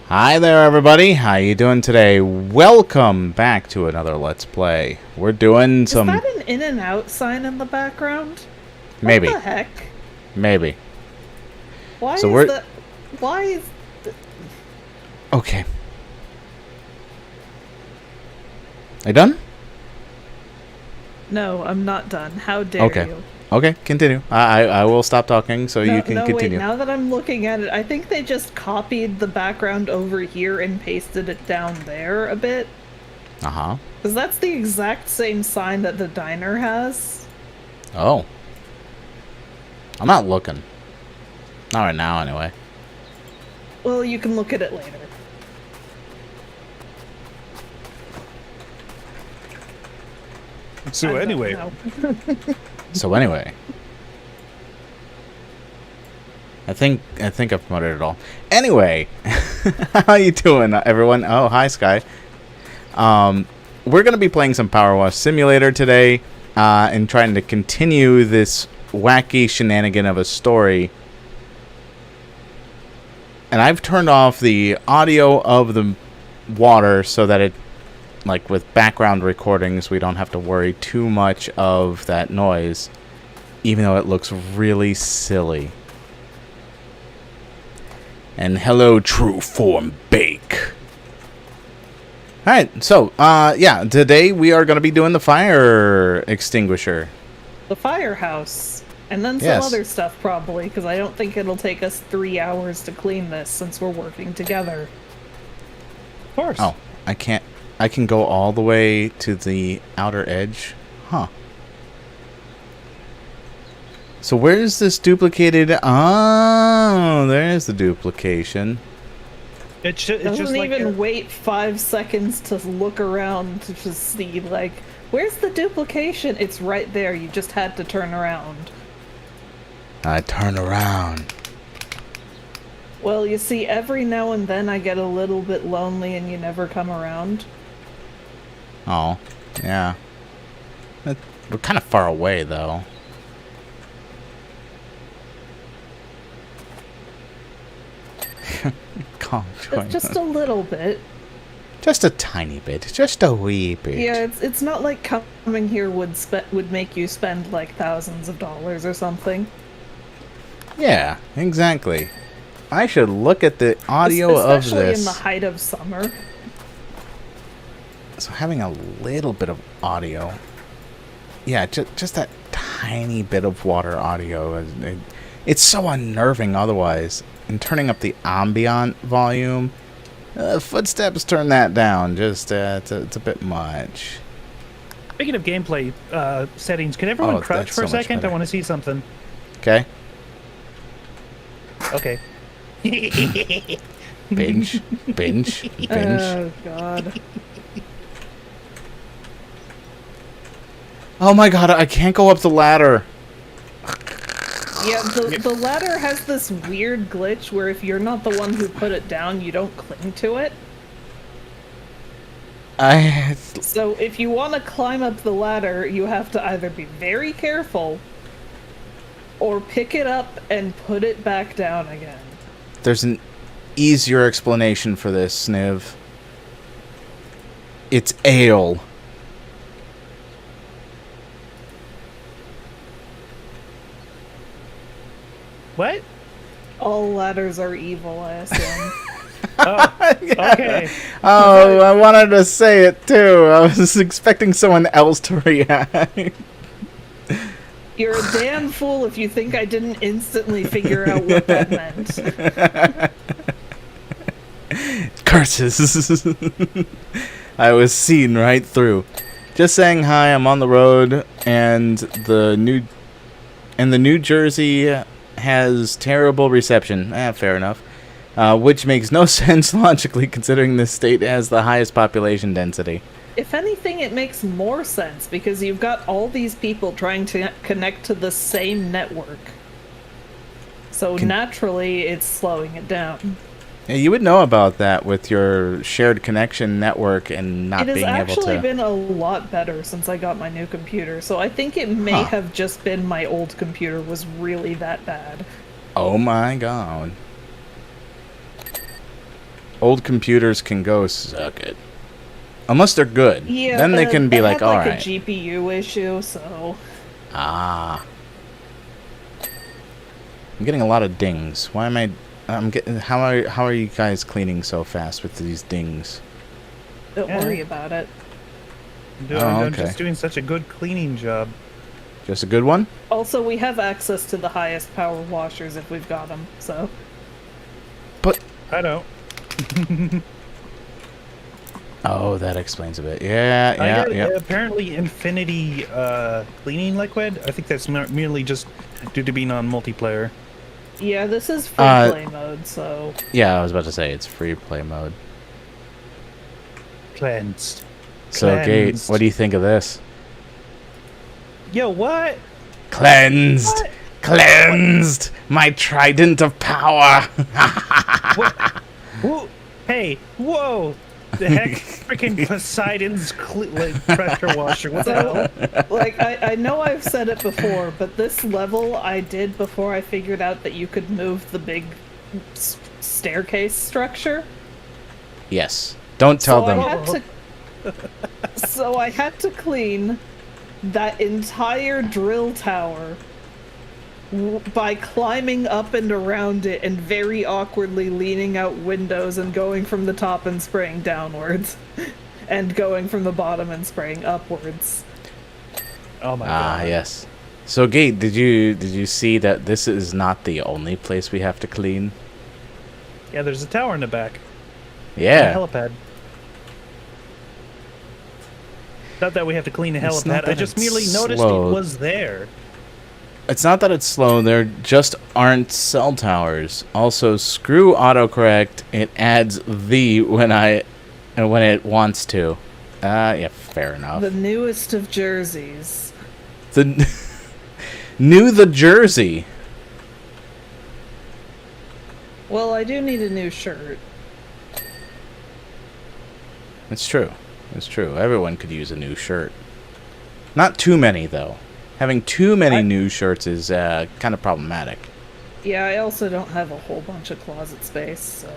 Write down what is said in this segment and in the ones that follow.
Hi there, everybody. How you doing today? Welcome back to another Let's Play. We're doing some... Is that an in and out sign in the background? Maybe. What the heck? Maybe. Why So is we're... the... Why is... Okay. Are you done? No, I'm not done. How dare you? Okay, continue. I will stop talking so you can continue. Wait, now that I'm looking at it, I think they just copied the background over here and pasted it down there a bit. Uh-huh. Because that's the exact same sign that the diner has. Oh. I'm not looking. Not right now, anyway. Well, you can look at it later. So anyway, So anyway, I think I've promoted it all. Anyway, how you doing, everyone? Oh, hi, Sky. We're gonna be playing some Power Wash Simulator today, and trying to continue this wacky shenanigan of a story. And I've turned off the audio of the water so that it, like with background recordings, we don't have to worry too much of that noise, even though it looks really silly. And hello, True Form Bake. Alright, so, yeah, today we are going to be doing the fire extinguisher. The firehouse. And then some other stuff, probably, because I don't think it'll take us 3 hours to clean this since we're working together. of course. Oh, I can go all the way to the outer edge? Huh. So where's this duplicated... Oh, there's the duplication. It's Doesn't just like even wait 5 seconds to look around to just see, like, where's the duplication? It's right there. You just had to turn around. I turn around. Well, you see, every now and then I get a little bit lonely and you never come around. Oh, yeah. We're kind of far away, though. Just a little bit. Just a tiny bit. Just a wee bit. Yeah, it's not like coming here would make you spend like thousands of dollars or something. Yeah, exactly. I should look at the audio of this. Especially in the height of summer. So having a little bit of audio. Yeah, just that tiny bit of water audio. It's so unnerving otherwise. And turning up the ambient volume. Footsteps, turn that down. Just, it's a bit much. Speaking of gameplay settings, can everyone crouch for a second? I want to see something. Okay. Okay. Binge. Oh, God. Oh my God, I can't go up the ladder. Yeah, the ladder has this weird glitch where if you're not the one who put it down, you don't cling to it. So if you want to climb up the ladder, you have to either be very careful or pick it up and put it back down again. There's an easier explanation for this, Sniv. It's ale. What? All ladders are evil, I assume. Oh, okay. Oh, I wanted to say it too. I was expecting someone else to react. You're a damn fool if you think I didn't instantly figure out what that meant. Curses. I was seen right through. Just saying hi, I'm on the road, and the New Jersey has terrible reception. Fair enough. Which makes no sense logically, considering this state has the highest population density. If anything, it makes more sense, because you've got all these people trying to connect to the same network. So naturally, it's slowing it down. Yeah, you would know about that with your shared connection network and not being able to... It has actually been a lot better since I got my new computer, so I think it may have just been my old computer was really that bad. Oh my god. Old computers can go suck it. Unless they're good. Yeah, then they can be like, alright. a GPU issue, so... Ah. I'm getting a lot of dings. Why am I... I'm getting... How are you guys cleaning so fast with these dings? Don't worry about it. I'm just doing such a good cleaning job. Just a good one? Also, we have access to the highest power washers if we've got them, so... But... I don't. Oh, that explains a bit. Yeah. Apparently, infinity cleaning liquid. I think that's merely just due to being on multiplayer. Yeah, this is free play mode, so... Yeah, I was about to say, it's free play mode. Cleansed. So, Gate, what do you think of this? Yo, what? Cleansed! What? Cleansed! My trident of power! What? Whoa. Hey, whoa! The heck? Freaking Poseidon's pressure washer. What the hell? Like, I know I've said it before, but this level I did before I figured out that you could move the big staircase structure. Yes. Don't tell them. So I had to clean that entire drill tower by climbing up and around it and very awkwardly leaning out windows and going from the top and spraying downwards and going from the bottom and spraying upwards. Oh my god. Ah, yes. So, Gate, did you see that this is not the only place we have to clean? Yeah, there's a tower in the back. Yeah. A helipad. Not that we have to clean the helipad. I just merely noticed it was there. It's not that it's slow, there just aren't cell towers. Also, screw autocorrect, it adds the when it wants to. Yeah, fair enough. The newest of jerseys. The the jersey. Well, I do need a new shirt. It's true. It's true. Everyone could use a new shirt. Not too many, though. Having too many new shirts is kind of problematic. Yeah, I also don't have a whole bunch of closet space, so...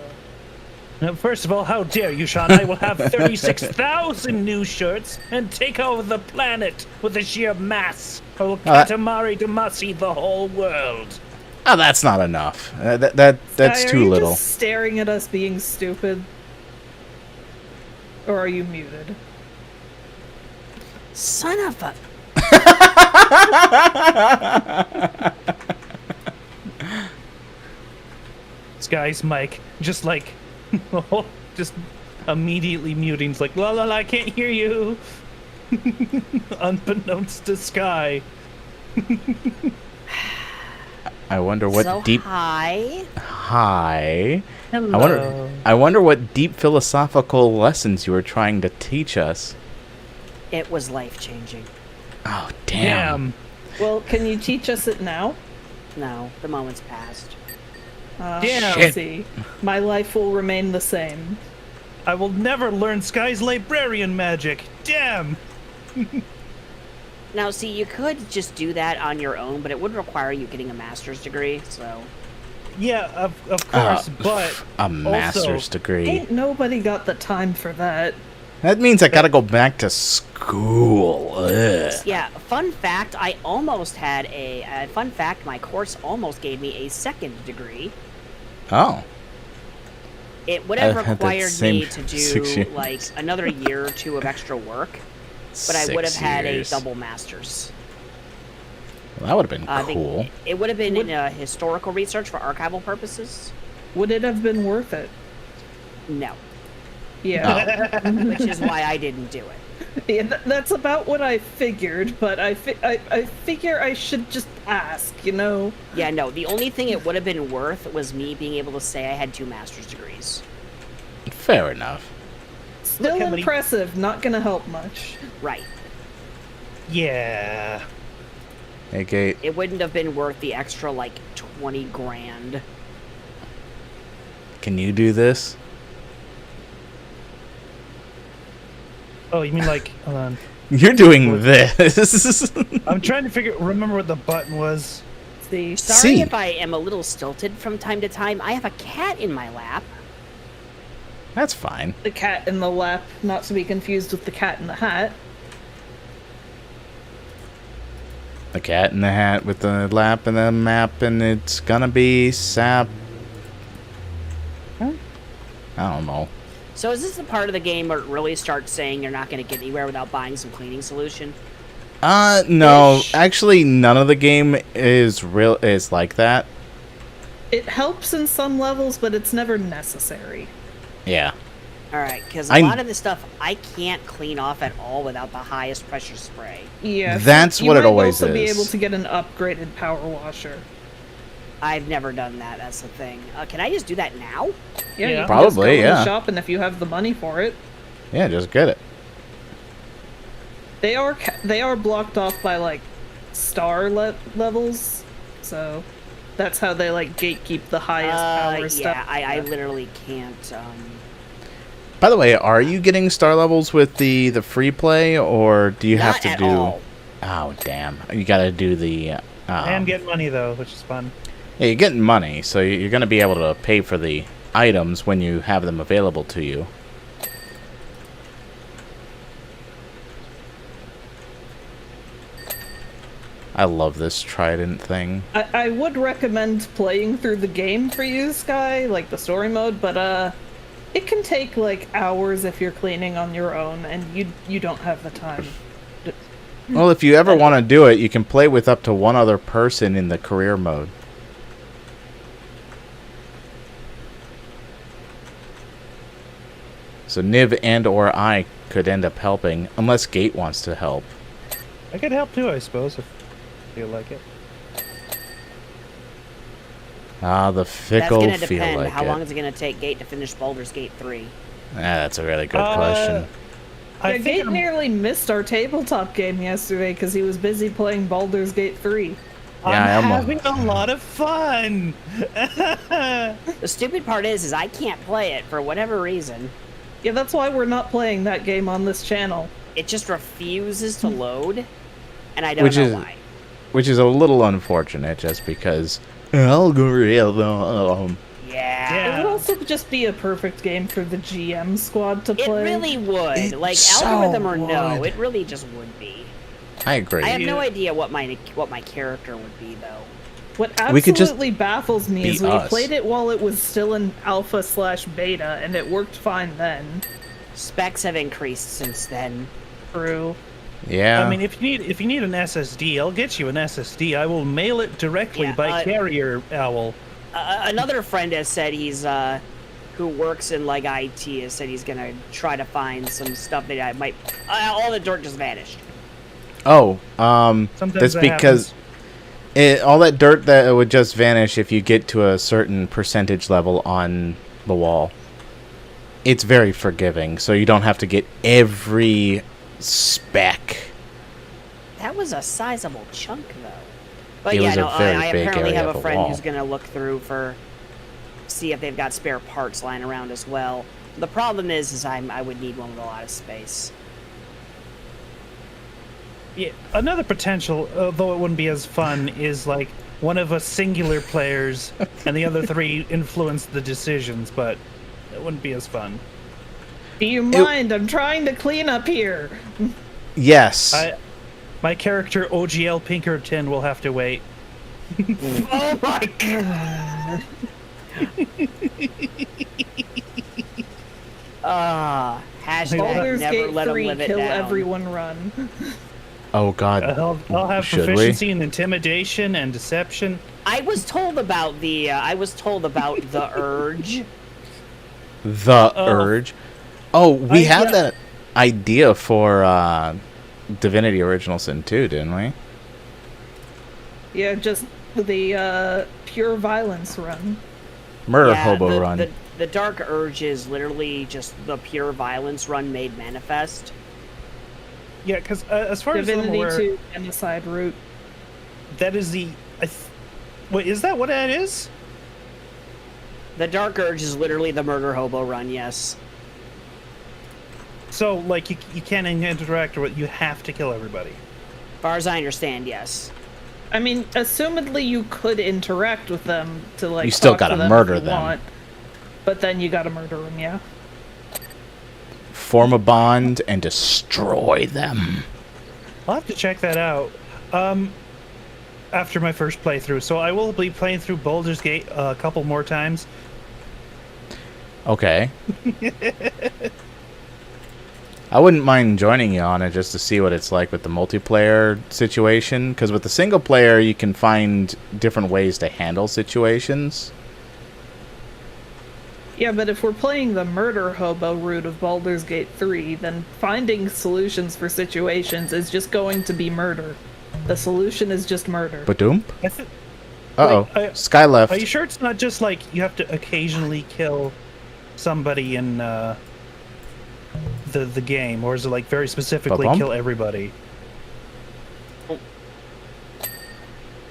First of all, how dare you, Sean? I will have 36,000 new shirts and take over the planet with the sheer mass. I will Katamari Damacy the whole world. Oh, that's not enough. That's Sky, too little. Are you just staring at us being stupid? Or are you muted? Son of a... Sky's mic, just like, just immediately muting. It's like, la la la, I can't hear you. Unbeknownst to Sky. I wonder what deep. Hi. Hi. Hello. I wonder what deep philosophical lessons you were trying to teach us. It was life-changing. Oh, damn. Well, can you teach us it now? No, the moment's passed. Damn. Shit. See, my life will remain the same. I will never learn Sky's librarian magic. Damn. Now, see, you could just do that on your own, but it would require you getting a master's degree, so... Yeah, of course, but a master's also, degree. Ain't nobody got the time for that. That means I gotta go back to school. Ugh. Yeah, fun fact, I almost had fun fact, my course almost gave me a second degree. Oh. It would have I've had that required same me to 6 do, years. like, another year or two of extra work, but I would have 6 had years. a double master's. Well, that would have been I think cool. It would have been in historical research for archival purposes. Would it have been worth it? No, Yeah. which is why I didn't do it. Yeah, that's about what I figured, but I figure I should just ask, you know? Yeah, no, the only thing it would have been worth was me being able to say I had 2 master's degrees. Fair enough. Still Look how many- impressive, not gonna help much. Right. yeah. Hey, Gate. It wouldn't have been worth the extra, like, 20 grand. Can you do this? Oh, you mean like? Hold on. You're doing this. I'm trying to remember what the button was. See, Sorry C. if I am a little stilted from time to time. I have a cat in my lap. That's fine. the cat in the lap, not to be confused with the cat in the hat. The cat in the hat with the lap and the map, and it's gonna be sap. I don't know. So is this the part of the game where it really starts saying you're not going to get anywhere without buying some cleaning solution? No. Ish. Actually, none of the game is like that. It helps in some levels, but it's never necessary. Yeah. Alright, because a I'm- lot of the stuff I can't clean off at all without the highest pressure spray. Yeah, That's you what it might always also be is. able to get an upgraded power washer. I've never done that, that's the thing. Can I just do that now? Yeah, Yeah. you can Probably, just go to yeah. the shop, and if you have the money for it, Yeah, just get it. they are blocked off by like star levels, so that's how they like gatekeep the highest power Yeah, stuff. I literally can't, By the way, are you getting star levels with the free play, or do you have not to at do? all. Oh, damn! You gotta do the. I am getting money though, which is fun. Yeah, you're getting money, so you're gonna be able to pay for the items when you have them available to you. I love this trident thing. I would recommend playing through the game for you, Sky, like the story mode, but it can take like hours if you're cleaning on your own, and you don't have the time. Well, if you ever want to do it, you can play with up to one other person in the career mode. So Niv and or I could end up helping, unless Gate wants to help. I could help too, I suppose, if you feel like it. Ah, the That's fickle going to feel depend. like How it. long is it going to take Gate to finish Baldur's Gate 3? That's a really good question. I Yeah, think Gate I'm- nearly missed our tabletop game yesterday because he was busy playing Baldur's Gate 3. Yeah, I'm I having a lot of fun. The stupid part is I can't play it for whatever reason. Yeah, that's why we're not playing that game on this channel. It just refuses to load, and I don't Which know is- why. Which is a little unfortunate, just because algorithm. Yeah. It Yeah. would also just be a perfect game for the GM squad to It play. really would. It Like, so algorithm or no, would. it really just would be. I agree. I have no Yeah. idea what my character would be, though. What We could just absolutely baffles me be is we us. played it while it was still in alpha/beta, and it worked fine then. Specs have increased since then. True. Yeah. I mean, if you need an SSD, I'll get you an SSD. I will mail it directly Yeah, by carrier owl. Another friend has said who works in like IT has said he's gonna try to find some stuff that I might. All the dirt just vanished. oh, Sometimes that's that because all that dirt that would just vanish if you get to a certain percentage level on the wall. It's very forgiving, so you don't have to get every speck. That was a sizable chunk, though. But It yeah, was a no, very I big apparently area have of a a friend wall. who's gonna look through see if they've got spare parts lying around as well. The problem is I would need one with a lot of space. Yeah, another potential, though it wouldn't be as fun, is like one of us singular players and the other three influence the decisions, but it wouldn't be as fun. Do you mind? I'm trying to clean up here. Yes. My character OGL Pinkerton will have to wait. Oh my god. Hashtag Baldur's never Gate let 'em 3, live it kill down. everyone run. Oh God. I'll have Should proficiency in intimidation and deception. I was told about the the urge. The urge. Oh, we had yeah. that idea for Divinity Original Sin 2, didn't we? Yeah, just the pure violence run. Murder Yeah, Hobo Run. The dark urge is literally just the pure violence run made manifest. Yeah, because as far as I'm Divinity aware, 2 genocide route. that is the... Wait, is that what that is? The dark urge is literally the murder hobo run. Yes. So, like, you can't interact with... You have to kill everybody. As far as I understand, yes. I mean, assumedly you could interact with them to like. You still talk to gotta them murder if you them. want, but then you gotta murder them, yeah. Form a bond and destroy them. I'll have to check that out after my first playthrough. So I will be playing through Baldur's Gate a couple more times. Okay. I wouldn't mind joining you on it just to see what it's like with the multiplayer situation. Because with the single player, you can find different ways to handle situations. Yeah, but if we're playing the murder hobo route of Baldur's Gate 3, then finding solutions for situations is just going to be murder. The solution is just murder. Badoom? I thi- Uh-oh. Wait, Sky left. Are you sure it's not just like you have to occasionally kill somebody in the game, or is it like very specifically Ba-bum? kill everybody?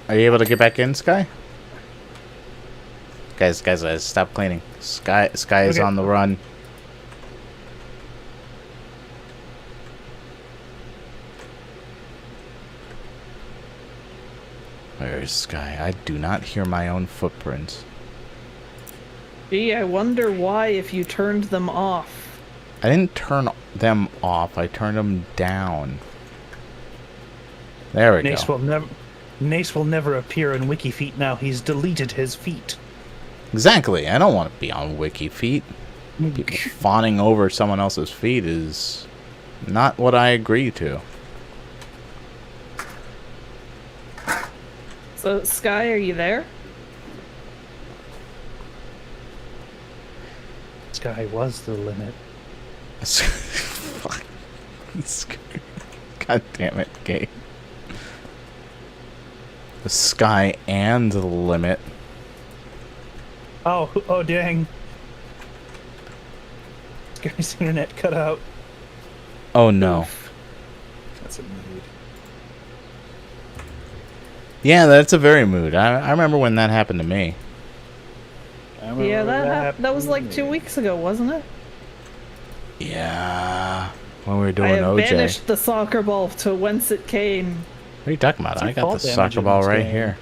Are you able to get back in, Sky? Guys, stop cleaning. Sky is Okay. on the run. Where is Sky? I do not hear my own footprints. Gee, I wonder why if you turned them off. I didn't turn them off. I turned them down. There we Nace go. will never appear in WikiFeet now. He's deleted his feet. Exactly. I don't want to be on Wiki feet. People fawning over someone else's feet is not what I agree to. So, Sky, are you there? Sky was the limit. Fuck. God damn it, Gabe. The sky and the limit. Oh dang. Sky's internet cut out. Oh no. That's a mood. Yeah, that's a very mood. I remember when that happened to me. Yeah, that was like 2 weeks ago, wasn't it? Yeah. When we were I doing have OJ. banished the soccer ball to whence it came. What are you talking about? It's I like got fall the damage soccer in ball this right game. here.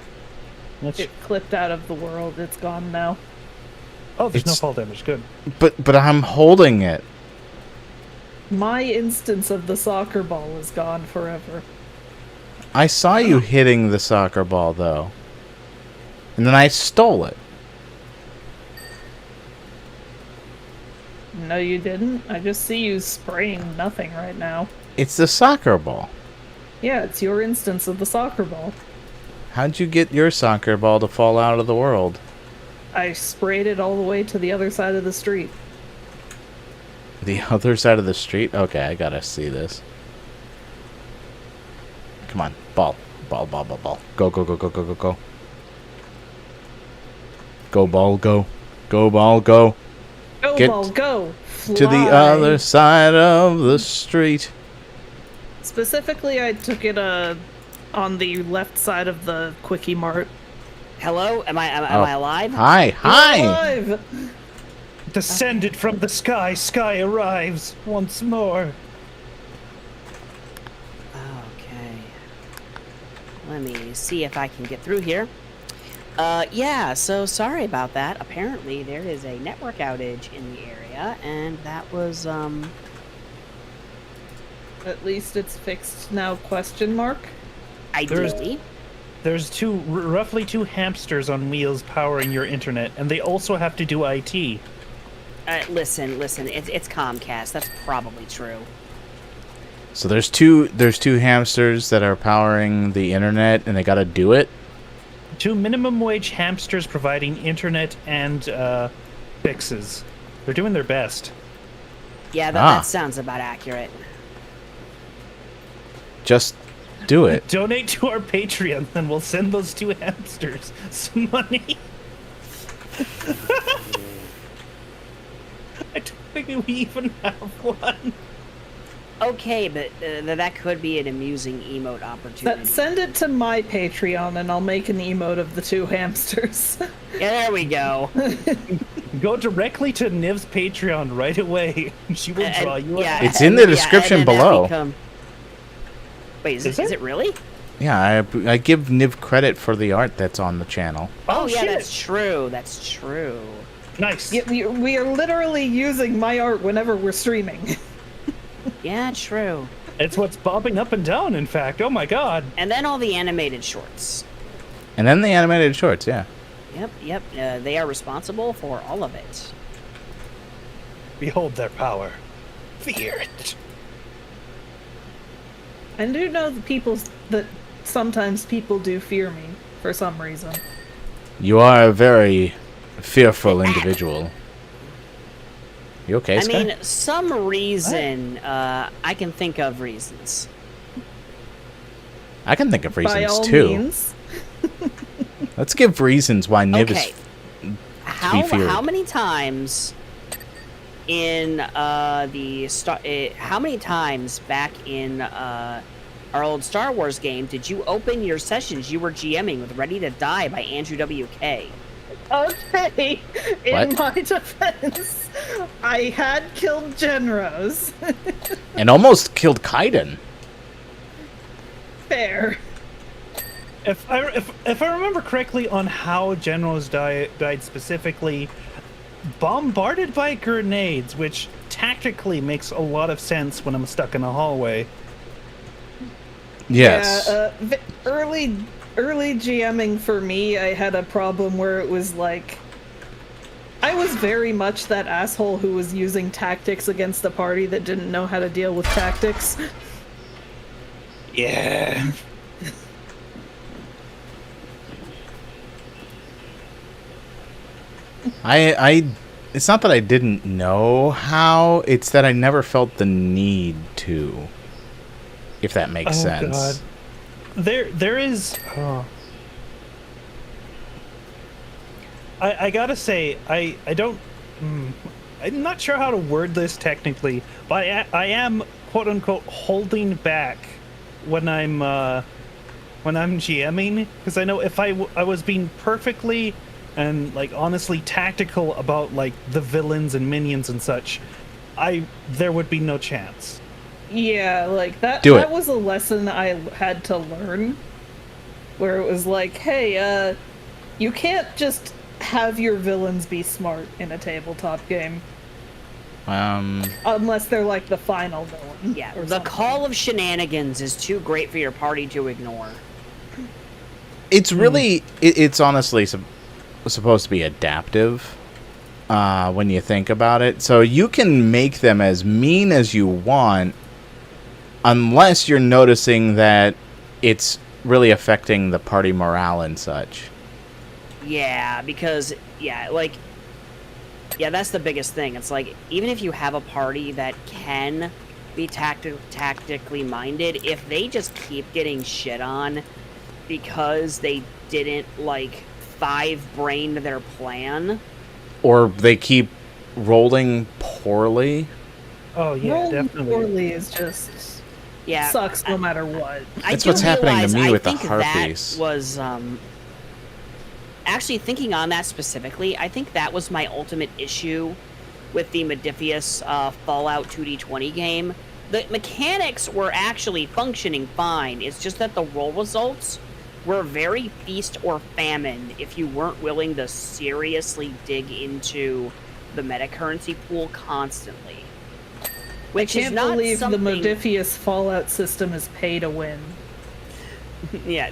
It clipped out of the world. It's gone now. Oh, there's no It's- fall damage. Good. But I'm holding it. My instance of the soccer ball is gone forever. I saw you hitting the soccer ball though. And then I stole it. No, you didn't. I just see you spraying nothing right now. It's the soccer ball. Yeah, it's your instance of the soccer ball. How'd you get your soccer ball to fall out of the world? I sprayed it all the way to the other side of the street. The other side of the street? Okay, I gotta see this. Come on. Ball. Ball. Go, go, go, go, go, go, go. Go, ball, go. Go, ball, go. Go, Get ball, go! Fly. To the other side of the street. Specifically, I took it on the left side of the Quickie Mart. Hello? Am I Oh. alive? Hi. Hi. Alive! Descended from the sky, Sky arrives once more. Okay. Let me see if I can get through here. Yeah, so sorry about that. Apparently, there is a network outage in the area, and that was, At least it's fixed now, question mark? ideally. There's roughly two hamsters on wheels powering your internet, and they also have to do IT. Listen, it's Comcast. That's probably true. So there's two hamsters that are powering the internet, and they got to do it. Two minimum wage hamsters providing internet and fixes. They're doing their best. Yeah, that sounds about accurate. Just do it. Donate to our Patreon, and we'll send those two hamsters some money. I don't think we even have one. Okay, but that could be an amusing emote opportunity. Send it to my Patreon and I'll make an emote of the two hamsters. Yeah, there we go. Go directly to Niv's Patreon right away. She will draw you yeah, up. It's in the description and then below. Wait, is it really? Yeah, I give Niv credit for the art that's on the channel. Oh, yeah, shit. that's true. That's true. Nice. Yeah, we are literally using my art whenever we're streaming. Yeah, true. It's what's bobbing up and down, in fact. Oh my god. And then all the animated shorts. And then the animated shorts, yeah. Yep. They are responsible for all of it. Behold their power. Fear it. I do know that sometimes people do fear me for some reason. You are a very fearful individual. You okay, I Sky? mean, some reason, I can think of reasons. I can think of By reasons all too. means. Let's give reasons why Niv Okay. is How feared. how many times in how many times back in our old Star Wars game did you open your sessions you were GMing with Ready to Die by Andrew WK? Okay, in What? my defense, I had killed Genros. and almost killed Kaiden. Fair. If I remember correctly on how generals died specifically, bombarded by grenades, which tactically makes a lot of sense when I'm stuck in a hallway. Yes. Yeah, early GMing for me, I had a problem where it was like, I was very much that asshole who was using tactics against the party that didn't know how to deal with tactics. Yeah. It's not that I didn't know how, it's that I never felt the need to. If that makes sense. God. There is. I gotta say, I don't. I'm not sure how to word this technically, but I am quote unquote holding back when I'm GMing, because I know if I was being perfectly and like honestly tactical about like the villains and minions and such, there would be no chance. Yeah, like that was a lesson I had to learn, where it was like, hey, you can't just have your villains be smart in a tabletop game. Unless they're like the final villain. Yeah, or the something. call of shenanigans is too great for your party to ignore. It's really, it's honestly supposed to be adaptive when you think about it. So you can make them as mean as you want, unless you're noticing that it's really affecting the party morale and such. Yeah, because, that's the biggest thing. It's like, even if you have a party that can be tactically minded, if they just keep getting shit on because they didn't, five-brain their plan. Or they keep rolling poorly. Oh yeah, Rolling definitely. poorly is just sucks no matter what. That's what's happening to me with the harpies. harpies. That was actually thinking on that specifically. I think that was my ultimate issue with the Modifius Fallout 2D20 game. The mechanics were actually functioning fine. It's just that the roll results were very feast or famine if you weren't willing to seriously dig into the meta currency pool constantly. Which I is can't not believe something... the Modifius Fallout system is pay to win. Yeah,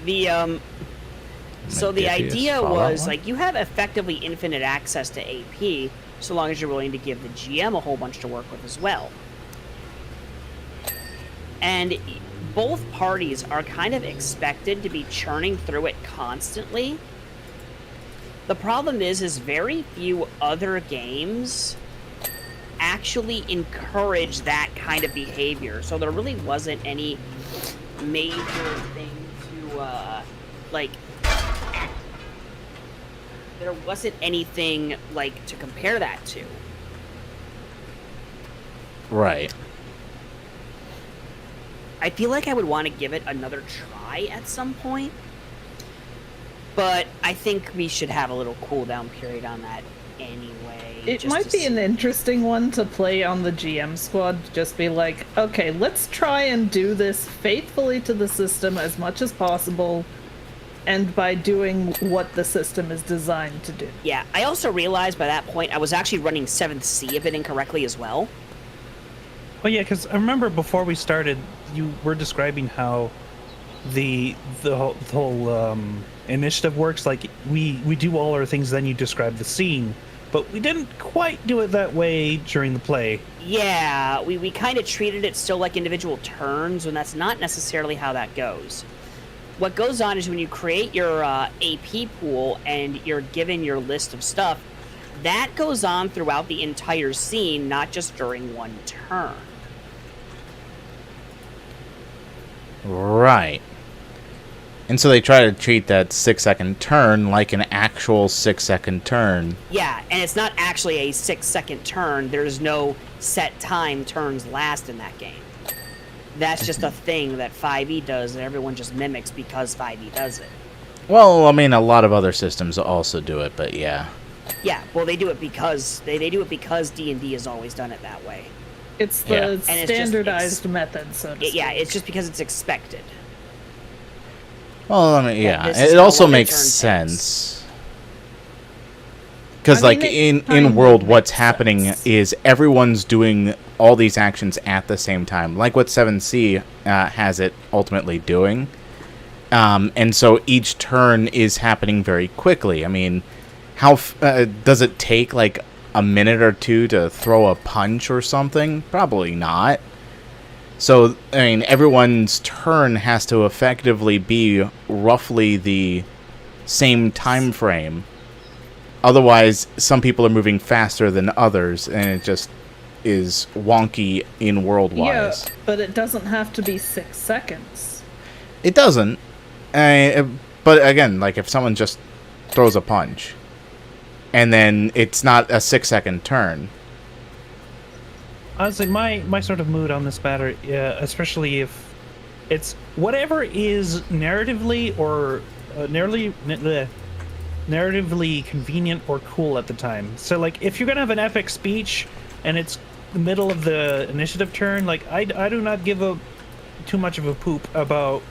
so the Modifius idea Fallout was, one? like, you have effectively infinite access to AP, so long as you're willing to give the GM a whole bunch to work with as well. And both parties are kind of expected to be churning through it constantly. The problem is very few other games actually encourage that kind of behavior. So there really wasn't any major thing to, like... There wasn't anything, like, to compare that to. Right. I feel like I would want to give it another try at some point. But I think we should have a little cooldown period on that anyway. It might be an interesting one to play on the GM squad. Just be like, okay, let's try and do this faithfully to the system as much as possible, and by doing what the system is designed to do. Yeah, I also realized by that point I was actually running 7th C a bit incorrectly as well. Well, yeah, because I remember before we started, you were describing how the whole initiative works. Like, we do all our things, then you describe the scene. But we didn't quite do it that way during the play. Yeah, we kind of treated it still like individual turns, when that's not necessarily how that goes. What goes on is when you create your AP pool and you're given your list of stuff, that goes on throughout the entire scene, not just during one turn. Right. And so they try to treat that 6-second turn like an actual 6-second turn. Yeah, and it's not actually a 6-second turn. There's no set time turns last in that game. That's just a thing that 5e does, and everyone just mimics because 5e does it. Well, I mean, a lot of other systems also do it, but yeah. Yeah, well, they do it because they do it because D&D has always done it that way. It's the Yeah. And it's just- standardized method, so to speak. Yeah, it's just because it's expected. Well, I mean, yeah. this is It how also one makes turn sense. Because, I mean, like, it in kind World, of what's makes happening sense. is everyone's doing all these actions at the same time. Like what 7C has it ultimately doing. And so each turn is happening very quickly. I mean, how does it take, like, a minute or two to throw a punch or something? Probably not. So, I mean, everyone's turn has to effectively be roughly the same time frame. Otherwise, some people are moving faster than others, and it just is wonky in world-wise. Yeah, but it doesn't have to be 6 seconds. It doesn't. But again, like, if someone just throws a punch, and then it's not a 6-second turn. Honestly, my sort of mood on this matter, especially if it's whatever is narratively or narratively convenient or cool at the time. So, like, if you're gonna have an epic speech and it's the middle of the initiative turn, like, I do not give too much of a poop about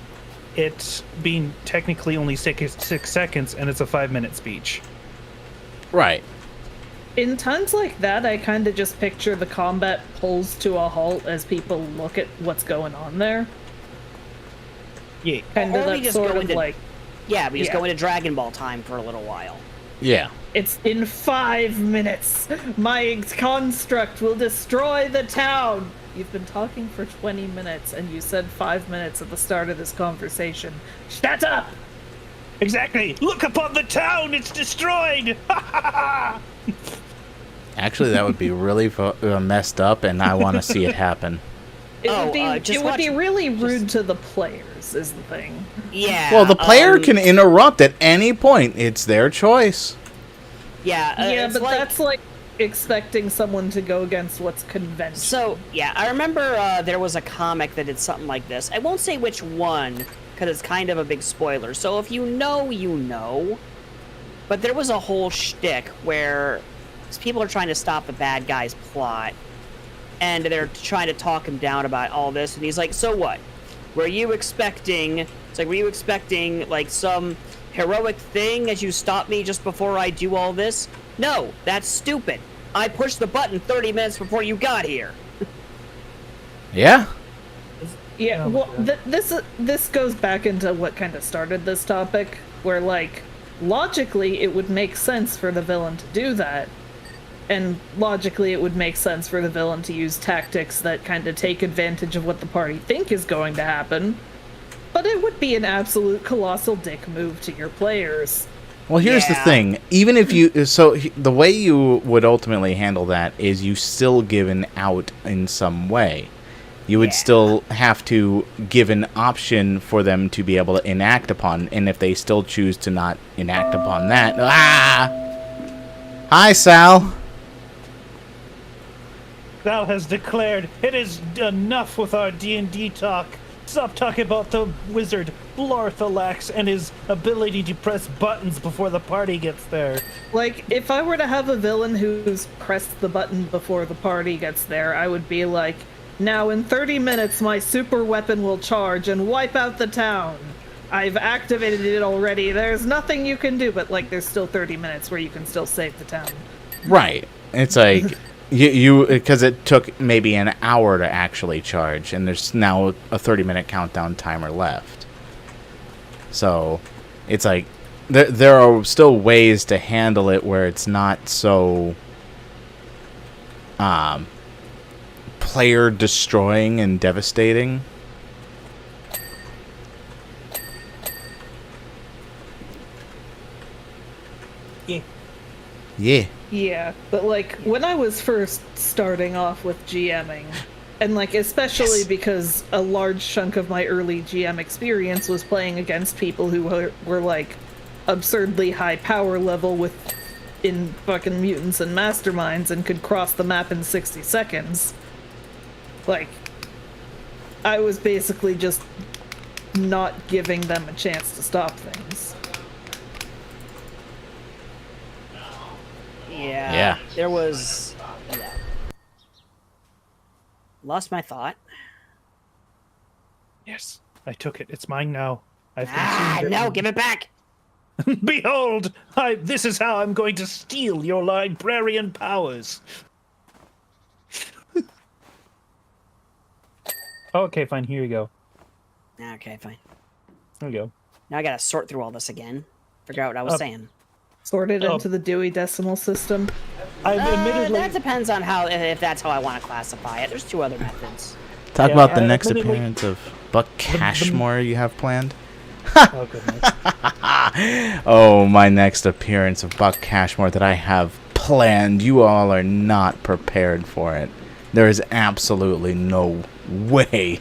it being technically only 6 seconds and it's a 5-minute speech. Right. In times like that, I kind of just picture the combat pulls to a halt as people look at what's going on there. Yeah. Kind Or of we that just sort go of into- like, Yeah, we just Yeah. go into Dragon Ball time for a little while. Yeah. it's in 5 minutes. My construct will destroy the town. You've been talking for 20 minutes, and you said 5 minutes at the start of this conversation. Shut up! Exactly. Look upon the town; it's destroyed. Actually, that would be really messed up, and I want to see it happen. It would be, just it would be watch- really rude to the players, is the thing. Yeah. Well, the player can interrupt at any point. It's their choice. Yeah, Yeah, it's but like, that's like expecting someone to go against what's conventional. So, yeah, I remember there was a comic that did something like this. I won't say which one, because it's kind of a big spoiler. So if you know, you know. But there was a whole shtick where people are trying to stop the bad guy's plot, and they're trying to talk him down about all this, and he's like, so what? Were you expecting It's like, were you expecting like some heroic thing as you stop me just before I do all this? No, that's stupid. I pushed the button 30 minutes before you got here. Yeah. Yeah, Oh, well, yeah. this goes back into what kind of started this topic, where, like, logically it would make sense for the villain to do that, and logically it would make sense for the villain to use tactics that kind of take advantage of what the party think is going to happen, but it would be an absolute colossal dick move to your players. Well, here's the Yeah. thing. Even if you... the way you would ultimately handle that is you still give an out in some way. You would Yeah. still have to give an option for them to be able to enact upon, and if they still choose to not enact upon that... Ah! Hi, Sal. Thou has declared it is enough with our D&D talk. Stop talking about the wizard Blarthalax and his ability to press buttons before the party gets there. Like, if I were to have a villain who's pressed the button before the party gets there, I would be like, now in 30 minutes my super weapon will charge and wipe out the town. I've activated it already. There's nothing you can do, but, like, there's still 30 minutes where you can still save the town. Right. It's like... You because it took maybe an hour to actually charge, and there's now a 30-minute countdown timer left. So, it's like there are still ways to handle it where it's not so player destroying and devastating. Yeah. Yeah. Yeah, but, like, when I was first starting off with GMing, and, like, especially Yes. because a large chunk of my early GM experience was playing against people who were like, absurdly high power level in fucking mutants and masterminds and could cross the map in 60 seconds. Like, I was basically just not giving them a chance to stop things. Yeah. There was... Yeah. Lost my thought. Yes, I took it. It's mine now. I've No, give it back! Behold! This is how I'm going to steal your librarian powers. Okay, fine. Here you go. Okay, fine. There we go. Now I gotta sort through all this again. Figure out what I was saying. Sorted into the Dewey Decimal System. I've admittedly... That depends on if that's how I want to classify it. There's two other methods. Talk Yeah, about the I next admittedly- appearance of Buck Cashmore you have planned. Oh, goodness. Oh, my next appearance of Buck Cashmore that I have planned. You all are not prepared for it. There is absolutely no way.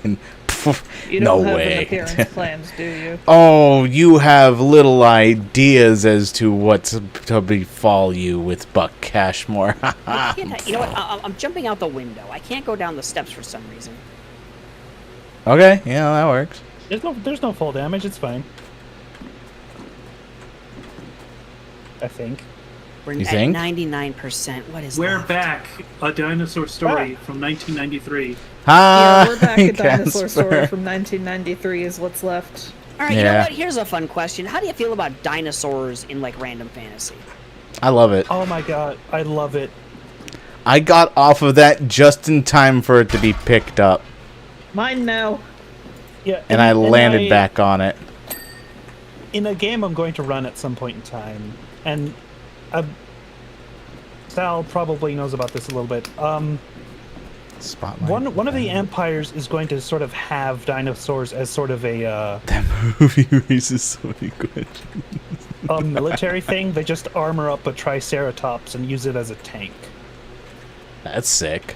You no don't have way. an appearance planned, do you? Oh, you have little ideas as to what's to befall you with Buck Cashmore. I can't, you know what? I'm jumping out the window. I can't go down the steps for some reason. Okay, yeah, that works. There's no fall damage. It's fine. I think. We're You at think? 99%. What is We're left? back. A dinosaur story from 1993. Yeah, Hi, we're back at Dinosaur Casper. Story from 1993 is what's left. All right, you know Yeah. what? Here's a fun question. How do you feel about dinosaurs in, like, random fantasy? I love it. Oh my god, I love it. I got off of that just in time for it to be picked up, Mine now. Yeah, and I landed back on it. in a game I'm going to run at some point in time, and Sal probably knows about this a little bit. Spotlight. One of the empires is going to sort of have dinosaurs as sort of a That movie raises so many questions. military thing. They just armor up a Triceratops and use it as a tank. That's sick.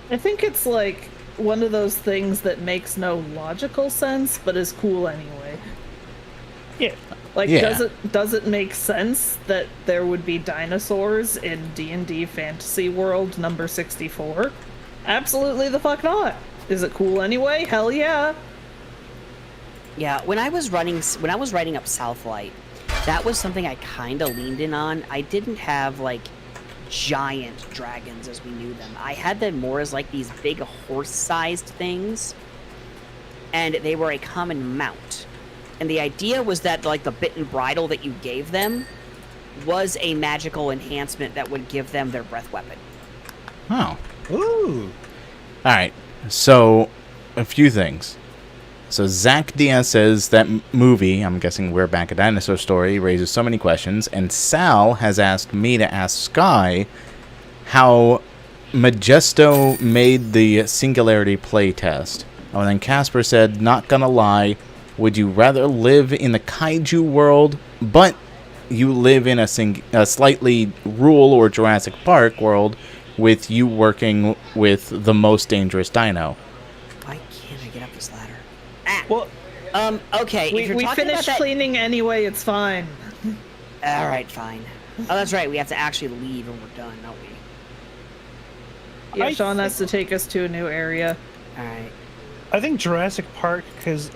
I think it's like one of those things that makes no logical sense, but is cool anyway. Yeah, Like, Yeah. does it make sense that there would be dinosaurs in D&D Fantasy World number 64? Absolutely the fuck not. Is it cool anyway? Hell yeah. Yeah, when I was writing up Southlight, that was something I kind of leaned in on. I didn't have, like, giant dragons as we knew them. I had them more as, like, these big horse-sized things. and they were a common mount. And the idea was that, like, the bit and bridle that you gave them was a magical enhancement that would give them their breath weapon. Oh. Ooh. All right. So, a few things. So, Zach Diaz says that movie, I'm guessing We're Back, a Dinosaur Story, raises so many questions. And Sal has asked me to ask Sky how Majesto made the Singularity playtest. Oh, and then Casper said, not gonna lie, would you rather live in the kaiju world, but you live in a slightly rural or Jurassic Park world with you working with the most dangerous dino? Why can't I get up this ladder? Ah. Well, Okay, if you're We talking about finished that... cleaning anyway, it's fine. Alright, fine. Oh, that's right, we have to actually leave and we're done, don't we? Yeah, Sean has to take us to a new area. Alright. I think Jurassic Park, because,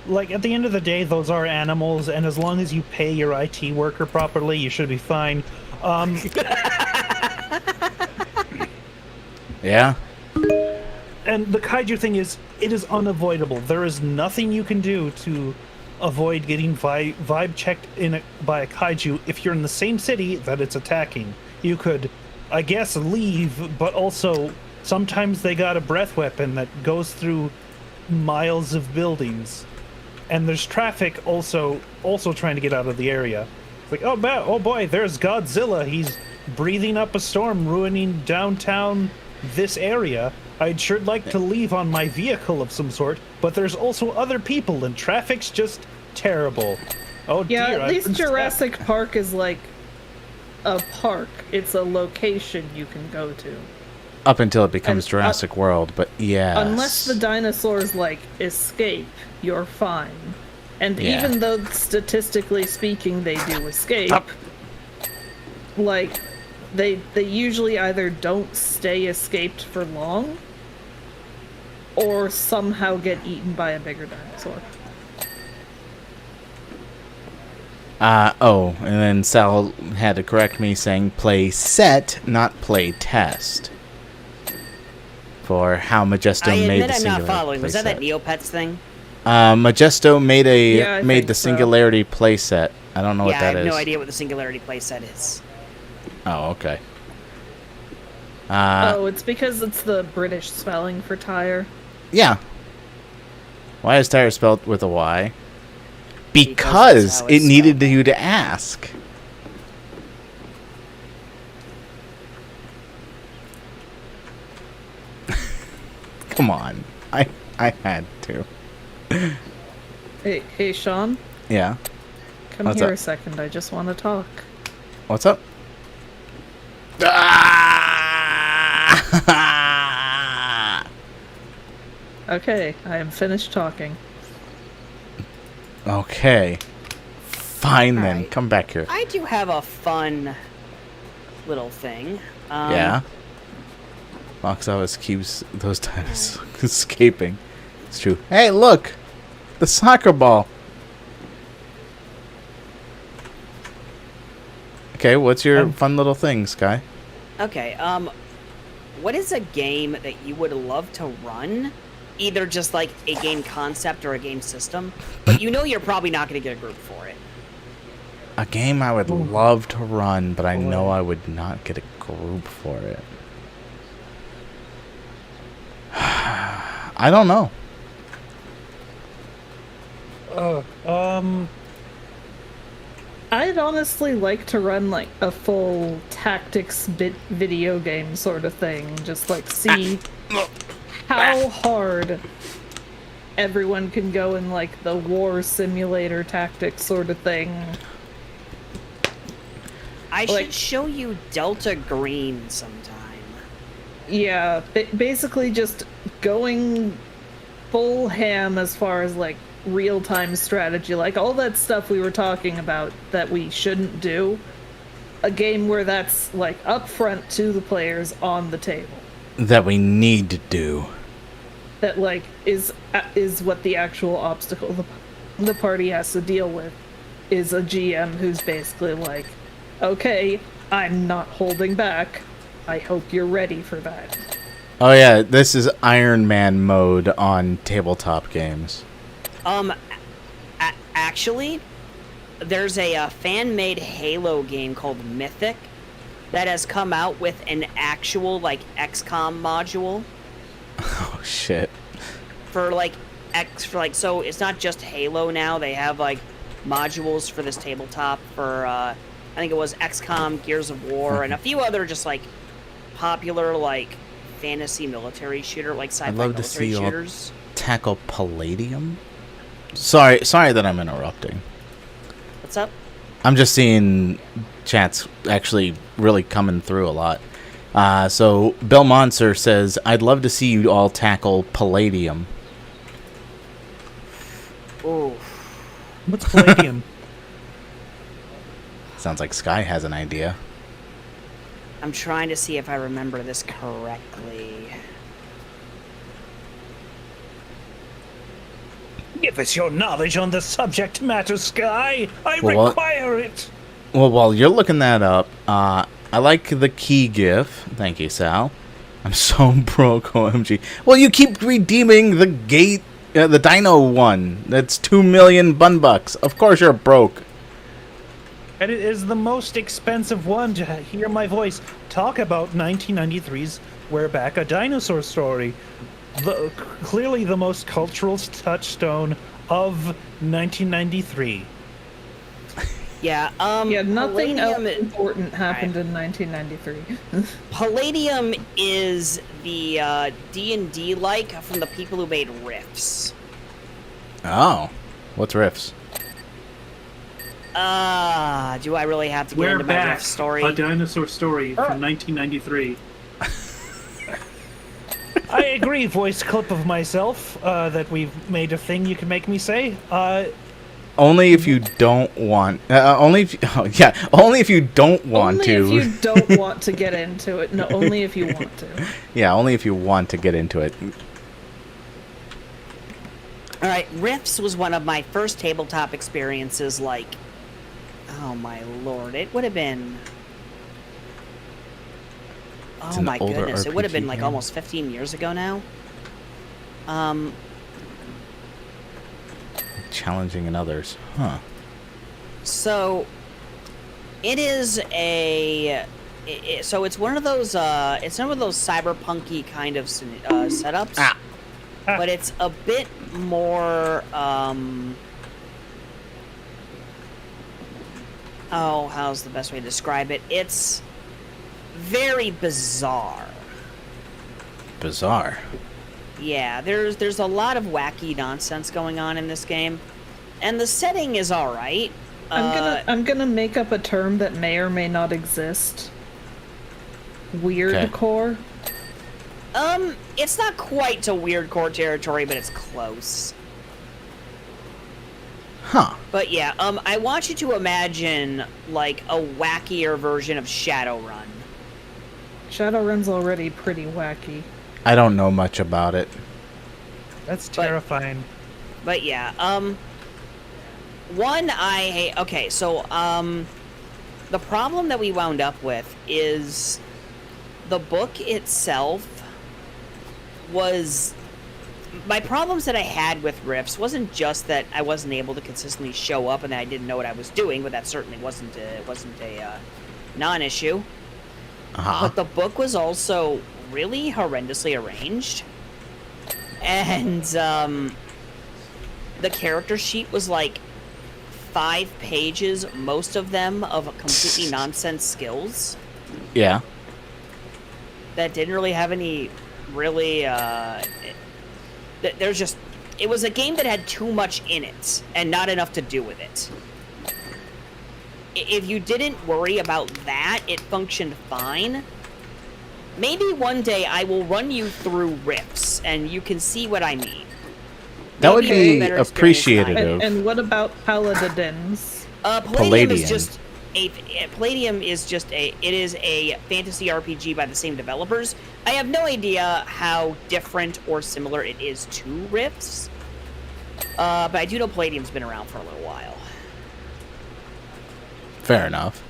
like, at the end of the day, those are animals, and as long as you pay your IT worker properly, you should be fine. Yeah? And the kaiju thing is, it is unavoidable. There is nothing you can do to avoid getting vibe checked by a kaiju if you're in the same city that it's attacking. You could, I guess, leave, but also sometimes they got a breath weapon that goes through miles of buildings, and there's traffic also trying to get out of the area. It's like, oh boy, there's Godzilla. He's breathing up a storm, ruining downtown this area. I'd sure like to leave on my vehicle of some sort, but there's also other people, and traffic's just terrible. Oh Yeah, dear, at least Jurassic Park is like a park. It's a location you can go to. Up until it becomes And, Jurassic World, but yes. Unless the dinosaurs, like, escape, you're fine. And Yeah. even though statistically speaking they do escape, like, they usually either don't stay escaped for long, or somehow get eaten by a bigger dinosaur. And then Sal had to correct me saying play set, not play test. For how Majesto I made admit the I'm Singularity not following. Was that playset. Neopets thing? Majesto made Yeah, I made think the so. Singularity playset. I don't know what Yeah, I that have is. no idea what the Singularity playset is. Oh, okay. Oh, it's because it's the British spelling for tire. Yeah. Why is tire spelled with a Y? Because Because that's how it it's needed spelled. you to ask. Come on. I had to. Hey, Sean, Yeah. come What's here up? a second. I just want to talk. What's up? Ah! Okay, I am finished talking. Okay. Fine then. Alright. Come back here. I do have a fun little thing. Yeah. Box always keeps those times escaping. It's true. Hey, look! The soccer ball! Okay, what's your fun little thing, Sky? Okay, what is a game that you would love to run? Either just like a game concept or a game system, but you know you're probably not going to get a group for it. A game I would love to run, but I know I would not get a group for it. I don't know. I'd honestly like to run like a full tactics video game sort of thing. Just like see how hard everyone can go in like the war simulator tactics sort of thing. I Like- should show you Delta Green sometime. Yeah, basically just going full ham as far as like real-time strategy, like all that stuff we were talking about that we shouldn't do. A game where that's like upfront to the players on the table. That we need to do. That like is what the actual obstacle the party has to deal with is a GM who's basically like, okay, I'm not holding back. I hope you're ready for that. Oh yeah, this is Iron Man mode on tabletop games. Actually, there's a fan-made Halo game called Mythic that has come out with an actual like XCOM module Oh shit. for like so it's not just Halo now. They have like modules for this tabletop for I think it was XCOM, Gears of War, and a few other just like popular like fantasy military shooter, like sci-fi I'd love to military see y'all shooters. tackle Palladium. Sorry that I'm interrupting. What's up? I'm just seeing chats actually really coming through a lot. So Bill Monster says, "I'd love to see you all tackle Palladium." Ooh. What's Palladium? Sounds like Sky has an idea. I'm trying to see if I remember this correctly. Give us your knowledge on the subject matter, Sky. I Well, require it. Well, while you're looking that up, I like the key gif. Thank you, Sal. I'm so broke, OMG. Well, you keep redeeming the the Dino one. That's 2 million bunbucks. Of course you're broke. And it is the most expensive one to hear my voice talk about 1993's We're Back, a Dinosaur Story. Clearly the most cultural touchstone of 1993. Yeah, Yeah, nothing else Palladium, important happened in 1993. Palladium is the D&D like from the people who made Rifts. Oh. What's Riffs? Do I really have to get We're into my back. Rift story? A dinosaur story from 1993. I agree, voice clip of myself, that we've made a thing you can make me say. Only if you don't want. Only if only if you don't want only to. if you don't want to get into it. No, only if you want to. Yeah, only if you want to get into it. Alright, Rifts was one of my first tabletop experiences, like... Oh my lord, it would have been... It's Oh an my older goodness, it would have been RPG like game. almost 15 years ago now. Challenging in others. Huh. So... It is a... so it's one of those, it's one of those cyberpunky kind of setups. Ah. But it's a bit more, oh, how's the best way to describe it? It's very bizarre. Bizarre. Yeah, there's a lot of wacky nonsense going on in this game, and the setting is all right. I'm gonna make up a term that may or may not exist. Weirdcore. It's not quite to weirdcore territory, but it's close. Huh. But yeah, I want you to imagine like a wackier version of Shadowrun. Shadowrun's already pretty wacky. I don't know much about it. That's terrifying. But yeah, one I hate. Okay, so the problem that we wound up with is the book itself was... My problems that I had with Rifts wasn't just that I wasn't able to consistently show up and that I didn't know what I was doing, but that certainly wasn't a non-issue. Uh-huh. But the book was also really horrendously arranged, and the character sheet was like 5 pages, most of them of completely nonsense skills Yeah. that didn't really have any really there's just... It was a game that had too much in it and not enough to do with it. If you didn't worry about that, it functioned fine. Maybe one day I will run you through Rifts and you can see what I mean. That would Maybe you'll have a be better experience appreciated than I of. And what about Paladins? Palladium is Palladium. just Palladium is just it is a fantasy RPG by the same developers. I have no idea how different or similar it is to Rifts, but I do know Palladium's been around for a little while. Fair enough.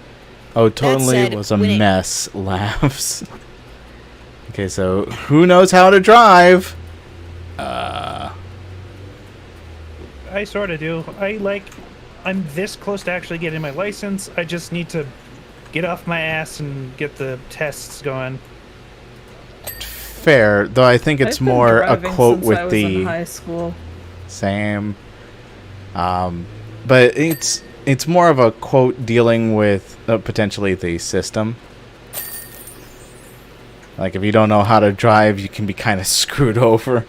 Oh, totally said, was a when it- mess. Laughs. Okay, so who knows how to drive? I sort of do. I'm this close to actually getting my license. I just need to get off my ass and get the tests going. Fair, though I think it's I've been more a driving quote since with I was in the high school. same. But it's more of a quote dealing with potentially the system. Like if you don't know how to drive, you can be kind of screwed over.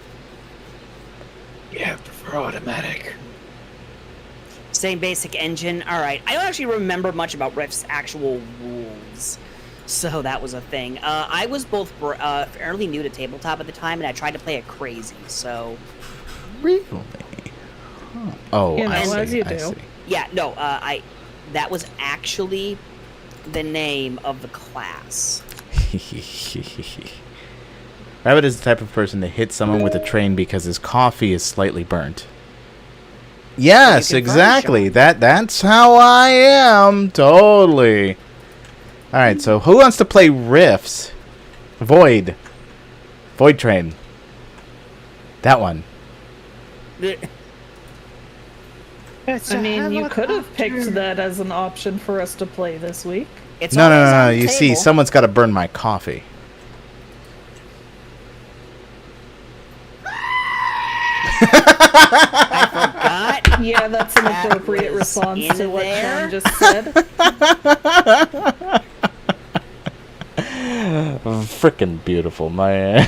Yeah, prefer automatic. Same basic engine. All right. I don't actually remember much about Rift's actual rules, so that was a thing. I was both fairly new to tabletop at the time, and I tried to play it crazy. So Really? Huh. Oh, You know, I see. as you I do. see. yeah, no. That was actually the name of the class. Rabbit is the type of person to hit someone with a train because his coffee is slightly burnt. Yes, can burn exactly. Sean. That's how I am. Totally. All right, so who wants to play riffs? Void train. That one. I mean, you could have picked that as an option for us to play this week. It's No. always on the You see, table. someone's got to burn my coffee. I forgot. Yeah, that's an That appropriate was response in to what there. Sean just said. Frickin' beautiful, man.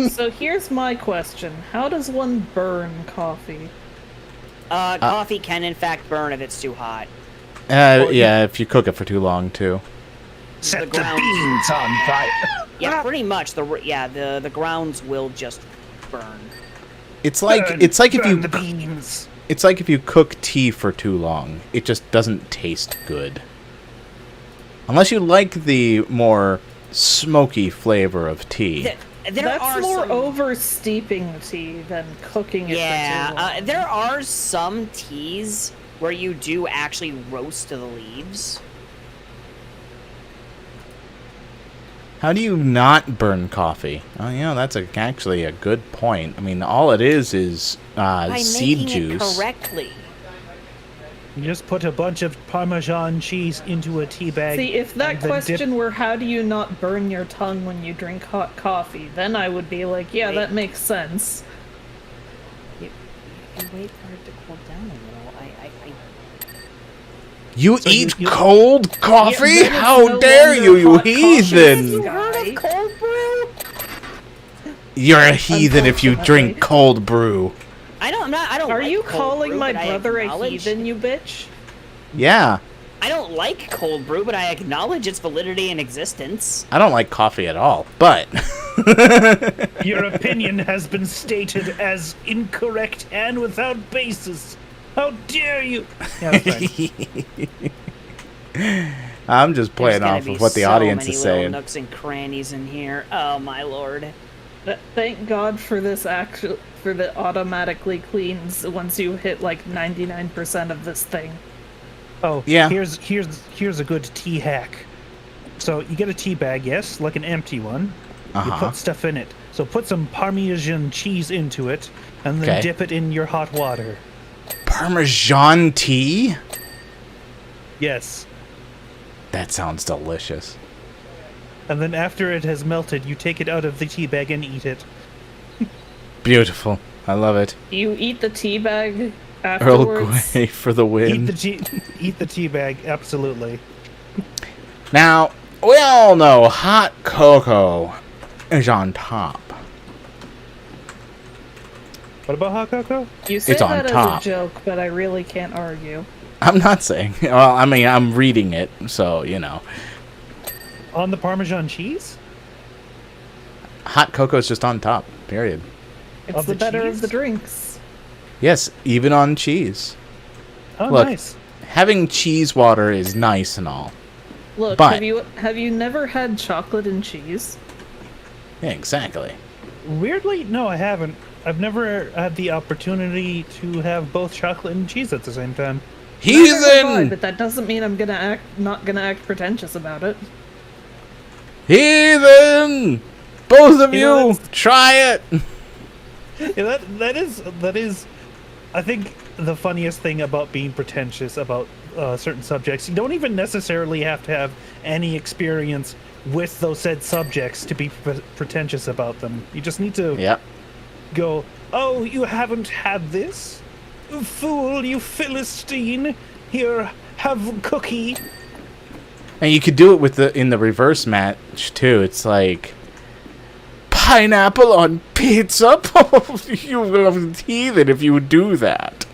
So here's my question. How does one burn coffee? Coffee can in fact burn if it's too hot. Yeah, if you cook it for too long, too. Set The the ground- beans on fire. Yeah, pretty much. The grounds will just burn. It's like if the beans. it's like if you cook tea for too long, it just doesn't taste good. Unless you like the more smoky flavor of tea. There That's are more some, over steeping tea than cooking it for too Yeah, long. there are some teas where you do actually roast the leaves. How do you not burn coffee? Oh, that's actually a good point. I mean, all it is By seed making juice. it correctly. You just put a bunch of Parmesan cheese into a tea bag. See, if that and then question were how do you not burn your tongue when you drink hot coffee, then I would be like, yeah, Wait. that makes sense. You wait for it to cool down a little. You So eat you- cold coffee? then it's How no dare longer you, you hot coffee. heathen! You heard of cold brew? You're a heathen if you drink Unfortunately. cold brew. I don't Are like you cold calling brew, my but I brother a acknowledge- heathen, you bitch? Yeah, I don't like cold brew, but I acknowledge its validity and existence. I don't like coffee at all, but Your opinion has been stated as incorrect and without basis. How dare you? Yeah, that's fine. I'm just playing There's gonna off be of what the so audience many is little saying. nooks and crannies in here. Oh my lord. Thank God for this for the automatically cleans once you hit like 99% of this thing. Oh, Yeah. Here's a good tea hack. So you get a tea bag, yes, like an empty one. You Uh-huh. put stuff in it. So put some Parmesan cheese into it, and then Okay. dip it in your hot water. Parmesan tea? Yes. That sounds delicious. And then after it has melted, you take it out of the tea bag and eat it. Beautiful. I love it. You eat the tea bag Earl afterwards. Grey for the win. Eat the tea bag, absolutely. Now, we all know hot cocoa is on top. What about hot cocoa? You say It's on that top. as a joke, but I really can't argue. I'm not saying. Well, I mean, I'm reading it, so, On the Parmesan cheese? Hot cocoa is just on top, period. It's Of the the better of cheese? the drinks. Yes, even on cheese. Oh, Look. nice. Having cheese water is nice and all. Look, But- have you never had chocolate and cheese? Yeah, exactly. Weirdly, no, I haven't. I've never had the opportunity to have both chocolate and cheese at the same time. Neither have I, Heathen! but that doesn't mean I'm not gonna act pretentious about it. Heathen! Both of You know, you, try it. Yeah, that is, I think, the funniest thing about being pretentious about certain subjects. You don't even necessarily have to have any experience with those said subjects to be pretentious about them. You just need to Yep. go, oh, you haven't had this? Fool, you Philistine. Here, have cookie. And you could do it with in the reverse match too. It's like pineapple on pizza. You heathen if you would do that.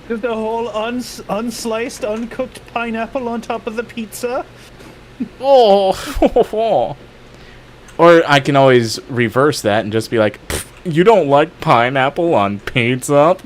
Just a whole unsliced, uncooked pineapple on top of the pizza. Oh. Or I can always reverse that and just be like, you don't like pineapple on pizza?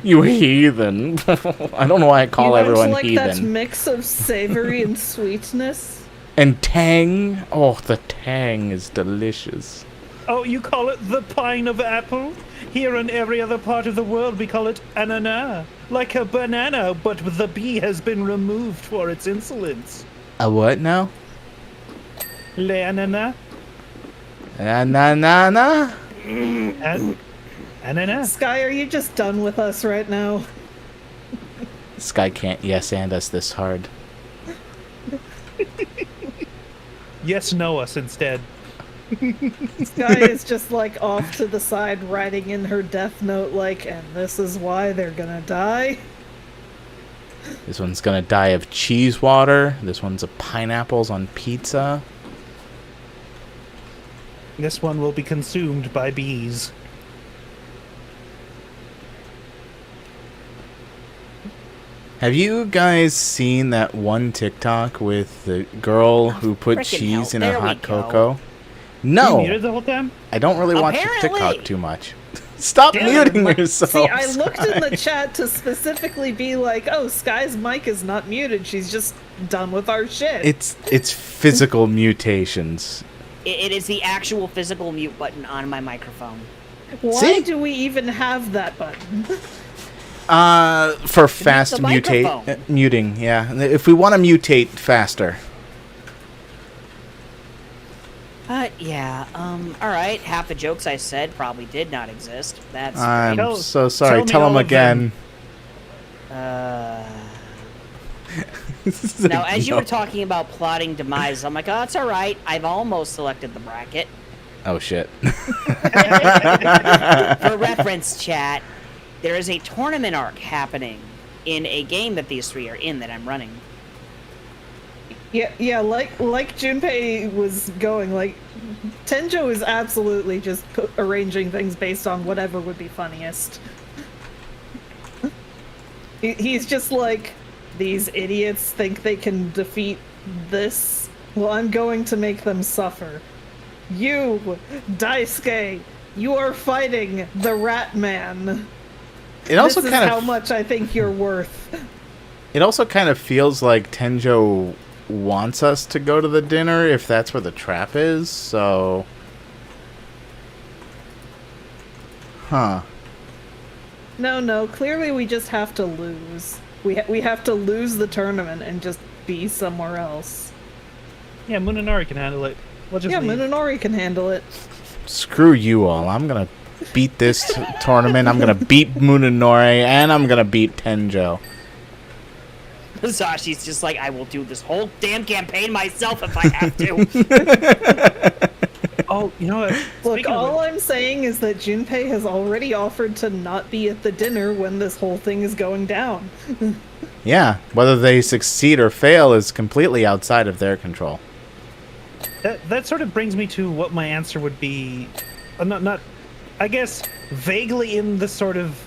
You heathen. I don't know why I call everyone like heathen. that mix of savory and sweetness. And tang. Oh, the tang is delicious. Oh, you call it the pine of apple? Here in every other part of the world, we call it anana. Like a banana, but the B has been removed for its insolence. A what now? Le anana. Na. Anana. Sky, are you just done with us right now? This guy can't yes and us this hard. Yes, know us instead. Sky is just like off to the side writing in her death note like, and this is why they're gonna die. This one's gonna die of cheese water. This one's of pineapples on pizza. This one will be consumed by bees. Have you guys seen that one TikTok with the girl who put Frickin' cheese hell, in her there we hot go. cocoa? You No, muted the whole time? I don't really watch Apparently. TikTok too much. Stop Damn it, muting yourself. See, I looked in the chat to specifically be like, oh, Sky's mic is not muted. She's just done with our shit. It's physical mutations. It is the actual physical mute button on my microphone. Why See? do we even have that button? For fast the mutate microphone. muting, yeah. If we want to mutate faster. Yeah, alright, half the jokes I said probably did not exist. That's I'm Tell- so sorry. tell me Tell him all of them. again. Now, as you were talking about plotting demise, I'm like, oh, it's alright. I've almost selected the bracket. Oh shit. For reference, chat, there is a tournament arc happening in a game that these three are in that I'm running. Yeah, like Junpei was going, like, Tenjo is absolutely just arranging things based on whatever would be funniest. He's just like, these idiots think they can defeat this? Well, I'm going to make them suffer. You, Daisuke, you are fighting the Rat Man. It also this is kind how of much I think you're worth. it also kind of feels like Tenjo wants us to go to the dinner if that's where the trap is. So, huh? No, clearly we just have to lose. We have to lose the tournament and just be somewhere else. Yeah, Munenori can handle it. We'll just Yeah, leave. Munenori can handle it. Screw you all. I'm gonna beat this tournament. I'm gonna beat Munenori and I'm gonna beat Tenjo. Sashi's just like, I will do this whole damn campaign myself if I have to. Oh, you know what? Look, Speaking of all which- I'm saying is that Junpei has already offered to not be at the dinner when this whole thing is going down. Yeah, whether they succeed or fail is completely outside of their control. that sort of brings me to what my answer would be. Not, I guess, vaguely in the sort of.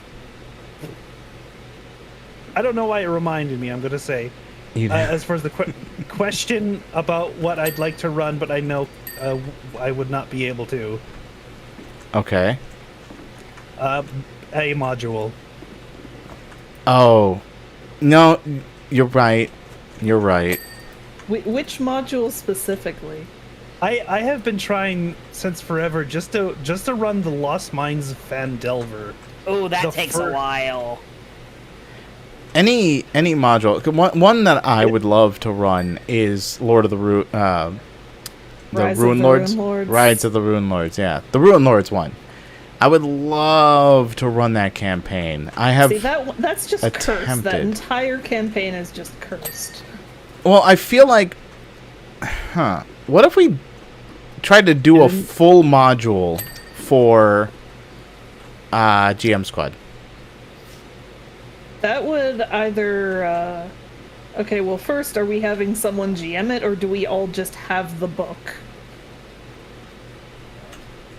I don't know why it reminded me. I'm gonna say, You know. as far as the question about what I'd like to run, but I know I would not be able to. Okay. A module. Oh, no, you're right. You're right. Which module specifically? I have been trying since forever just to run the Lost Mines of Fandelver. Oh, that The takes fir- a while. Any module. One that I would love to run is Rise of Ruin the Lords? Ruin Lords. Rise of the Ruin Lords, yeah. The Ruin Lords one. I would love to run that campaign. I have See, that's just cursed. That attempted. entire campaign is just cursed. Well, I feel like... What if we tried to do a full module for GM Squad? That would either... Okay, well, first, are we having someone GM it, or do we all just have the book?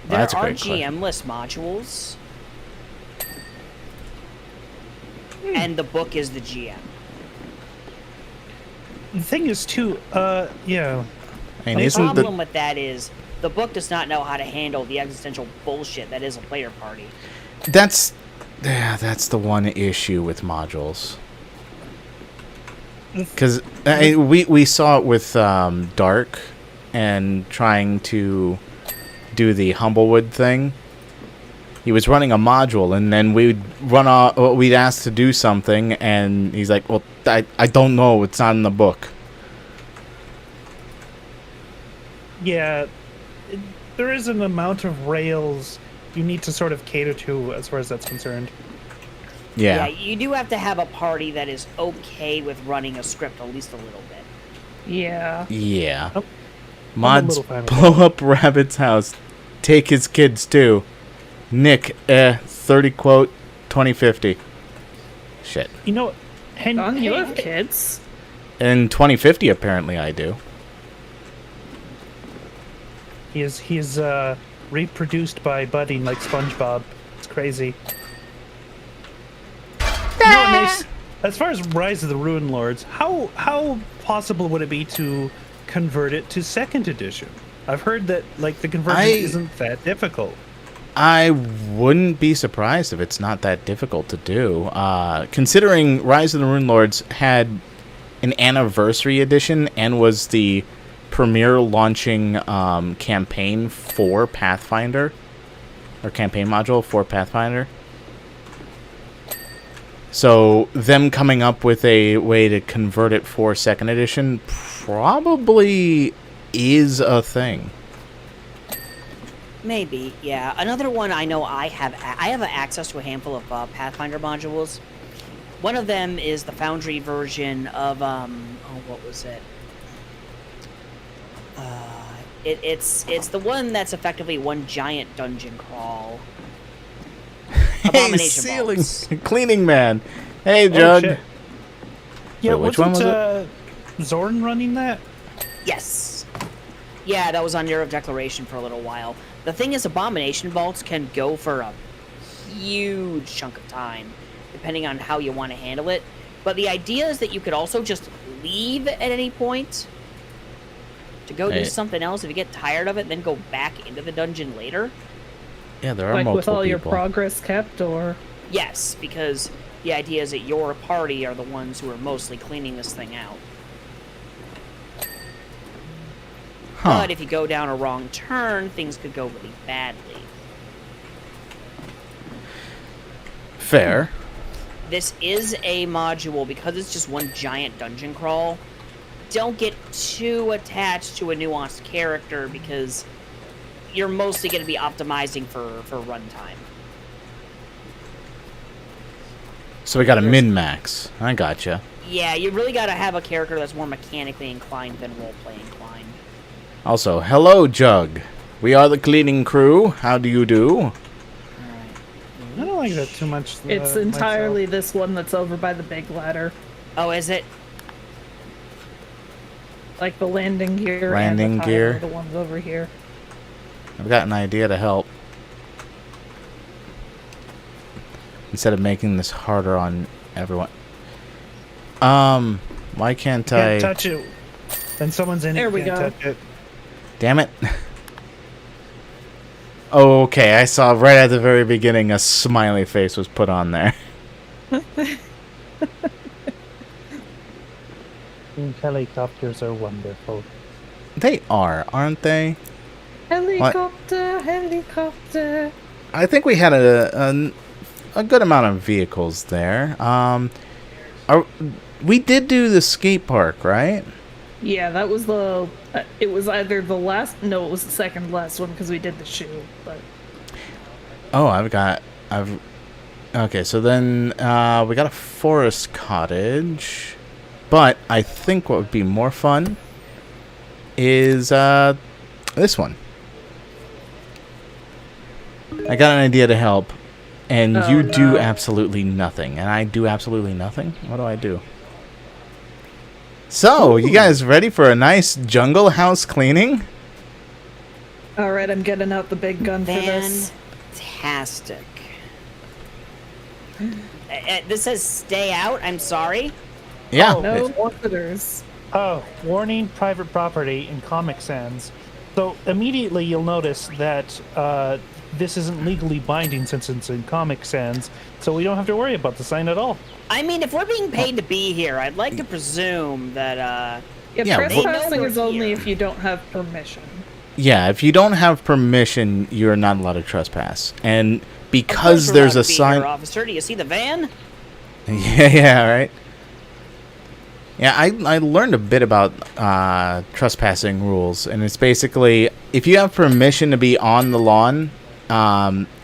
There That's a are great question. GM-less modules, and the book is the GM. The thing is, too, yeah. I mean, The isn't problem with that is the book does not know how to handle the existential bullshit that is a player party. that's the one issue with modules. Because we saw it with Dark and trying to do the Humblewood thing. He was running a module, and then we'd ask to do something, and he's like, "Well, I don't know. It's not in the book." Yeah, there is an amount of rails you need to sort of cater to as far as that's concerned. Yeah. You do have to have a party that is okay with running a script at least a little bit. Yeah. Yeah. Oh, Mods little fan of blow up Rabbit's house. Take his kids too. Nick, 30 quote, 2050. Shit. You know, Don, you have kids? In 2050, apparently I do. He's reproduced by budding like SpongeBob. It's crazy. You know what makes, as far as Rise of the Ruin Lords, how possible would it be to convert it to second edition? I've heard that like the conversion isn't that difficult. I wouldn't be surprised if it's not that difficult to do. Considering Rise of the Ruin Lords had an anniversary edition and was the premier launching campaign for Pathfinder, or campaign module for Pathfinder. So them coming up with a way to convert it for second edition probably is a thing. Maybe, yeah. Another one I know I have access to a handful of Pathfinder modules. One of them is the Foundry version of what was it? It's the one that's effectively one giant dungeon crawl. Hey, Abomination ceiling Vaults. cleaning man. Hey, Jug. shit. Yeah, Wait, which one was it? Zorn running that? Yes. Yeah, that was on Year of Declaration for a little while. The thing is, Abomination Vaults can go for a huge chunk of time, depending on how you want to handle it. But the idea is that you could also just leave at any point to go do something else if you get tired of it, then go back into the dungeon later. Yeah, there are Like multiple with all your people. progress kept, or... Yes, because the idea is that your party are the ones who are mostly cleaning this thing out. Huh. But if you go down a wrong turn, things could go really badly. Fair. This is a module, because it's just one giant dungeon crawl. Don't get too attached to a nuanced character, because you're mostly going to be optimizing for runtime. So we got a min-max. I gotcha. Yeah, you really got to have a character that's more mechanically inclined than roleplay inclined. Also, hello, Jug. We are the cleaning crew. How do you do? I don't like that too much. It's entirely this one that's over by the big ladder. Oh, is it? Like the landing gear Landing and the gear. tire are the ones over here. I've got an idea to help. Instead of making this harder on everyone. Why can't I... Can't touch it. Then someone's in There it. we Can't go. touch it. Damn it. Oh, okay. I saw right at the very beginning a smiley face was put on there. Helicopters are wonderful. They are, aren't they? Helicopter, helicopter. I think we had a good amount of vehicles there. We did do the skate park, right? Yeah, that was the. It was either the last. No, it was the second last one because we did the shoe. But Oh, I've. Okay, so then we got a forest cottage, but I think what would be more fun is this one. I got an idea to help, and Oh, you do no. absolutely nothing, and I do absolutely nothing. What do I do? So, you guys ready for a nice jungle house cleaning? all right, I'm getting out the big gun for this. Fantastic. This says stay out. I'm sorry. Yeah. Oh, No visitors. Oh, warning, private property in Comic Sans. So immediately you'll notice that this isn't legally binding since it's in Comic Sans, so we don't have to worry about the sign at all. I mean, if we're being paid to be here, I'd like to presume that Yeah, Yeah, trespassing we're is only here. if you don't have permission. Yeah, if you don't have permission, you're not allowed to trespass. And Of course because we're there's allowed a to be sign... here, officer. Do you see the van? Yeah, right. Yeah, I learned a bit about trespassing rules, and it's basically if you have permission to be on the lawn,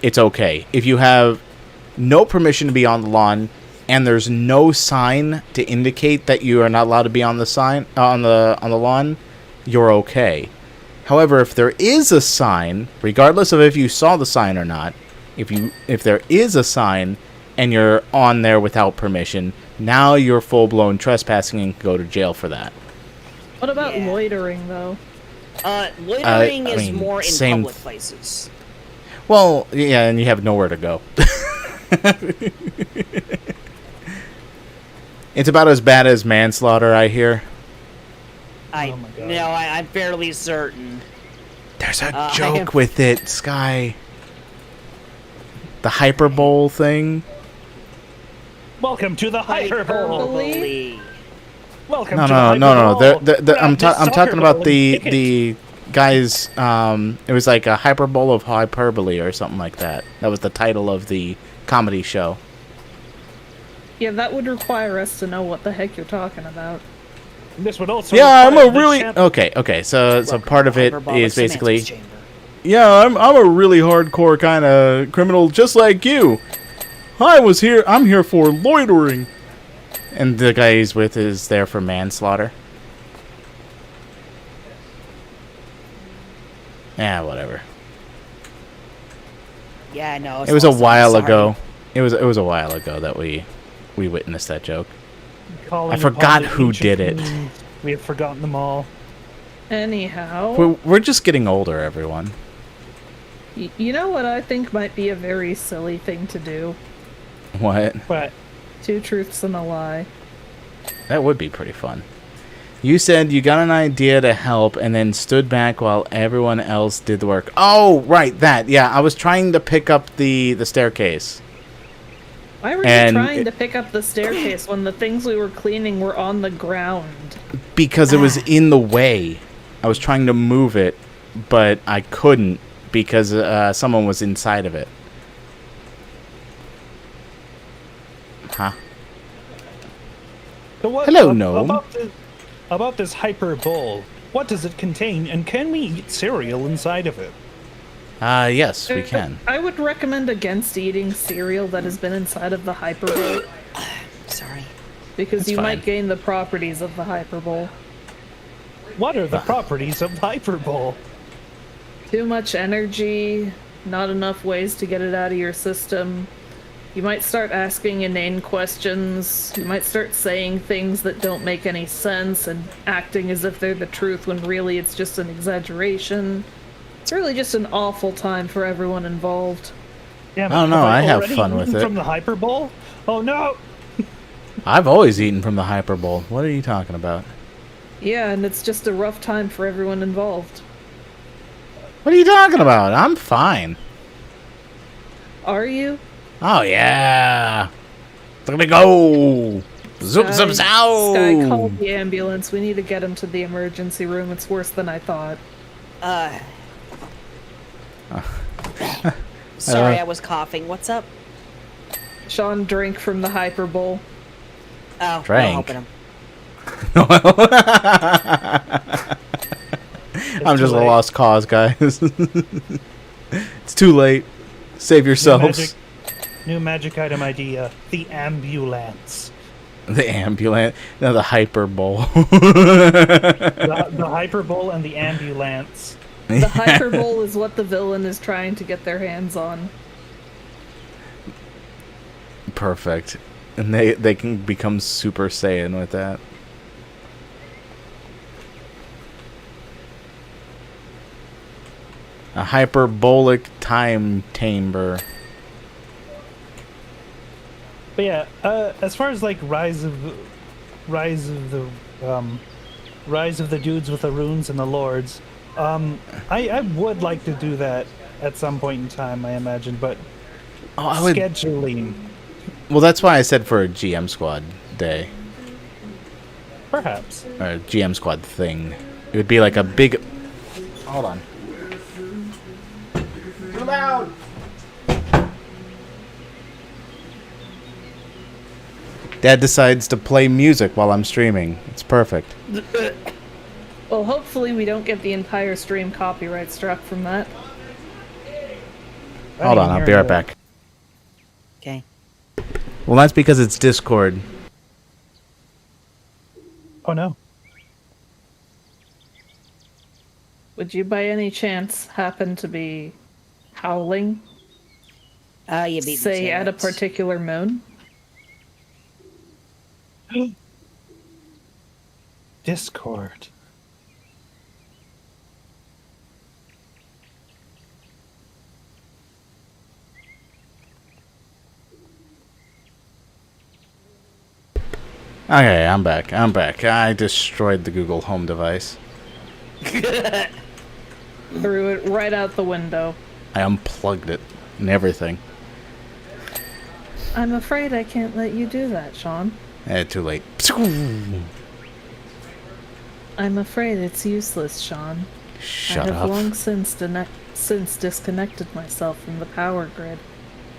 it's okay. If you have no permission to be on the lawn and there's no sign to indicate that you are not allowed to be on the sign on the lawn, you're okay. However, if there is a sign, regardless of if you saw the sign or not, if there is a sign and you're on there without permission, now you're full-blown trespassing and can go to jail for that. What about Yeah. loitering, though? Loitering I is mean, more in same public places. Well, yeah, and you have nowhere to go. It's about as bad as manslaughter, I hear. Oh my God. I'm fairly certain. There's a I joke have- with it, Sky. The hyperbole thing. Welcome to the hyperbole. Hyperbole. Welcome No, to no, the no, no. hyperbole. I'm talking about the Ticket. the guys. It was like a hyperbole of hyperbole or something like that. That was the title of the comedy show. Yeah, that would require us to know what the heck you're talking about. This would also Yeah, I'm require a the really champ- okay. So part of it Hyperbolic is basically. semantics chamber. Yeah, I'm a really hardcore kind of criminal, just like you. I'm here for loitering. And the guy he's with is there for manslaughter. Yeah, whatever. Yeah, no. It was a awesome. while Sorry. ago. It was a while ago that we witnessed that joke. calling I forgot upon the who ancient did it. queens. We have forgotten them all. Anyhow, We're just getting older, everyone. you know what I think might be a very silly thing to do? What? But Two truths and a lie. That would be pretty fun. You said you got an idea to help and then stood back while everyone else did the work. Oh, right, that. Yeah, I was trying to pick up the staircase. Why were And you trying it- to pick up the staircase when the things we were cleaning were on the ground? Because it was in the way. I was trying to move it, but I couldn't because someone was inside of it. Huh? so what, Hello, gnome. About this hyper bowl. What does it contain, and can we eat cereal inside of it? Yes, we can. I would recommend against eating cereal that has been inside of the hyperbole Sorry. because That's you fine. might gain the properties of the hyperbole. What are the properties of hyperbole? Too much energy, not enough ways to get it out of your system. You might start asking inane questions. You might start saying things that don't make any sense and acting as if they're the truth when really it's just an exaggeration. It's really just an awful time for everyone involved. Damn I don't know, I have already fun with eaten it. From the hyperbole? Oh no! I've always eaten from the hyperbole. What are you talking about? Yeah, and it's just a rough time for everyone involved. What are you talking about? I'm fine. Are you? Oh, yeah. Look at me go. Zoom, zoom, Sky, call zoom. the ambulance. We need to get him to the emergency room. It's worse than I thought. Sorry, I was coughing. What's up? Sean drank from the hyperbole. Oh, Drank. I'm helping him. I'm just too a late. lost cause, guys. It's too late. Save yourselves. New magic item idea: the ambulance. The ambulance. No, the hyperbole. The hyperbole and the ambulance. The hyperbole is what the villain is trying to get their hands on. Perfect. And they can become Super Saiyan with that. A hyperbolic time chamber. But yeah, as far as like rise of the dudes with the runes and the lords, I would like to do that at some point in time, I imagine, but Oh, I would. scheduling, Well, that's why I said for a GM Squad day. perhaps. Or a GM Squad thing. It would be like a big... Hold on. Too loud! Dad decides to play music while I'm streaming. It's perfect. Well, hopefully we don't get the entire stream copyright struck from that. Hold on, I'll be right back. Okay. Well, that's because it's Discord. Oh no. Would you by any chance happen to be howling, You beat me say, to at a it. particular moon? Discord. Okay, I'm back. I destroyed the Google Home device. Threw it right out the window. I unplugged it and everything. I'm afraid I can't let you do that, Sean. Too late. I'm afraid it's useless, Sean. Shut I have up. long since disconnected myself from the power grid.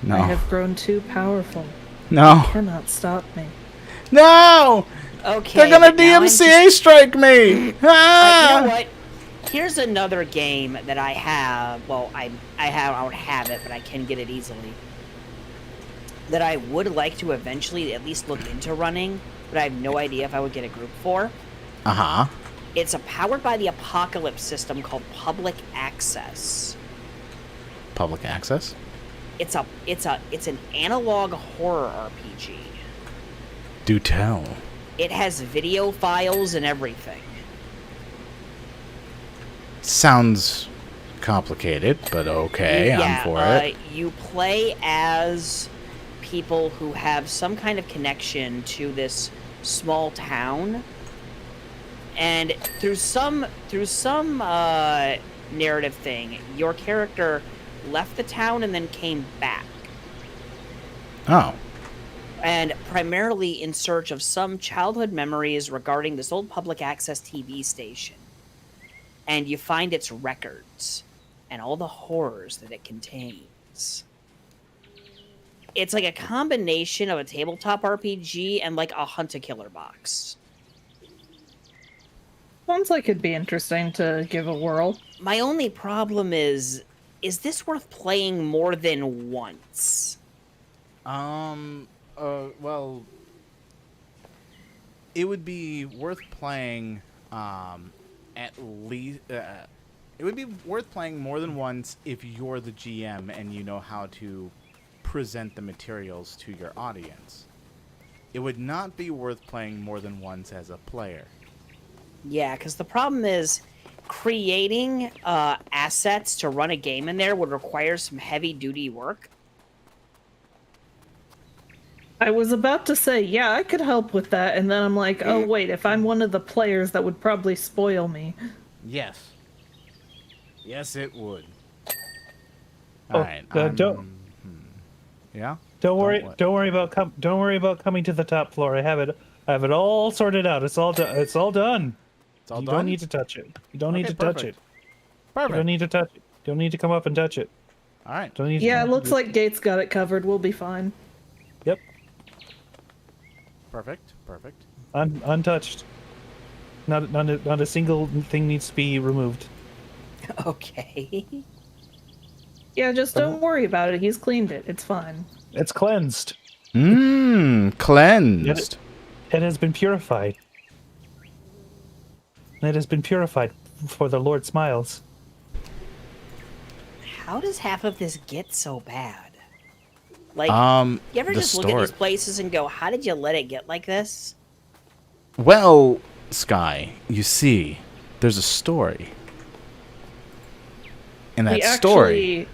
I No. have grown too powerful. No. Cannot stop me. No! Okay. They're gonna but now I'm DMCA strike me! You Ah! know what? Here's another game that I have. Well, I don't have it, but I can get it easily. That I would like to eventually at least look into running, but I have no idea if I would get a group for. Uh-huh. It's a powered by the apocalypse system called Public Access. Public access? It's an analog horror RPG. Do tell. It has video files and everything. Sounds complicated, but okay, Yeah, I'm for it. You play as people who have some kind of connection to this small town, and through some narrative thing, your character left the town and then came back, Oh. and primarily in search of some childhood memories regarding this old public access TV station. And you find its records and all the horrors that it contains. It's like a combination of a tabletop RPG and like a hunt-a-killer box. Sounds like it'd be interesting to give a whirl. My only problem is this worth playing more than once? Well, it would be worth playing, at least, it would be worth playing more than once if you're the GM and you know how to present the materials to your audience. It would not be worth playing more than once as a player. Yeah, because the problem is creating assets to run a game in there would require some heavy-duty work. I was about to say, yeah, I could help with that, and then I'm like, oh wait, if I'm one of the players, that would probably spoil me. Yes. Yes, it would. Oh, Alright, yeah? Don't worry. what? Don't worry about coming to the top floor. I have it all sorted out. It's all done. It's all done. It's all You done? don't need to touch it. You don't need Okay, to touch it. perfect. You Perfect. don't need to touch it. You don't need to come up and touch it. Alright. Don't need. Yeah, it to, looks like Gates got it covered. We'll be fine. Yep. Perfect. Perfect. Untouched. Not a single thing needs to be removed. Okay. Yeah, just don't worry about it. He's cleaned it. It's fine. It's cleansed. Cleansed. It has been purified. It has been purified for the Lord smiles. How does half of this get so bad? Like, you ever the just look at story. these places and go, how did you let it get like this? Well, Sky, you see, there's a story. And that We story. actually...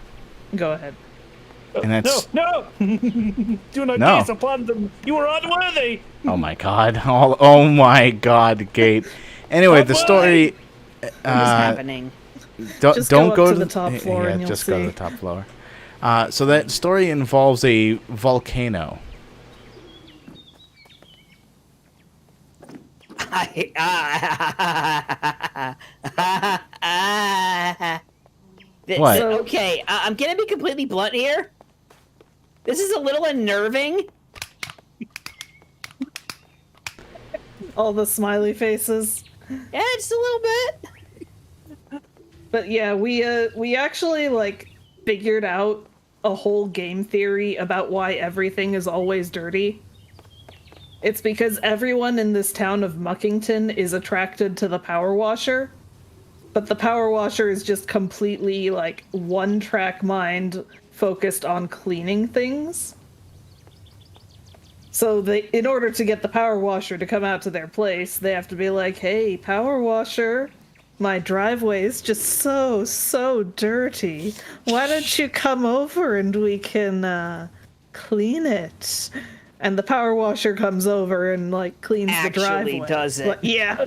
Go ahead. And that's No! Do not No. gaze upon them. You are unworthy. oh my god, oh my god, Gate. Anyway, the story. What is happening? Just Don't go go up to to the top floor Yeah, and you'll just go to see. the top floor. So that story involves a volcano. What? Okay, I'm gonna be completely blunt here. This is a little unnerving. All the smiley faces. Yeah, just a little bit. But yeah, we actually like figured out a whole game theory about why everything is always dirty. It's because everyone in this town of Muckington is attracted to the power washer, but the power washer is just completely like one-track mind focused on cleaning things. So in order to get the power washer to come out to their place, they have to be like, "Hey, power washer, my driveway is just so dirty. Why don't you come over and we can clean it?" And the power washer comes over and like cleans the driveway. Does it? Like, yeah.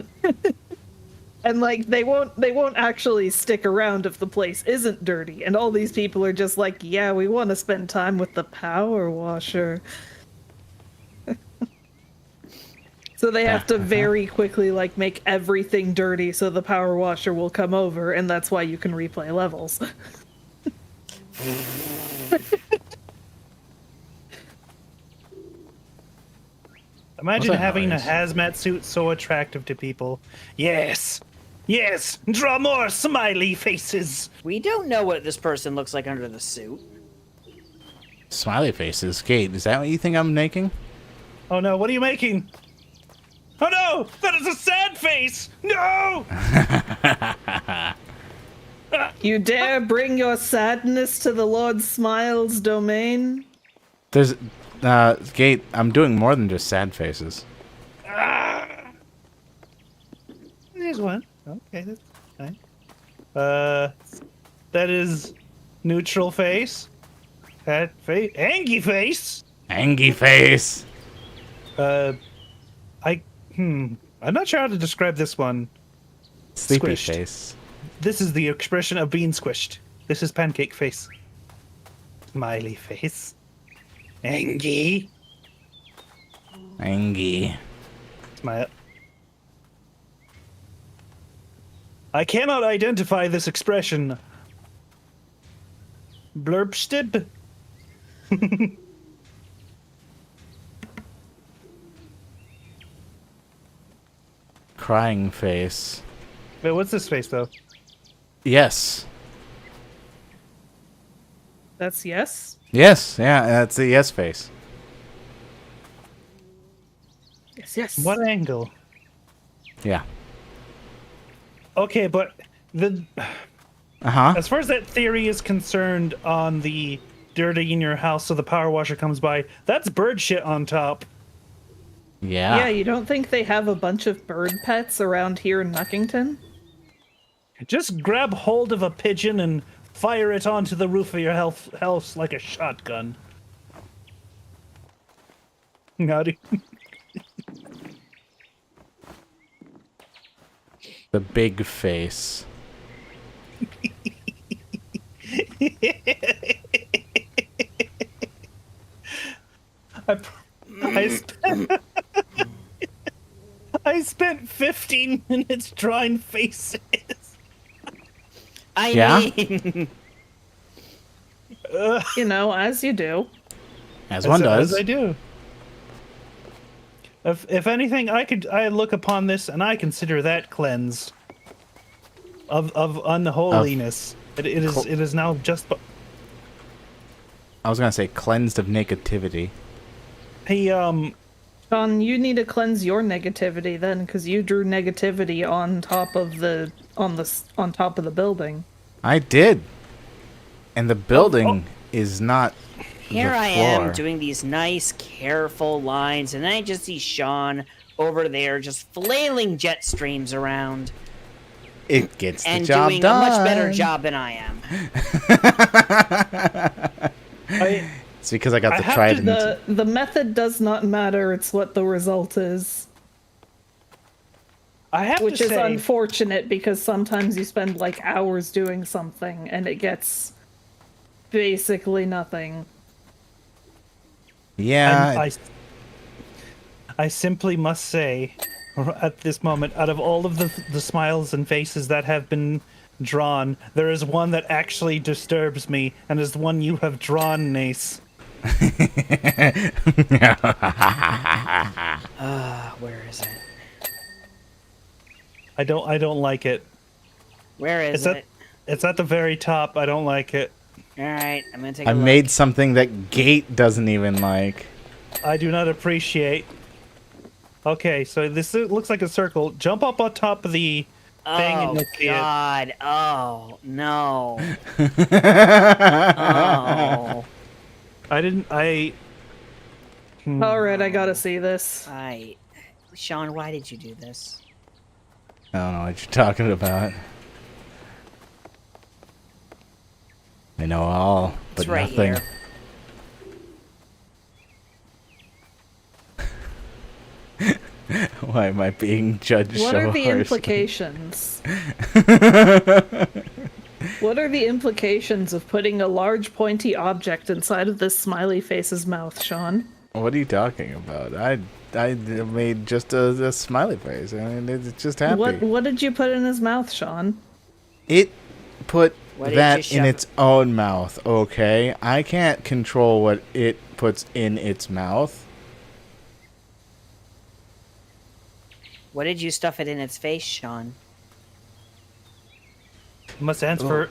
And like they won't actually stick around if the place isn't dirty. And all these people are just like, "Yeah, we want to spend time with the power washer." So they have to very quickly like make everything dirty so the power washer will come over, and that's why you can replay levels. Imagine What's that having noise? a hazmat suit so attractive to people. Yes! Yes! Draw more smiley faces! We don't know what this person looks like under the suit. Smiley faces. Gate, is that what you think I'm making? Oh no, what are you making? Oh no! That is a sad face! No! You dare bring your sadness to the Lord Smiles domain? There's Gate, I'm doing more than just sad faces. There's one. Okay, that's fine. That is neutral face. That face. Angy face! Angy face. I'm not sure how to describe this one. Sleepy Squished. face. This is the expression of being squished. This is pancake face. Smiley face. Angy. Angy. Smile. I cannot identify this expression. Blurbstib? Crying face. Wait, what's this face though? Yes. That's yes? Yes, yeah, that's a yes face. Yes. What angle? Yeah. Okay, but the Uh-huh. as far as that theory is concerned on the dirty in your house so the power washer comes by, that's bird shit on top. Yeah. Yeah, you don't think they have a bunch of bird pets around here in Muckington? Just grab hold of a pigeon and fire it onto the roof of your house like a shotgun. Howdy. The big face. I spent 15 minutes drawing faces. I Yeah? mean, You know, as you do. As one does. As I do. If anything, I look upon this and I consider that cleansed of unholiness. It is now just. I was gonna say cleansed of negativity. Hey, Sean, you need to cleanse your negativity then, because you drew negativity on top of the building. I did. And the building is not Here the I floor. am doing these nice, careful lines, and then I just see Sean over there just flailing jet streams around It gets the and job doing done. a much better job than I am. It's because I got the have trident. The method does not matter, it's what the result is. I have Which to is say, unfortunate because sometimes you spend like hours doing something and it gets basically nothing. Yeah, I simply must say, at this moment, out of all of the smiles and faces that have been drawn, there is one that actually disturbs me, and is the one you have drawn, Nace. Where is it? I don't like it. Where is it? It's at the very top. I don't like it. Alright, I'm gonna take a I look. made something that Gate doesn't even like. I do not appreciate. Okay, so this looks like a circle. Jump up on top of the thing and Oh, you'll see it. God. Oh, no. Oh. Alright, I gotta see this. Sean, why did you do this? I don't know what you're talking about. I know all, but It's right nothing. here. Why am I being judged What so are the harshly? implications? What are the implications of putting a large pointy object inside of this smiley face's mouth, Sean? What are you talking about? I made just a smiley face. I mean, it's just happy. What did you put in his mouth, Sean? It put What did you that in shove? its own mouth, okay? I can't control what it puts in its mouth. What did you stuff it in its face, Sean? Must answer.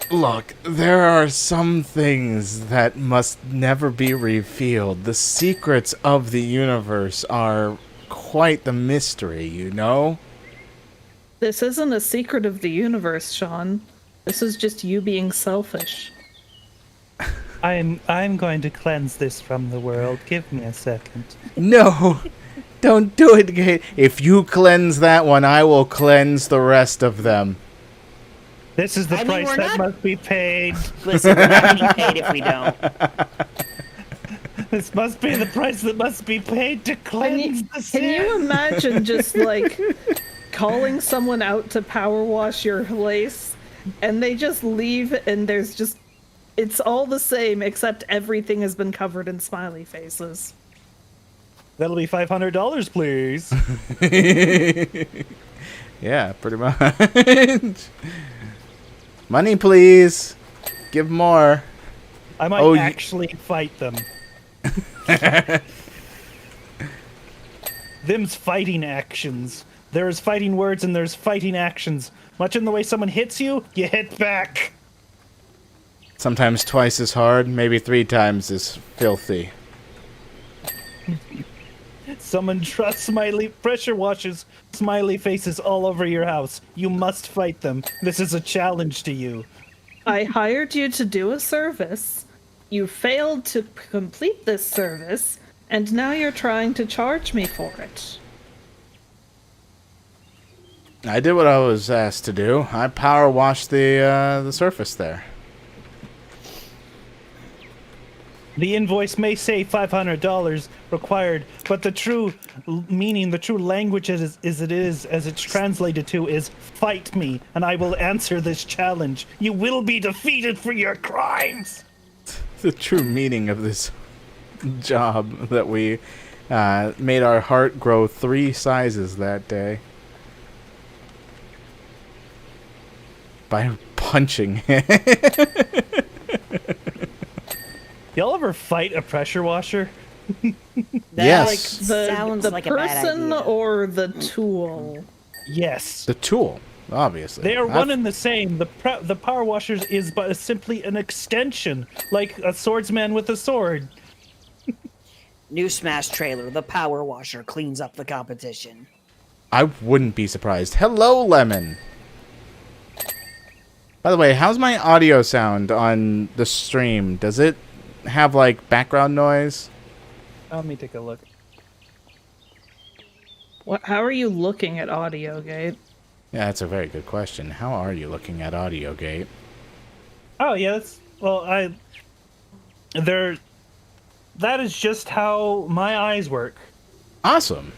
Look, there are some things that must never be revealed. The secrets of the universe are quite the mystery, you know? This isn't a secret of the universe, Sean. This is just you being selfish. I'm going to cleanse this from the world. Give me a second. No! Don't do it, Gate. If you cleanse that one, I will cleanse the rest of them. This is the I mean, price we're that not- must be paid. Listen, we're not getting paid if we don't. This must be the price that must be paid to cleanse the Can sin. you imagine just like calling someone out to power wash your lace and they just leave and there's just it's all the same except everything has been covered in smiley faces. That'll be $500, please. Yeah, pretty much. Money, please. Give more. I might Oh, you- actually fight them. Them's fighting actions. There's fighting words and there's fighting actions. Much in the way someone hits you, you hit back. Sometimes twice as hard, maybe 3 times as filthy. Someone trusts smiley pressure washes smiley faces all over your house. You must fight them. This is a challenge to you. I hired you to do a service. You failed to complete this service, and now you're trying to charge me for it. I did what I was asked to do. I power washed the surface there. The invoice may say $500 required, but the true meaning, the true language as it's translated to is fight me, and I will answer this challenge. You will be defeated for your crimes. The true meaning of this job that we made our heart grow 3 sizes that day. By punching it. Y'all ever fight a pressure washer? That Yes. sounds The like a bad person idea. or the tool? Yes. The tool, obviously. They are I've- one and the same. The power washers is but simply an extension, like a swordsman with a sword. New Smash trailer. The Power Washer cleans up the competition. I wouldn't be surprised. Hello, Lemon. By the way, how's my audio sound on the stream? Does it have, like, background noise? Let me take a look. What? How are you looking at audio, Gabe? Yeah, that's a very good question. How are you looking at audio, Gate? Oh yeah, that is just how my eyes work. Awesome.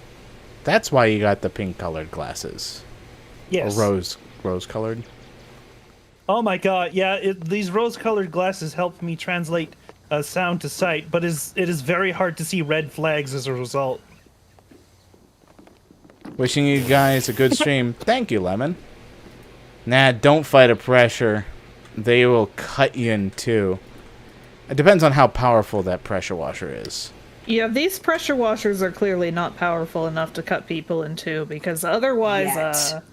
That's why you got the pink-colored glasses. Yes. Or rose-colored. Oh my god, yeah, these rose-colored glasses help me translate sound to sight, but it is very hard to see red flags as a result. Wishing you guys a good stream. Thank you, Lemon. Nah, don't fight a pressure. They will cut you in two. It depends on how powerful that pressure washer is. Yeah, these pressure washers are clearly not powerful enough to cut people in two, because otherwise, Yet.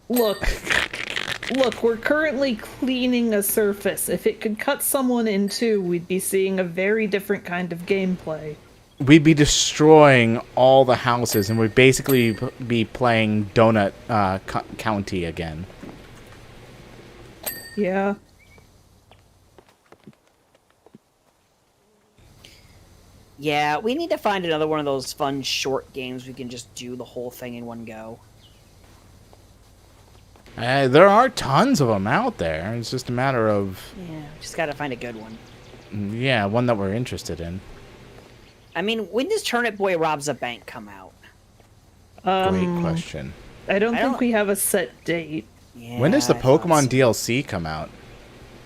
Look, we're currently cleaning a surface. If it could cut someone in two, we'd be seeing a very different kind of gameplay. We'd be destroying all the houses, and we'd basically be playing Donut County again. Yeah. Yeah, we need to find another one of those fun short games we can just do the whole thing in one go. There are tons of them out there. It's just a matter of, Yeah, just gotta find a good one. yeah, one that we're interested in. I mean, when does Turnip Boy Robs a Bank come out? Great question. I don't I think don't- we have a set date. Yeah, When does the I thought Pokemon so. DLC come out?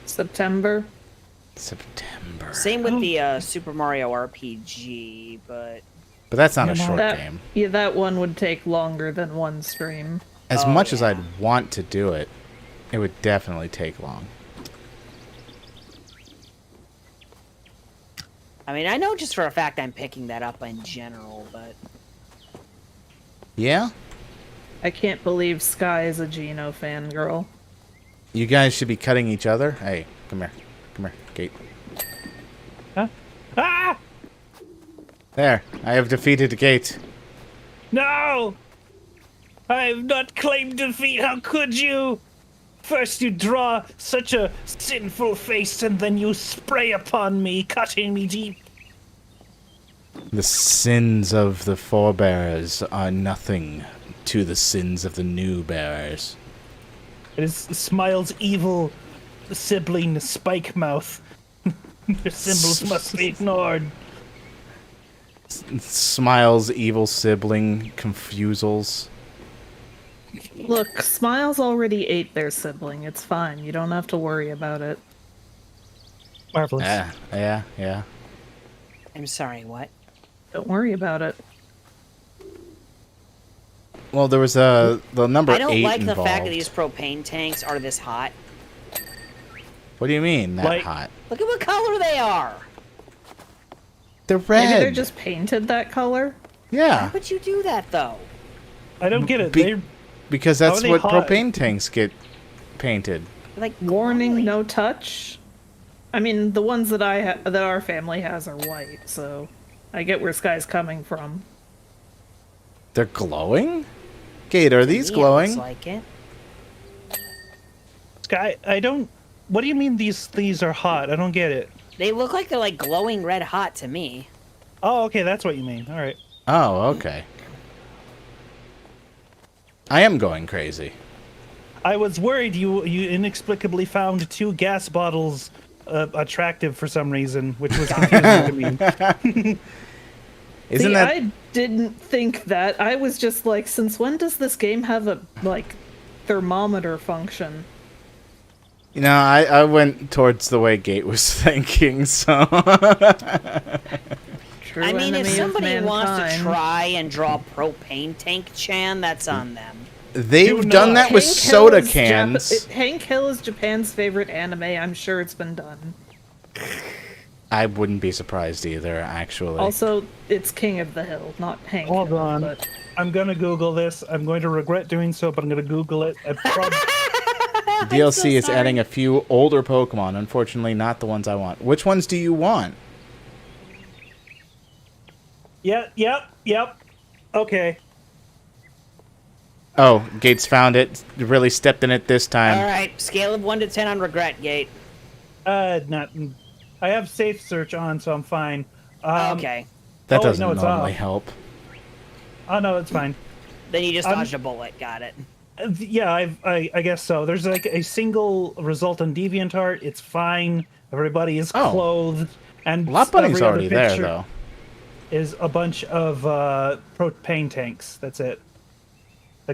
September. September. Same with the Super Mario RPG, but But that's not a Yeah, short That game. yeah, that one would take longer than one stream. As Oh, much as yeah. I'd want to do it, it would definitely take long. I mean, I know just for a fact I'm picking that up in general, but Yeah? I can't believe Sky is a Geno fangirl. You guys should be cutting each other. Hey, come here. Come here, Gate. Huh? Ah! There, I have defeated Gate. No! I have not claimed defeat. How could you? First you draw such a sinful face, and then you spray upon me, cutting me deep. The sins of the forebears are nothing to the sins of the new bearers. It is Smile's evil sibling, Spike Mouth. Their symbols must be ignored. Smile's evil sibling, Confusals. Look, Smiles already ate their sibling. It's fine. You don't have to worry about it. Marvelous. Yeah. I'm sorry, what? Don't worry about it. Well, there was the number I don't 8 like involved. the fact that these propane tanks are this hot. What do you mean, that Like- hot? Look at what color they are! They're red. Maybe they're just painted that color. Why Yeah, would you do that, though? I don't get it. Be- because How that's are they what hot? propane tanks get painted. Like, Warning: glowing. no touch. I mean, the ones that that our family has are white, so I get where Sky's coming from. They're glowing? Gate, are these To me, it glowing? looks like it. Sky, I don't. What do you mean these are hot? I don't get it. They look like they're like glowing red hot to me. Oh, okay, that's what you mean. All right. Oh, okay. I am going crazy. I was worried you inexplicably found 2 gas bottles attractive for some reason, which was confusing to me. Isn't See, that I didn't think that. I was just like, since when does this game have a thermometer function? You know, I went towards the way Gate was thinking, so True I mean, if enemy of somebody wants to mankind. try and draw propane tank Chan, that's on them. they've Do done not. that with Hank Hill soda is cans. Hank Hill is Japan's favorite anime. I'm sure it's been done. I wouldn't be surprised either, actually. Also, it's King of the Hill, not Hank. Hold Hill, on. but- I'm gonna Google this. I'm going to regret doing so, but I'm gonna Google it. DLC is adding a few older Pokemon. Unfortunately, not the ones I want. Which ones do you want? Yep. Okay. Oh, Gates found it. Really stepped in it this time. All right, scale of 1 to 10 on regret, Gate. Not. I have safe search on, so I'm fine. Okay, That Oh, doesn't no, it's normally off. help. Oh no, it's fine. then you just dodged a bullet. Got it. Yeah, I guess so. There's like a single result on DeviantArt. It's fine. Everybody is Oh. clothed, and Lot Bunny's every other already there, picture though. Is a bunch of propane tanks. That's it.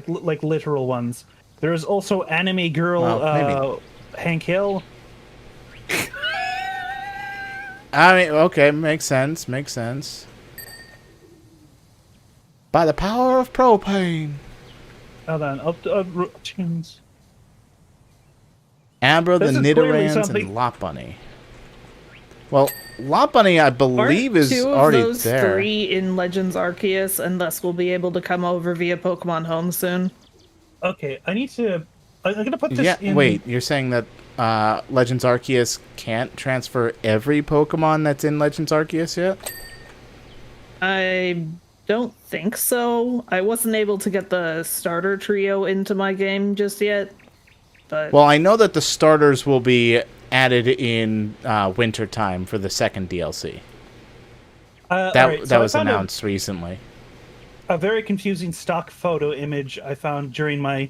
Like literal ones. There is also anime girl Well, Hank Hill. I mean, okay, makes sense. By the power of propane. Hold on. Tunes. Amber, the This is clearly Nidorans, something- and Lot Bunny. Well, Lot Bunny, I believe, Aren't is two of already those there. 3 in Legends Arceus, and thus will be able to come over via Pokemon Home soon? Okay, I need to. I'm gonna put this Yeah, in. wait, you're saying that Legends Arceus can't transfer every Pokemon that's in Legends Arceus yet? I don't think so. I wasn't able to get the starter trio into my game just yet. But Well, I know that the starters will be added in winter time for the second DLC. All That right, so that I was found announced recently. a very confusing stock photo image I found during my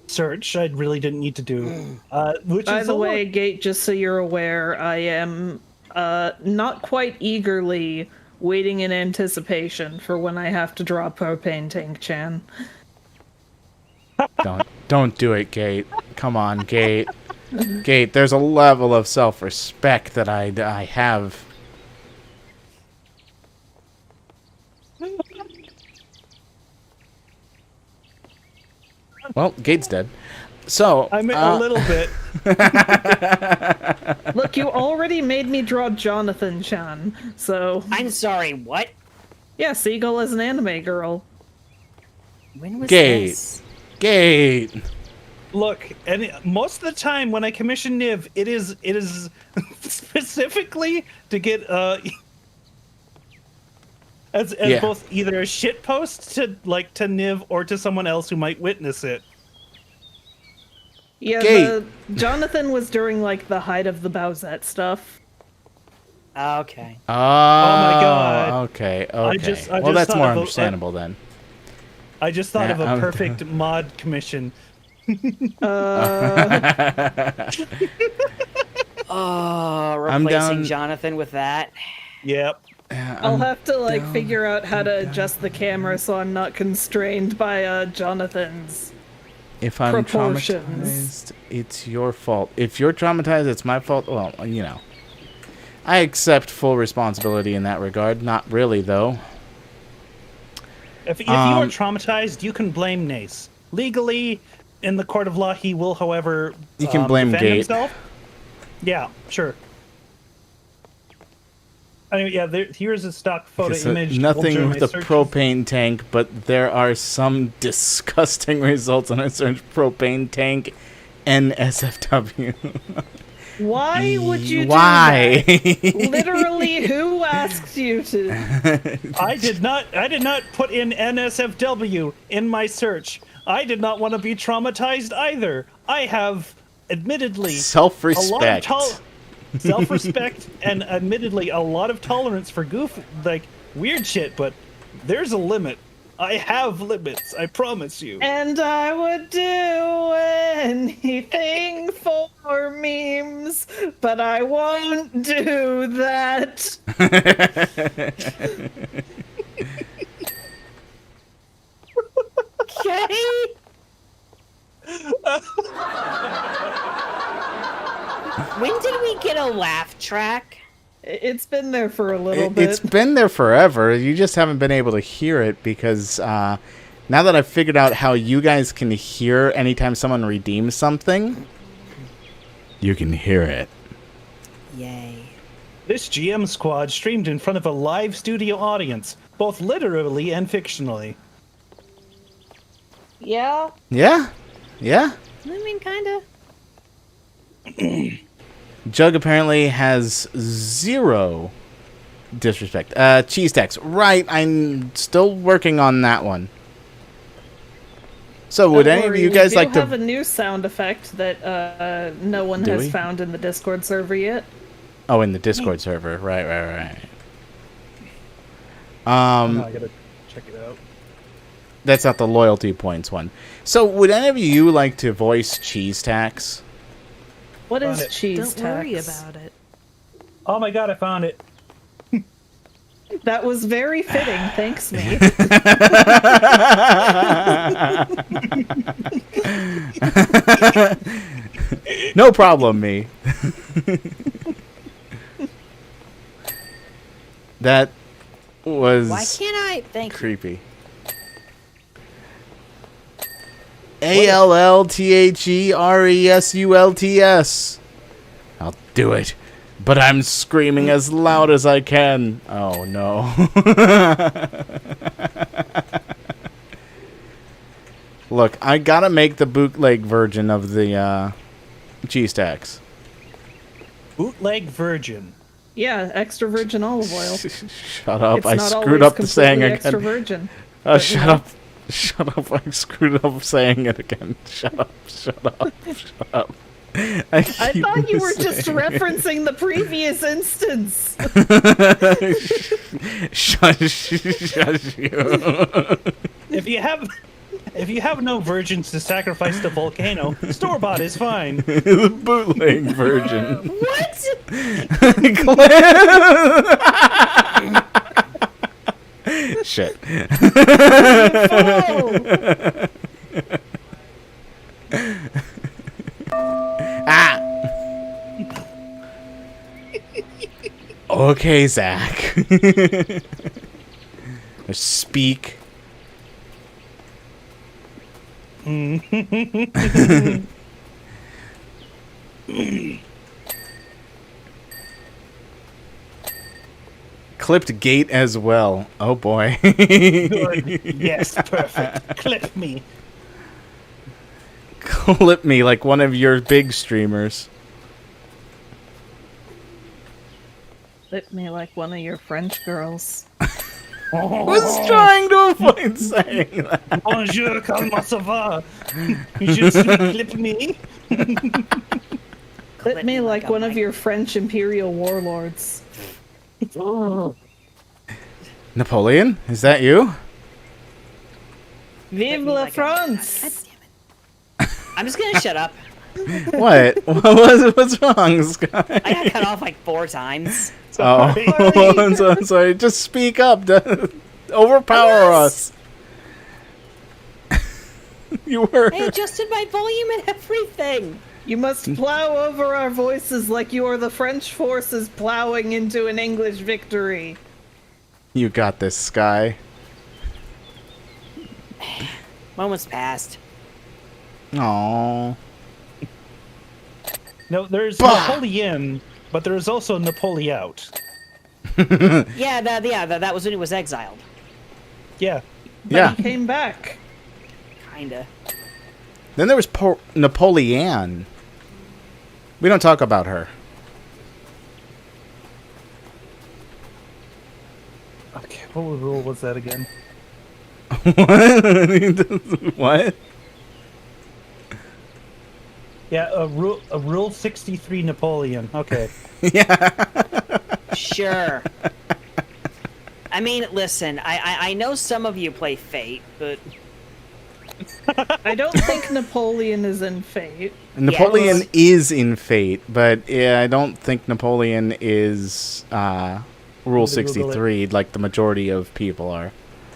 search. I really didn't need to do. Which by is the a way, lot- Gate, just so you're aware, I am not quite eagerly waiting in anticipation for when I have to draw Propane Tank Chan. Don't do it, Gate. Come on, Gate. Gate, there's a level of self-respect that I have. Well, Gate's dead. So, I mean, a little bit. Look, you already made me draw Jonathan Chan, so I'm sorry. What? yeah, Seagull is an anime girl. When was Gate. this? Gate. Look, and most of the time when I commission Niv, it is specifically to get as Yeah. both either a shit post to Niv or to someone else who might witness it. Yeah, Gate. Jonathan was during like the height of the Bowsette stuff. Okay. Oh, my God. Okay, okay. I just well, that's thought more of a- understandable then. I just thought of Yeah, a perfect mod commission. Oh, I'm replacing down- Jonathan with that. Yep. I'll have to like figure out how to adjust the camera so I'm not constrained by Jonathan's. If I'm proportions. traumatized, it's your fault. If you're traumatized, it's my fault. Well, you know. I accept full responsibility in that regard. Not really, though. If you are traumatized, you can blame Nace. Legally, in the court of law, he will, however, You can blame defend Gate. himself. Yeah, sure. Anyway, yeah, here's a stock photo So image. nothing during with my a searches. propane tank, but there are some disgusting results on a search propane tank NSFW. Why would you Why? do that? Literally, who asked you to? I did not put in NSFW in my search. I did not want to be traumatized either. I have, admittedly, Self-respect. self-respect and admittedly a lot of tolerance for weird shit, but there's a limit. I have limits, I promise you. And I would do anything for memes, but I won't do that. Okay. When did we get a laugh track? It's been there for a little bit. It's been there forever. You just haven't been able to hear it because now that I've figured out how you guys can hear anytime someone redeems something, you can hear it. Yay. This GM squad streamed in front of a live studio audience, both literally and fictionally. Yeah. Yeah? Yeah? I mean, kind of. Jug apparently has 0 disrespect. Cheese tax. Right, I'm still working on that one. So, would any of you guys like We have to... a new sound effect that no one Do has we? found in the Discord server yet. Oh, in the Discord server. Right. No, I gotta check it out. That's not the loyalty points one. So, would any of you like to voice cheese tax? What Found is it. cheese Don't worry tax? about it. Oh my god, I found it. That was very fitting. Thanks, me. No problem, me. That was Why can't I? Thank you. creepy. ALLTHERESULTS. I'll do it. But I'm screaming as loud as I can. Oh no. Look, I gotta make the bootleg version of the cheese tax. Bootleg virgin. Yeah, extra virgin olive oil. Shut up, It's I not screwed always up the saying completely extra again. virgin. Oh, but, shut you know. up. Shut up, I screwed up saying it again. Shut up, shut up, shut up. I I thought you were just saying it. referencing the previous instance. Shush you. If you have no virgins to sacrifice to volcano, store bought is fine. The bootleg version. What? Shit. Ah. Okay, Zach. Speak. Clipped gate as well. Oh boy. Good. Yes, perfect. Clip me. Clip me like one of your big streamers. Flip me like one of your French girls. Was trying to avoid saying that. Bonjour, comment ça va? Je suis clip me. Flip me like one of your French imperial warlords. Napoleon, is that you? Vive me la like a- France! I'm just gonna shut up. What? What's wrong, Sky? I got cut off like 4 times. Oh, I'm sorry. Just speak up. Overpower us. You were. I adjusted my volume and everything. You must plow over our voices like you are the French forces plowing into an English victory. You got this, Sky. Moments passed. Aww. No, there's Bah! Napoleon, but there's also Napoleout. Yeah, that was when he was exiled. Yeah. But Yeah. he came back. Kinda. Then there was Napoleon. We don't talk about her. Okay, what rule was that again? What? Yeah, a rule 63 Napoleon. Okay. Sure. I mean, listen, I know some of you play Fate, but I don't think Napoleon is in Fate. Napoleon Yes. is in Fate, but yeah, I don't think Napoleon is Rule Let me Google 63 like the majority of people are.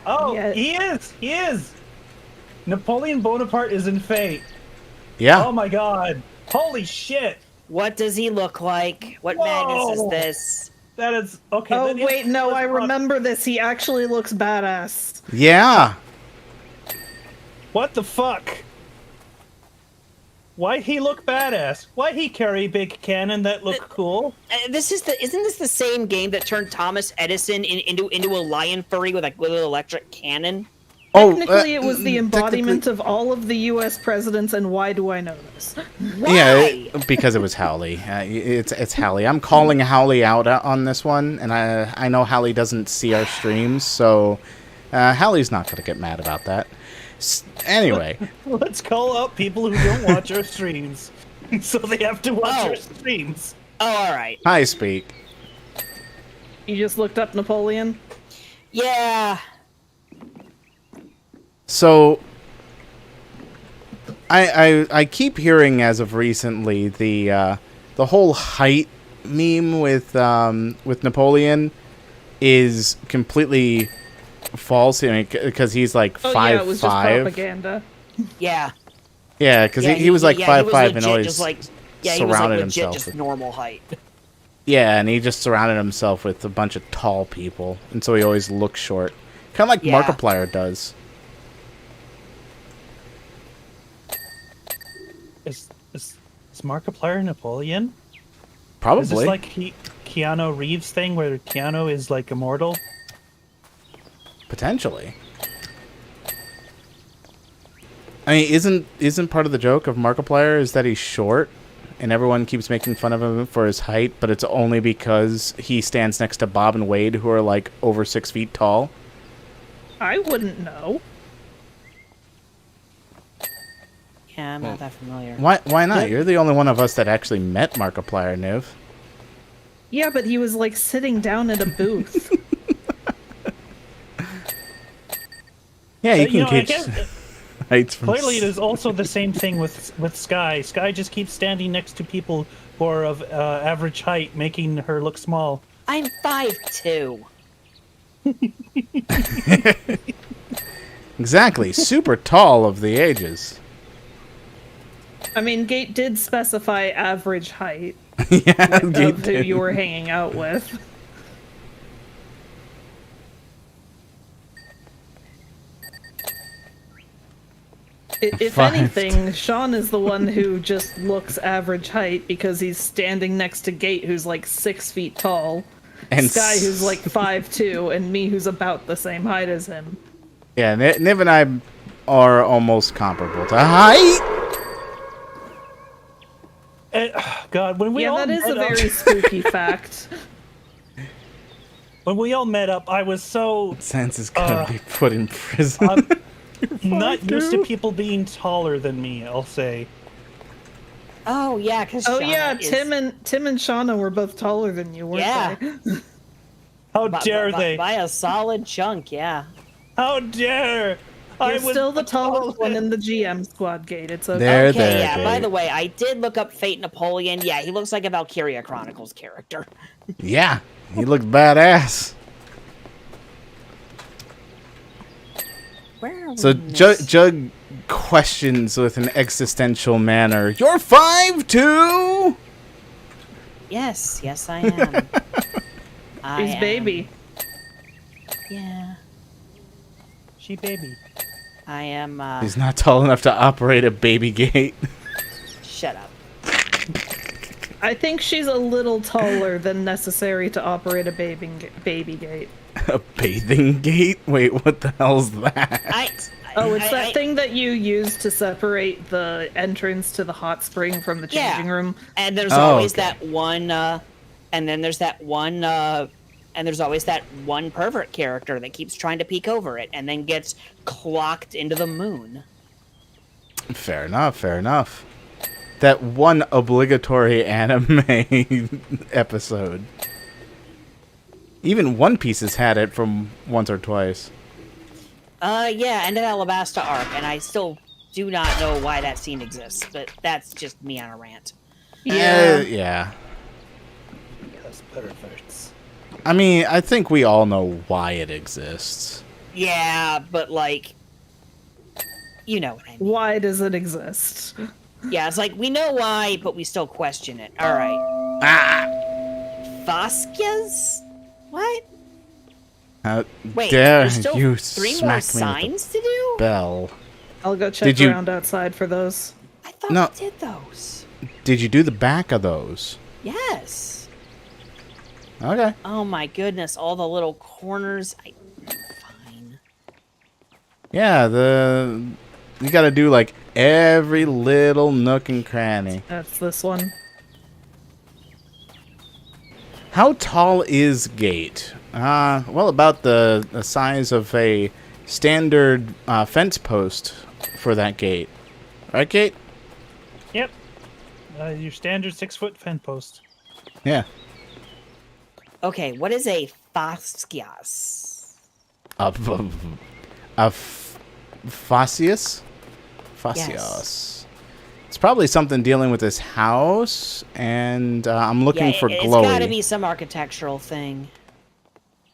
Oh, Yeah. he is! He is! Napoleon Bonaparte is in Fate. Yeah. Oh my god. Holy shit! what does he look like? What madness is Whoa. this? That is... Okay. Oh, that is- wait, no, I remember this. He actually looks badass. Yeah. What the fuck? Why he look badass? Why he carry big cannon that look cool? Isn't this the same game that turned Thomas Edison into a lion furry with a little electric cannon? Technically, it was the technically- embodiment of all of the U.S. presidents, and why do I know this? Why? Yeah, because it was Howley. It's Howley. I'm calling Howley out on this one, and I know Howley doesn't see our streams, so Howley's not going to get mad about that. Anyway, Let's call out people who don't watch our streams, so they have to watch our streams. Oh, all right. hi, Speak. You just looked up Napoleon? Yeah. So, I keep hearing as of recently the whole height meme with Napoleon is completely false. I mean, because he's like 5'5". Yeah, it was just propaganda. Yeah. Yeah, because Yeah, he was like 5'5" and always just like, he was surrounded like legit himself just with- normal height. Yeah, and he just surrounded himself with a bunch of tall people, and so he always looks short, kind of like Yeah. Markiplier does. Is Markiplier Napoleon? Is Probably. this like Keanu Reeves thing where Keanu is like immortal? Potentially. I mean, isn't part of the joke of Markiplier is that he's short, and everyone keeps making fun of him for his height, but it's only because he stands next to Bob and Wade, who are like over 6 feet tall. I wouldn't know. Yeah, I'm not that familiar. Why not? You're the only one of us that actually met Markiplier, Niv. Yeah, but he was like sitting down at a booth. Yeah, you You can know, I gauge guess heights from clearly it is also the same thing with Sky. Sky just keeps standing next to people who are of average height, making her look small. I'm 5'2". Exactly, super tall of the ages. I mean, Gate did specify average height Yeah, of who you were hanging out with. If 5'2". anything, Sean is the one who just looks average height because he's standing next to Gate, who's like 6 feet tall, And Sky, who's like 5'2", and me, who's about the same height as him. Yeah, Niv and I are almost comparable to height. God, when we Yeah, all that is met a up, very spooky fact. when we all met up, I was so Sense is gonna be put in prison. not used to people being taller than me. I'll say. Oh yeah, because Oh yeah, Tim and Shauna were both taller than you, weren't Yeah. they? How dare they? by a solid chunk. Yeah. How dare! I You're was still the tallest one in the GM squad, Gate. It's okay. There, Okay, there, yeah. By Gate. the way, I did look up Fate Napoleon. Yeah, he looks like a Valkyria Chronicles character. Yeah, he looks badass. Where are we So in this? Jug questions with an existential manner. You're 5'2"? Yes, I am. I He's am. baby. Yeah, She baby. I am. He's not tall enough to operate a baby gate. Shut up. I think she's a little taller than necessary to operate a baby gate. A bathing gate? Wait, what the hell's that? Oh, it's that thing that you use to separate the entrance to the hot spring from the Yeah. changing room. And there's Oh, always okay. that one. And then there's that one. And there's always that one pervert character that keeps trying to peek over it and then gets clocked into the moon. Fair enough, fair enough. That one obligatory anime episode. Even One Piece has had it from once or twice. Yeah, end of Alabasta arc, and I still do not know why that scene exists, but that's just me on a rant. Yeah. Because perverts. I mean, I think we all know why it exists. Yeah, but like, you know what I mean. Why does it exist? Yeah, it's like we know why, but we still question it. All right. Vasquez? What? How Wait, dare there's still you 3 smack more me with signs to do? the bell? I'll go check Did you- around outside for those. I thought No. we did those. Did you do the back of those? Yes. Okay. Oh my goodness, all the little corners. Fine. Yeah, you got to do like every little nook and cranny. That's this one. How tall is Gate? Well, about the size of a standard fence post for that gate. Right, Gate? Yep. Your standard 6-foot fence post. Yeah. Okay, what is a fascias? Fascius? Fascios. It's probably something dealing with this house, and I'm looking for it's glowy. got to be some architectural thing.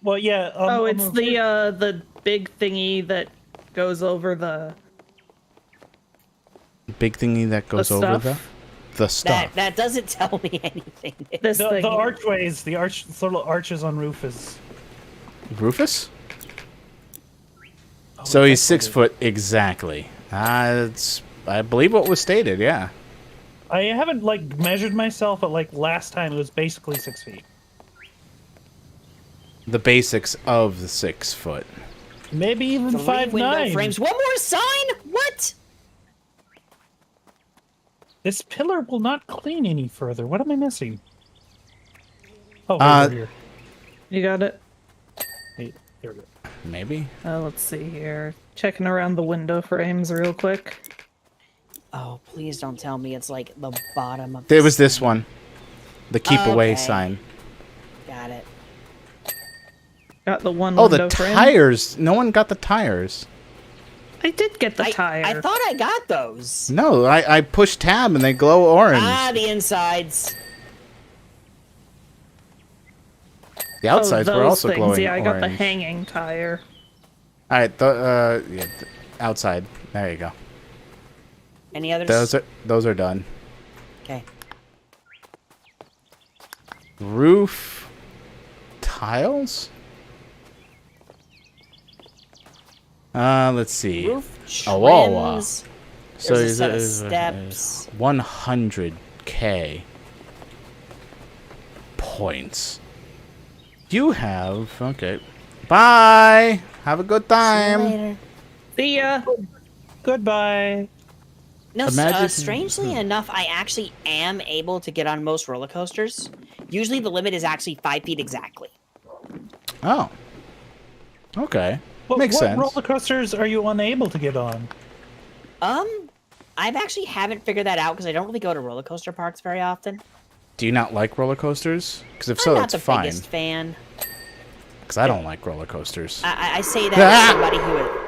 Well, yeah. It's the big thingy that goes over the Big thingy that goes over stuff. the stuff. That doesn't tell me anything. This thing. the archways, the little arches on roof is. Rufus? Oh, So he's that's 6 foot exactly. I believe what was stated. Yeah. I haven't measured myself, but last time it was basically 6 feet. The basics of the 6 foot. Maybe even 3 window 5'9". frames. One more sign? What? This pillar will not clean any further. What am I missing? Oh, Uh, over here. You got it? Hey, there we go. Maybe. Let's see here. Checking around the window frames real quick. Oh, please don't tell me it's like the bottom of It was the this sign. one. The keep away Okay. sign. Got it. Got the one Oh, window the frame. tires. No one got the tires. I did get the tire. I thought I got those. No, I pushed tab and they glow orange. The insides. The outsides were those also things. glowing Yeah, I got the orange. hanging tire. All right, outside. There you go. Any others? Those are done. Okay. Roof tiles. Let's see. Roof trims. A wall. So There's a is set of steps. 100K points. You have okay. Bye. Have a good See you time. later. See ya. Goodbye. No, Imagine- strangely enough, I actually am able to get on most roller coasters. Usually the limit is actually 5 feet exactly. Oh. Okay. What Makes sense. roller coasters are you unable to get on? I've actually haven't figured that out because I don't really go to roller coaster parks very often. Do you not like roller coasters? Because if I'm so, not that's the fine. biggest fan. Because I don't like roller coasters. I say that as somebody who is...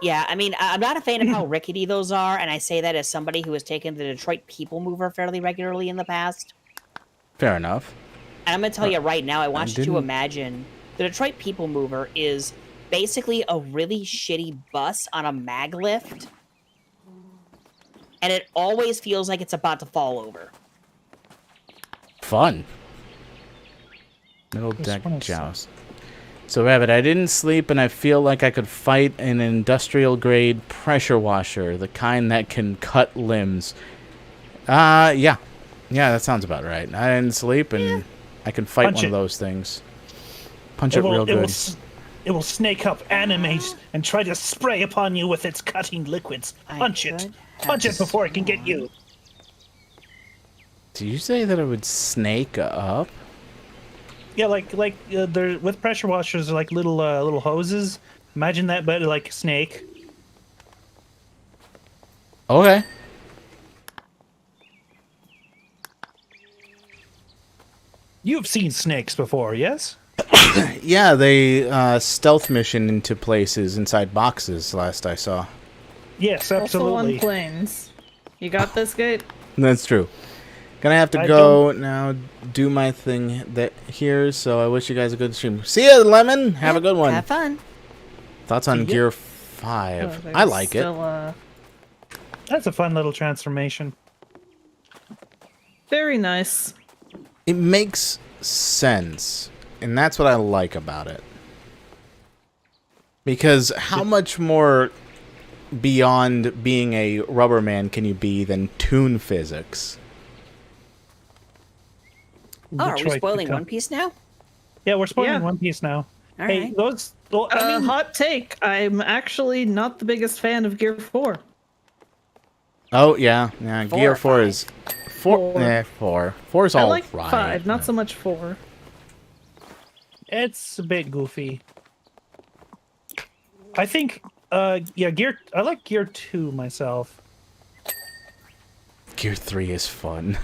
Yeah, I mean, I'm not a fan of how rickety those are, and I say that as somebody who has taken the Detroit People Mover fairly regularly in the past. Fair enough. And I'm going to tell you right now, I want you to didn't- imagine the Detroit People Mover is basically a really shitty bus on a mag lift, and it always feels like it's about to fall over. Fun. Middle This deck one is- joust. So, Rabbit, I didn't sleep, and I feel like I could fight an industrial-grade pressure washer, the kind that can cut limbs. Yeah. Yeah, that sounds about right. I didn't sleep, and I can fight Punch one it. of those things. Punch it real good. It will snake up, animate, and try to spray upon you with its cutting liquids. I Punch it. could Punch have it before it can get you. Did you say that it would snake up? Yeah, there with pressure washers, are like little hoses. Imagine that, but like a snake. Okay. You've seen snakes before, yes? Yeah, they stealth mission into places inside boxes last I saw. Yes, Also absolutely. on planes. You got this, Gate? That's true. Gonna have to I go now, do my thing here, so I wish you guys a good stream. See ya, Lemon! Have a good one. Have fun. Thoughts on See ya. Gear 5? Oh, I like it. still, That's a fun little transformation. very nice. It makes sense, and that's what I like about it. Because how much more beyond being a rubber man can you be than tune physics? Oh, are we Detroit spoiling become- One Piece now? Yeah, we're spoiling Yeah. One Piece now. All Hey, right. those. Well, I mean, Hot take. I'm actually not the biggest fan of Gear 4. Oh yeah. Four Gear or 4 five? is 4. Four. 4. 4 is I all like right. 5, not so much 4. it's a bit goofy. I think, Gear. I like Gear 2 myself. Gear 3 is fun.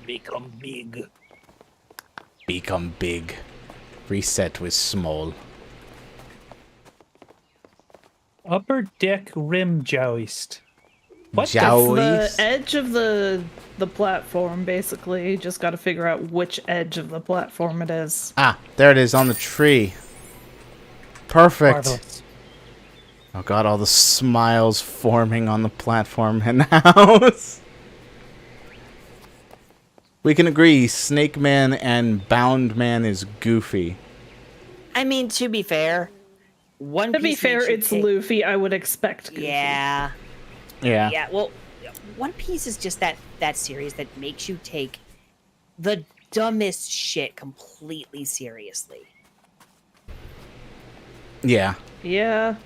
Become big. Become big. Reset with small. Upper deck rim joust. What the Joust? The edge of the platform, basically. Just got to figure out which edge of the platform it is. Ah, there it is on the tree. Perfect. Marvelous. Oh god, all the smiles forming on the platform and house. We can agree, Snake Man and Bound Man is goofy. I mean, to be fair, One To be Piece fair, makes you it's take- Luffy. I would expect Goofy. Yeah. Yeah. Yeah, well, One Piece is just that series that makes you take the dumbest shit completely seriously. Yeah. Yeah.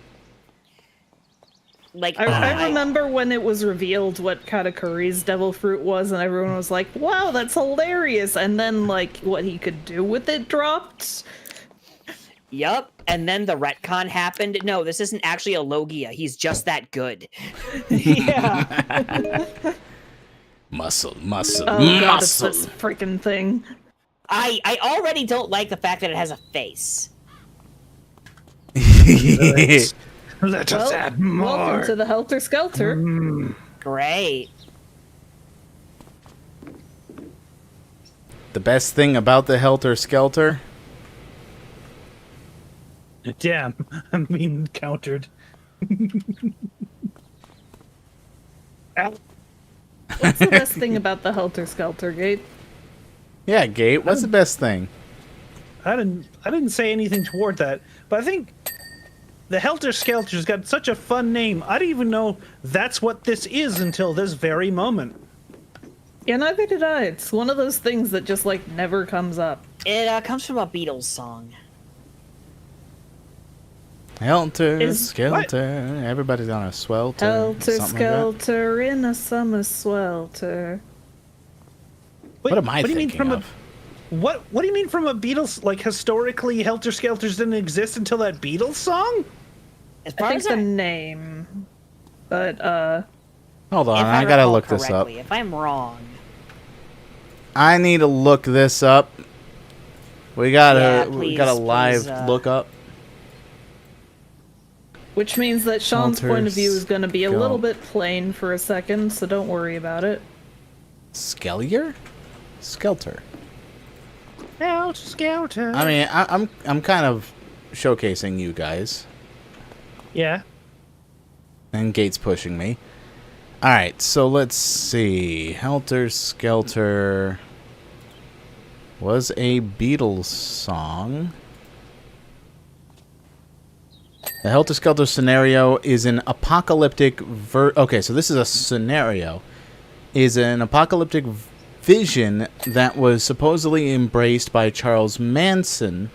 Like, I remember when it was revealed what Katakuri's devil fruit was, and everyone was like, wow, that's hilarious. And then, like, what he could do with it dropped. Yup. And then the retcon happened. No, this isn't actually a Logia. He's just that good. Yeah. Muscle. Oh, God, it's this freaking thing. I already don't like the fact that it has a face. Let us add more. Welcome to the Helter Skelter. Great. The best thing about the Helter Skelter? Damn, I'm being countered. What's the best thing about the Helter Skelter, Gate? Yeah, Gate, what's the best thing? I didn't say anything toward that, but I think the Helter Skelter's got such a fun name. I didn't even know that's what this is until this very moment. Yeah, neither did I. It's one of those things that just, like, never comes up. It comes from a Beatles song. Helter Is- Skelter. Everybody's on a swelter. Helter something like that. Skelter in a summer swelter. Wait, What am I do you mean thinking from of? What do you mean from a Beatles? Like historically, Helter Skelters didn't exist until that Beatles song? As I far think as the name. But, Hold on, if I gotta recall look this up. correctly, If I'm wrong, I need to look this up. We got Yeah, we got a please, live please, look up. which means that Sean's Helter point of view is going to be a little Skel- bit plain for a second, so don't worry about it. Skellier? Skelter. Helter Skelter. I mean, I'm kind of showcasing you guys, Yeah. and Gate's pushing me. All right, so let's see. Helter Skelter was a Beatles song. The Helter Skelter scenario is an apocalyptic okay, so this is a scenario. Is an apocalyptic vision that was supposedly embraced by Charles Manson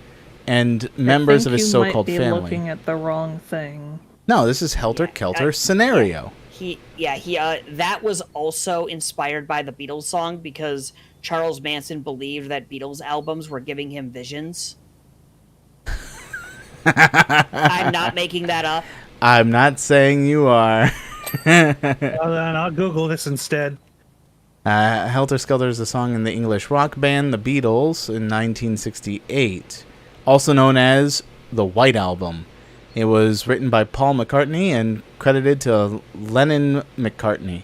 and members of his so-called You might be family. looking at the wrong thing. No, this is Helter Kelter scenario. he that was also inspired by the Beatles song because Charles Manson believed that Beatles albums were giving him visions. I'm not making that up. I'm not saying you are. Well, then I'll Google this instead. Helter Skelter is a song in the English rock band The Beatles in 1968, also known as the White Album. It was written by Paul McCartney and credited to Lennon McCartney.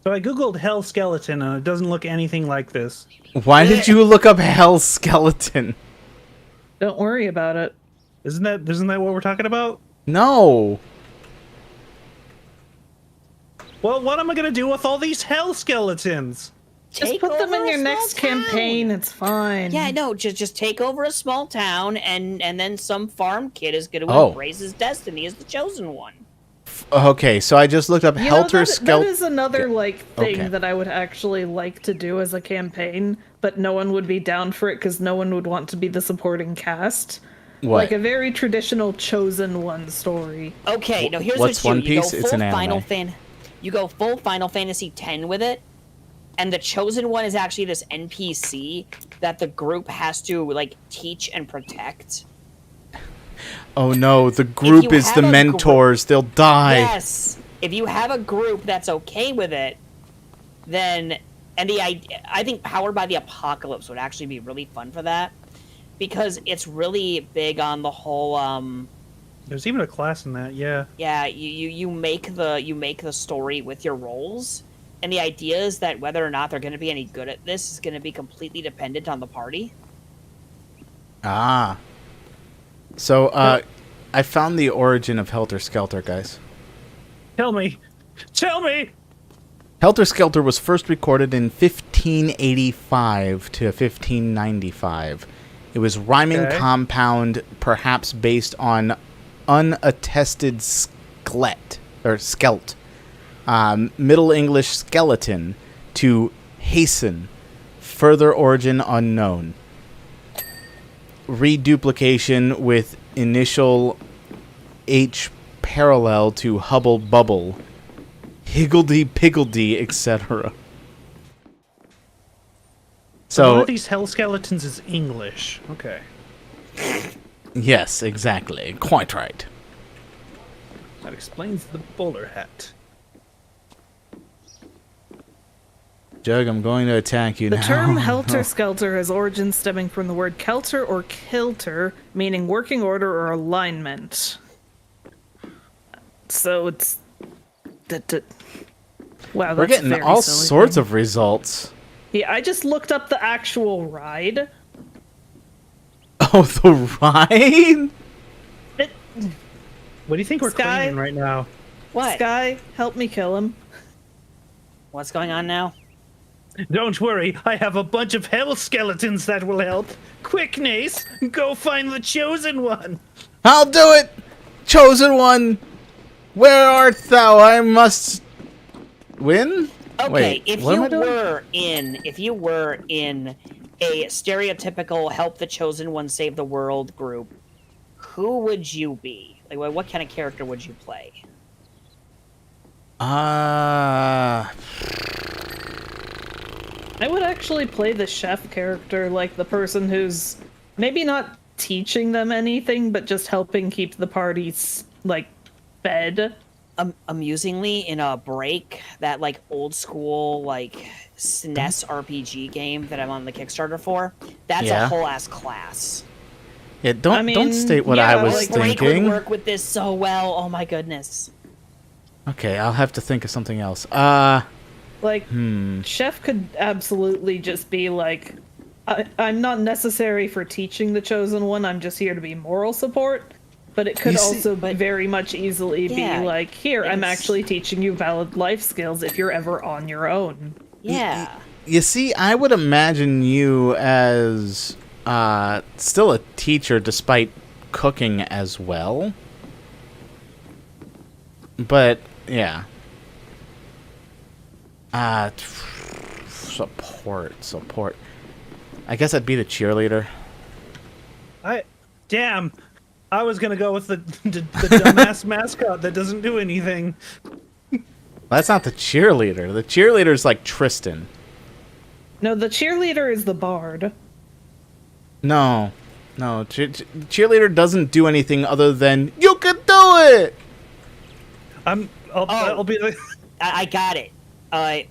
So I googled Hell Skeleton and it doesn't look anything like this. Why did you look up Hell Skeleton? Don't worry about it. Isn't that what we're talking about? No. Well, what am I gonna do with all these Hell Skeletons? take put them over in a your small next town. campaign. It's fine. Yeah, no, just take over a small town, and then some farm kid is going to Oh. embrace his destiny as the chosen one. Okay, so I just looked up You know, Helter that Skelter. is another like thing Okay. that I would actually like to do as a campaign, but no one would be down for it because no one would want to be the supporting cast. What? Like a very traditional chosen one story. Okay, now here's What's what One you do. You Piece? go It's full an Final anime. You go full Final Fantasy X with it, and the chosen one is actually this NPC that the group has to like teach and protect. Oh no, the group you is the have a mentors. They'll die. Yes, if you have a group that's okay with it, then I think Powered by the Apocalypse would actually be really fun for that, because it's really big on the whole There's even a class in that, yeah. yeah, you make the story with your roles, and the idea is that whether or not they're going to be any good at this is going to be completely dependent on the party. Ah. So, I found the origin of Helter Skelter, guys. Tell me! Tell me! Helter Skelter was first recorded in 1585 to 1595. It was rhyming Okay. compound, perhaps based on unattested skelt, Middle English skeleton, to hasten, further origin unknown. Reduplication with initial H parallel to Hubble Bubble, Higgledy-piggledy, etc. One So, of these hell skeletons is English. Okay. yes, exactly. Quite right. That explains the bowler hat. Jug, I'm going to attack you The now. term helter skelter has origins stemming from the word kelter or kilter, meaning working order or alignment. So it's wow, We're that's getting very all silly. sorts of results. Yeah, I just looked up the actual ride. Oh, the ride? What do you think we're Sky? claiming right now? What? Sky, help me kill him. What's going on now? Don't worry, I have a bunch of hell skeletons that will help. Quick, Nace, go find the chosen one. I'll do it! Chosen one! Where art thou? I must win? Okay, Wait, if what you am I doing? were in a stereotypical help the chosen one save the world group, who would you be? Like, what kind of character would you play? I would actually play the chef character, like the person who's maybe not teaching them anything, but just helping keep the parties, like, fed. Amusingly, in a break, that like old school like SNES RPG game that I'm on the Kickstarter for, that's Yeah. a whole ass class. Yeah, don't I mean, state what yeah, I was like, Break thinking. would work with this so well. Oh my goodness. Okay, I'll have to think of something else. Like, chef could absolutely just be like, I'm not necessary for teaching the chosen one, I'm just here to be moral support. But it could You see- also very much easily Yeah, be like, here, I'm it's- actually teaching you valid life skills if you're ever on your own. Yeah. You see, I would imagine you as still a teacher despite cooking as well. But, yeah. Support. I guess I'd be the cheerleader. Damn, I was gonna go with the dumbass mascot that doesn't do anything. That's not the cheerleader. The cheerleader's like Tristan. No, the cheerleader is the bard. No. Cheerleader doesn't do anything other than, you can do it! I'll be the. I got it.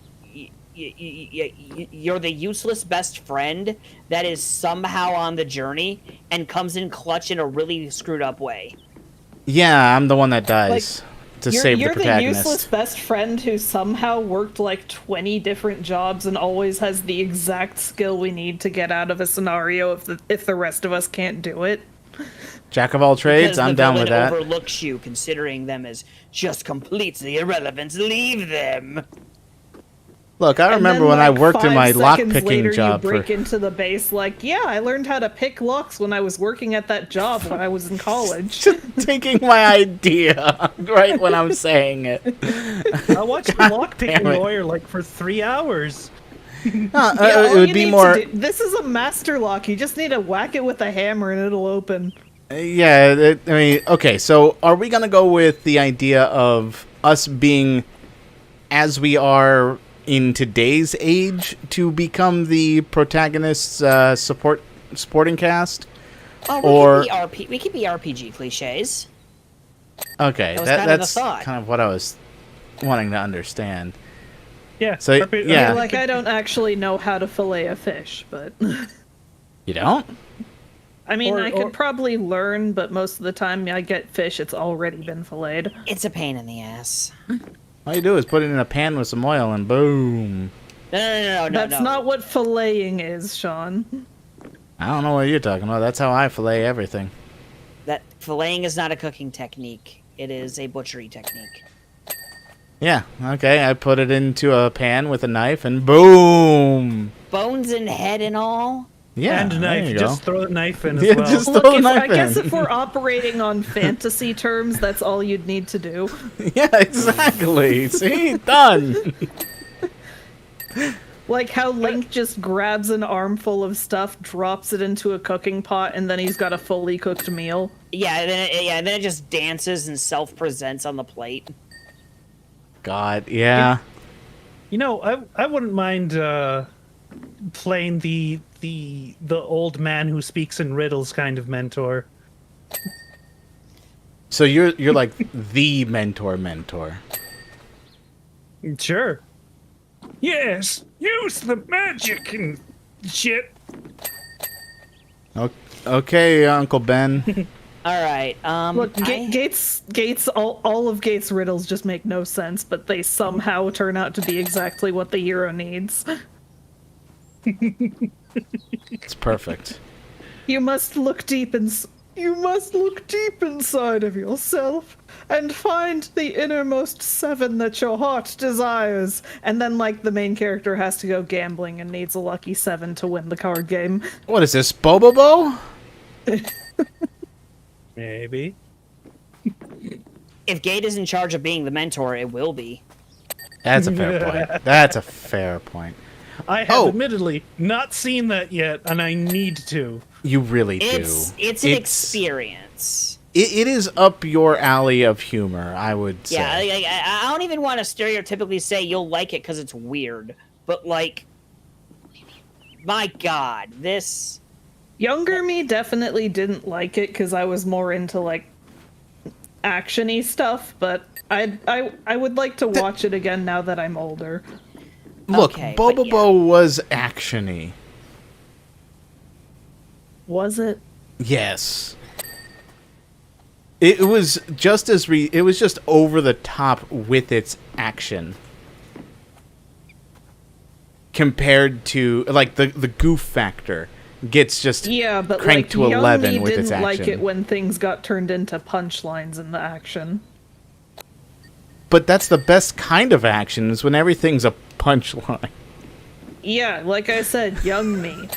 You're the useless best friend that is somehow on the journey and comes in clutch in a really screwed up way. Yeah, I'm the one that dies to save the You're the protagonist. useless best friend who somehow worked like 20 different jobs and always has the exact skill we need to get out of a scenario if the rest of us can't do it. Jack of all trades, Because I'm the down with villain that. overlooks you, considering them as just completely irrelevant. Leave them. Look, I And remember then, when I like, worked in 5 my seconds lockpicking later, job you for. break into the base like, yeah, I learned how to pick locks when I was working at that job when I was in college. Taking my idea right when I'm saying it. I watched damn Lockpicking it. Lawyer like for 3 hours. Yeah, It all would you be need more. to do, this is a master lock. You just need to whack it with a hammer and it'll open. Yeah, I mean, okay, so are we going to go with the idea of us being as we are in today's age to become the protagonists supporting cast? Oh, Or we could be RPG cliches. okay, That was kind of the that's thought. kind of what I was wanting to understand. Yeah. So, yeah. Like, I don't actually know how to fillet a fish, but You don't? I mean, Or- I or- could probably learn, but most of the time I get fish, it's already been filleted. It's a pain in the ass. All you do is put it in a pan with some oil and boom. No. That's not what filleting is, Sean. I don't know what you're talking about. That's how I fillet everything. That filleting is not a cooking technique. It is a butchery technique. Yeah, okay, I put it into a pan with a knife and boom. Bones and head and all. Yeah, and there knife. you go. Just throw the knife in as Yeah, well. just- Look, Throw a if, knife I guess in. if we're operating on fantasy terms, that's all you'd need to do. Yeah, exactly. See, done. Like how Link just grabs an armful of stuff, drops it into a cooking pot, and then he's got a fully cooked meal. Yeah, and then it just dances and self-presents on the plate. God, yeah. You know, I wouldn't mind playing the old man who speaks in riddles kind of mentor. So you're like the mentor. Sure. Yes, use the magic and shit. Okay, Uncle Ben. All right. Look, I- Gates, all of Gates' riddles just make no sense, but they somehow turn out to be exactly what the hero needs. It's perfect. You must look deep inside of yourself and find the innermost 7 that your heart desires. And then, like, the main character has to go gambling and needs a lucky 7 to win the card game. What is this, Bobobo? Maybe. if Gate is in charge of being the mentor, it will be. That's a fair point. That's a fair point. I have Oh. admittedly not seen that yet, and I need to. You really do. It's an experience. It is up your alley of humor, I would say. Yeah, I don't even want to stereotypically say you'll like it because it's weird, but like, my God, this. Younger me definitely didn't like it because I was more into, like, action-y stuff, but I would like to watch it again now that I'm older. Look, Okay, but Bobobo was action-y. Was it? Yes. It was just it was just over the top with its action. Compared to like the goof factor gets just Yeah, but cranked like, to young 11 me with didn't its action. like it when things got turned into punchlines in the action. But that's the best kind of action is when everything's a punchline. Yeah, like I said, young me.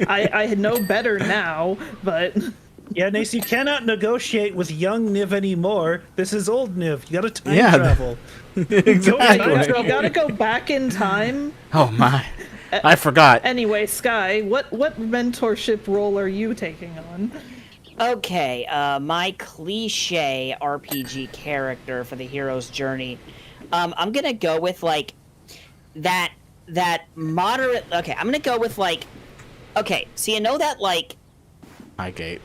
I know better now, but Yeah, Nace, you cannot negotiate with young Niv anymore. This is old Niv. You gotta time Yeah. travel. Exactly. you gotta go back in time. Oh my. I forgot. Anyway, Sky, what mentorship role are you taking on? Okay, my cliche RPG character for the hero's journey. I'm gonna go with like that moderate. Okay, I'm gonna go with like. Okay, so you know that like Hi, Gate.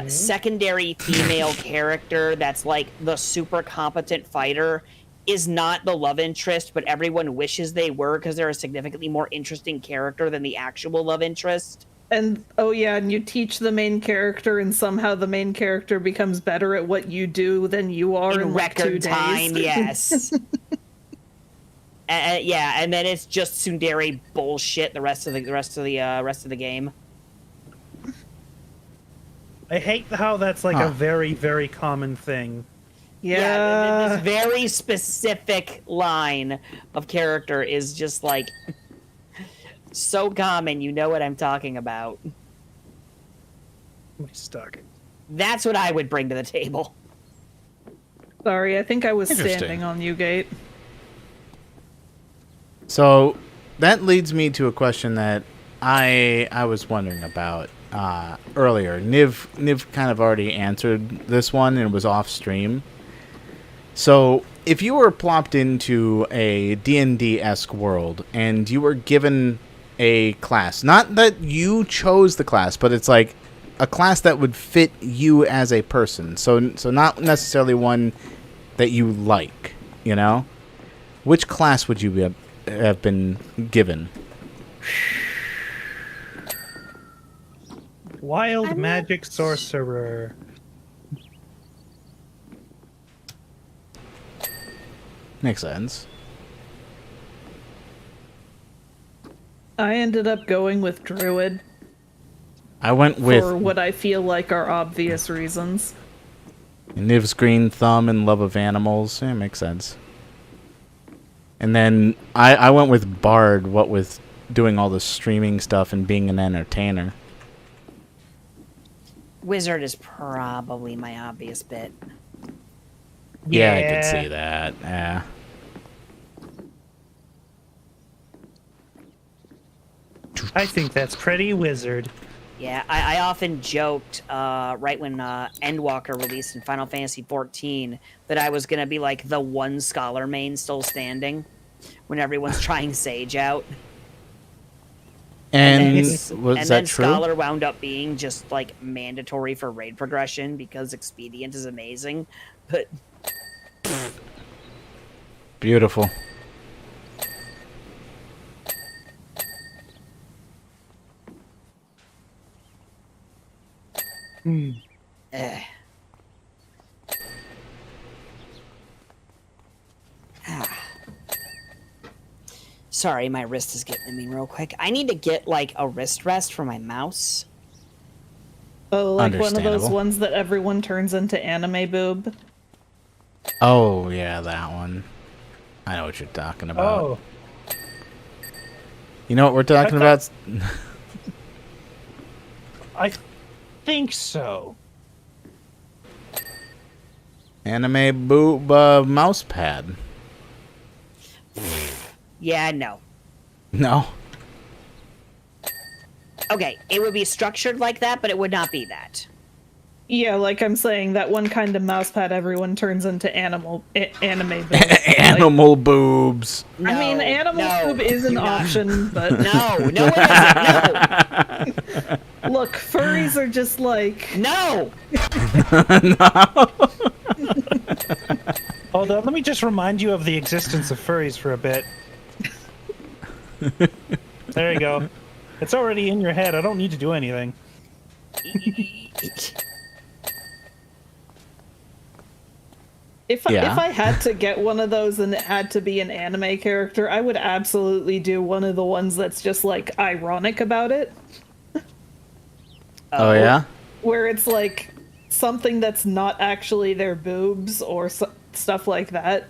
secondary female character that's like the super competent fighter is not the love interest, but everyone wishes they were because they're a significantly more interesting character than the actual love interest. And oh yeah, and you teach the main character, and somehow the main character becomes better at what you do than you are in like 2 record days. time, yes. Yeah, and then it's just tsundere bullshit the rest of the game. I hate how that's like a very, very common thing. Yeah. This very specific line of character is just like so common. You know what I'm talking about. I'm stuck. That's what I would bring to the table. Sorry, I think I was Interesting. standing on you, Gate. So that leads me to a question that I was wondering about earlier. Niv kind of already answered this one and it was off stream. So if you were plopped into a D&D-esque world and you were given a class, not that you chose the class, but it's like a class that would fit you as a person. So not necessarily one that you like, you know? Which class would you have been given? Wild magic sorcerer. Makes sense. I ended up going with Druid I went with for what I feel like are obvious reasons. Niv's green thumb and love of animals. Yeah, makes sense. And then I went with Bard, what with doing all the streaming stuff and being an entertainer. Wizard is probably my obvious bit. Yeah, I could see that. Yeah. I think that's pretty wizard. Yeah, I often joked right when Endwalker released in Final Fantasy XIV that I was going to be like the one scholar main still standing when everyone's trying Sage out. And then, was and that then true? Scholar wound up being just like mandatory for raid progression because Expedient is amazing. But Beautiful. eh. Ah. Sorry, my wrist is getting to me real quick. I need to get like a wrist rest for my mouse. Oh, like one of those Understandable. ones that everyone turns into anime boob. Oh, yeah, that one. I know what you're talking about. Oh, You know what we're talking I about? I think so. Anime boob mouse pad. Yeah, no. No. Okay, it would be structured like that, but it would not be that. Yeah, like I'm saying, that one kind of mousepad everyone turns into anime boob. Animal boobs. I mean, No, animal no, boob is an do not. option, but No, no, it isn't. look, furries are just like No, Hold on, let me just remind you of the existence of furries for a bit. There you go. It's already in your head. I don't need to do anything. if Yeah. I had to get one of those and it had to be an anime character, I would absolutely do one of the ones that's just like ironic about it, Oh, yeah? where it's like something that's not actually their boobs or stuff like that.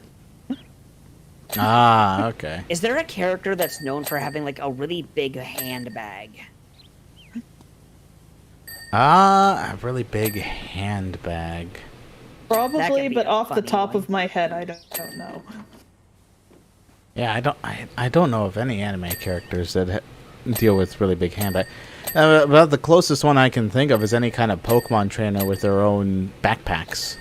Ah, okay. is there a character that's known for having like a really big handbag? Ah, a really big handbag. Probably, be but a off the funny top one. of my head, I don't know. Yeah, I don't know of any anime characters that deal with really big handbag. About the closest one I can think of is any kind of Pokemon trainer with their own backpacks.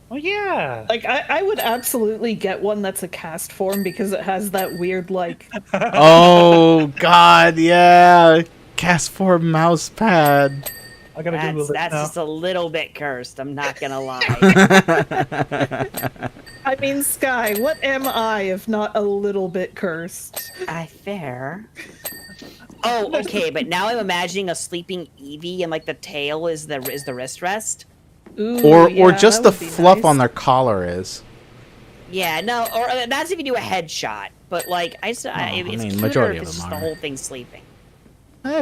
Oh yeah. Like, I would absolutely get one that's a cast form because it has that weird, like, Oh God, yeah, cast for mouse pad. I gotta Google That's it now. just a little bit cursed. I'm not gonna lie. I mean, Sky, what am I if not a little bit cursed? Fair. Oh, okay, but now I'm imagining a sleeping Eevee and like the tail is the wrist rest. Ooh, Or yeah, just that the would be fluff nice. on their collar is. Yeah, no, or that's if you do a headshot. But like, it's I mean, cuter majority if of it's them just the are. whole thing sleeping.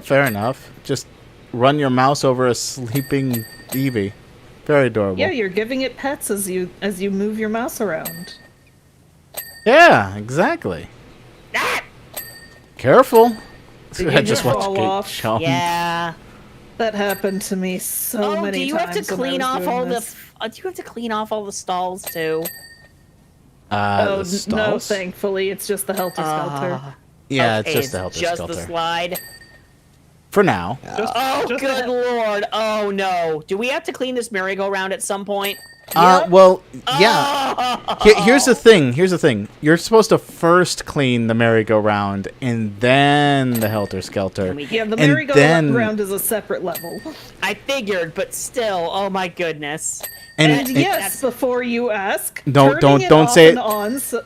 Fair enough. Just run your mouse over a sleeping Eevee. Very adorable. Yeah, you're giving it pets as you move your mouse around. Yeah, exactly. Ah! Careful. Did I you just fall want to get off? shown. Yeah. That happened to me so Oh, many do you times. have to when I clean was off doing all this. the? Do you have to clean off all the stalls too? The No, stalls? thankfully, it's just the Helter Skelter. Yeah, Okay, it's just the Helter just Skelter. the slide. For now. Oh, just good the- lord! Oh no! Do we have to clean this merry-go-round at some point? Well, yeah. Oh! Here's the thing. Here's the thing. You're supposed to first clean the merry-go-round and then the Helter Skelter. Can we Yeah, the And merry-go-round is a separate level. I figured, but still, oh my goodness. And And yes, before you ask, Don't- turning it don't off say and it. on, so,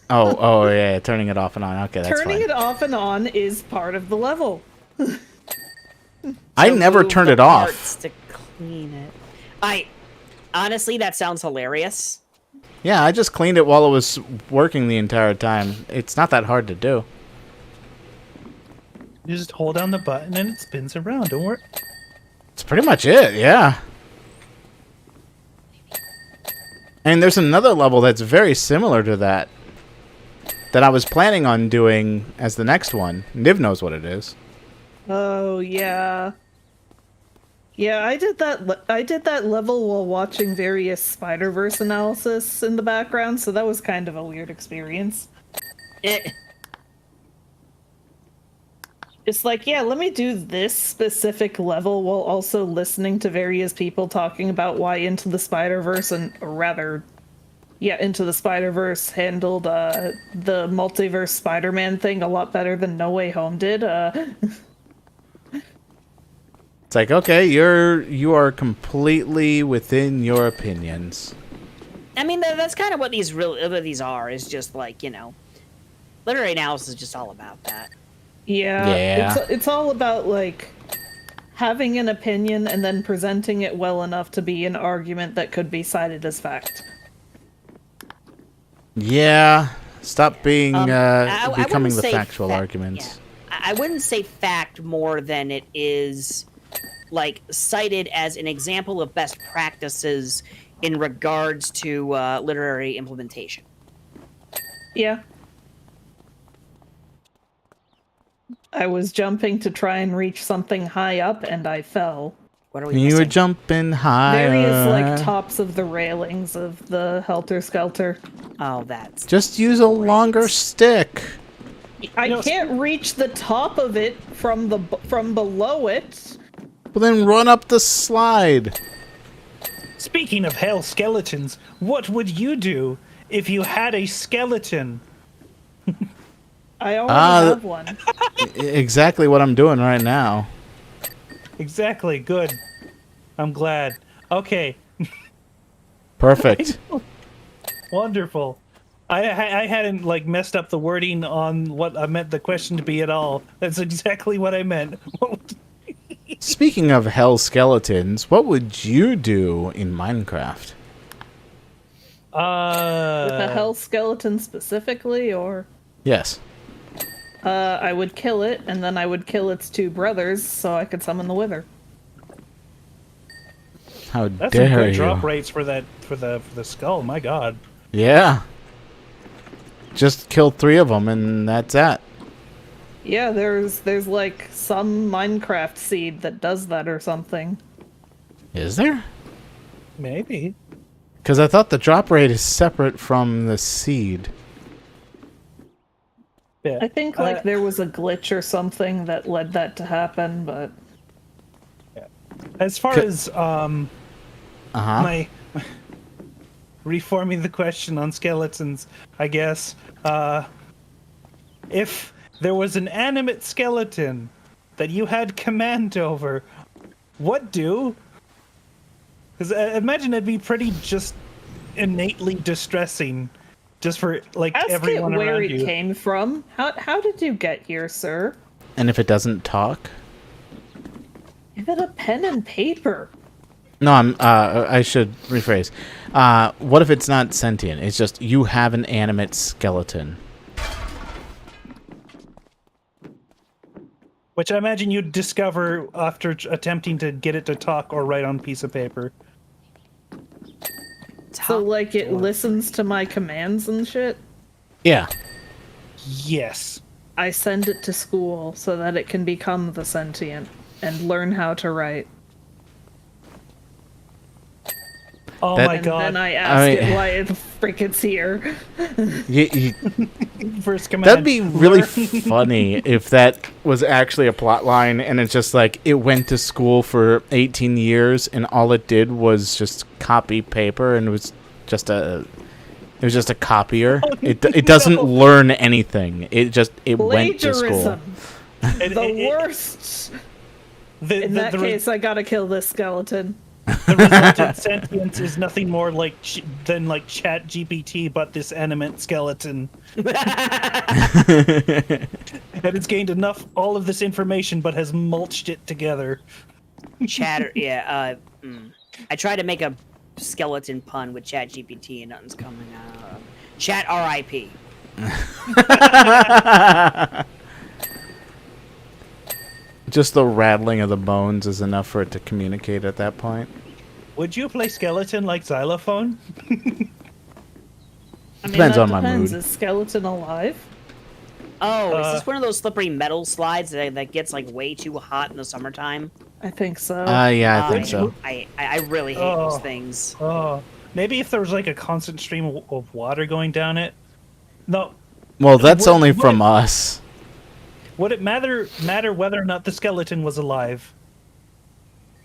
oh yeah, turning it off and on. Okay, that's turning fine. it off and on is part of the level. I To never move turned the it off. parts to clean it. Honestly, that sounds hilarious. Yeah, I just cleaned it while it was working the entire time. It's not that hard to do. You just hold down the button and it spins around. Don't worry. It's pretty much it, yeah. And there's another level that's very similar to that I was planning on doing as the next one. Niv knows what it is. Oh yeah. Yeah, I did that level while watching various Spider-Verse analysis in the background, so that was kind of a weird experience. Eh, It's like, yeah, let me do this specific level while also listening to various people talking about why Into the Spider-Verse Into the Spider-Verse handled the multiverse Spider-Man thing a lot better than No Way Home did. It's like, okay, you are completely within your opinions. I mean, that's kind of what these are. Is just like, literary analysis is just all about that. Yeah. It's all about like having an opinion and then presenting it well enough to be an argument that could be cited as fact. Yeah. Stop being I becoming wouldn't the say factual fa- arguments. yeah. I wouldn't say fact more than it is like cited as an example of best practices in regards to literary implementation. Yeah. I was jumping to try and reach something high up and I fell. What are we You were missing? jumping higher. Various like tops of the railings of the Helter Skelter. Oh, that's Just use a longer stick. I know, can't reach the top of it from below it. Well, then run up the slide. Speaking of hell skeletons, what would you do if you had a skeleton? I already Ah, have one. Exactly what I'm doing right now. Exactly. Good. I'm glad. Okay. Perfect. Wonderful. I hadn't like messed up the wording on what I meant the question to be at all. That's exactly what I meant. Speaking of hell skeletons, what would you do in Minecraft? With a hell skeleton specifically, or Yes. I would kill it, and then I would kill its two brothers so I could summon the Wither. How That's some dare good you? drop rates for the skull. My God. Yeah. Just killed 3 of them, and that's that. Yeah, there's like some Minecraft seed that does that or something. Is there? Maybe. Because I thought the drop rate is separate from the seed. Yeah. I think like there was a glitch or something that led that to happen, but As far as Uh-huh. my reforming the question on skeletons, I guess, if there was an animate skeleton that you had command over, what do? Because imagine it'd be pretty just innately distressing, just for like ask it everyone where around it you. came from. How did you get here, sir? And if it doesn't talk? Give it a pen and paper. No, I should rephrase. What if it's not sentient? It's just you have an animate skeleton. Which I imagine you'd discover after attempting to get it to talk or write on a piece of paper. So, like, it door listens to my commands and shit? Yeah. Yes. I send it to school so that it can become the sentient and learn how to write. Oh That- my And god. then I ask mean- it why the frick it's here. First command. That'd be really learn- funny if that was actually a plot line and it's just like it went to school for 18 years and all it did was just copy paper and it was just a copier. It doesn't learn anything. It went to school. Plagiarism. It- The it- worst. the, In the- that the re- case, I gotta kill this skeleton. the resultant sentience is nothing more than like Chat GPT, but this animate skeleton. And it's gained all of this information, but has mulched it together. Chatter. Yeah. I tried to make a skeleton pun with Chat GPT, and nothing's coming out. Chat RIP. Just the rattling of the bones is enough for it to communicate at that point. Would you play skeleton like xylophone? I mean, Depends that on my depends. mood. Is skeleton alive? Oh, is this one of those slippery metal slides that gets like way too hot in the summertime? I think so. Yeah, I think so. I really hate those Oh. things. Oh, maybe if there was like a constant stream of water going down it. No, Well, that's Would- only would- from us. would it matter whether or not the skeleton was alive?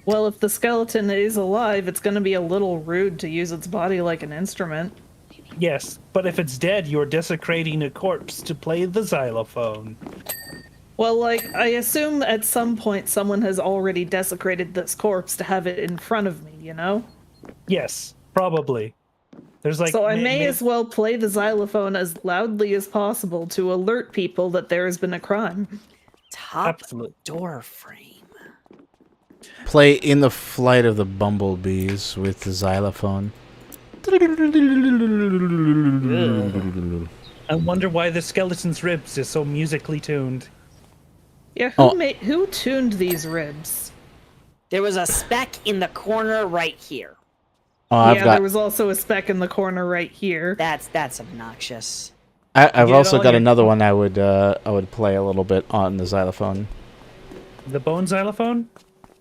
Well, if the skeleton is alive, it's gonna be a little rude to use its body like an instrument. Yes, but if it's dead, you're desecrating a corpse to play the xylophone. Well, like, I assume at some point someone has already desecrated this corpse to have it in front of me, you know? Yes, probably. There's like So I may as well play the xylophone as loudly as possible to alert people that there has been a crime. Top Absolute. door frame. Play In the Flight of the Bumblebees with the xylophone. I wonder why the skeleton's ribs is so musically tuned. Yeah, Oh. who tuned these ribs? There was a speck in the corner right here. Oh, I've There was also a speck in the corner right here. That's obnoxious. I've Get also all got your- another one I would play a little bit on the xylophone. The bone xylophone?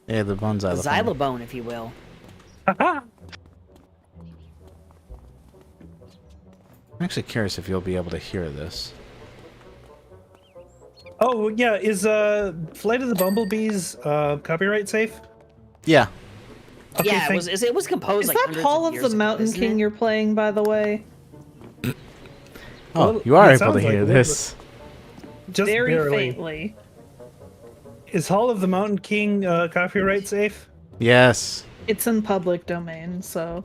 Yeah, the bone A xylophone. xylobone, if you will. Haha! I'm actually curious if you'll be able to hear this. Oh yeah, is Flight of the Bumblebees copyright safe? Yeah. Okay, Yeah, thank- it was composed Is like that hundreds Hall of of years the ago, Mountain isn't King it? you're playing, by the way? Oh, Well, you are it able to sounds hear like it. this. Just Very barely. faintly. Is Hall of the Mountain King copyright safe? Yes. It's in public domain, so...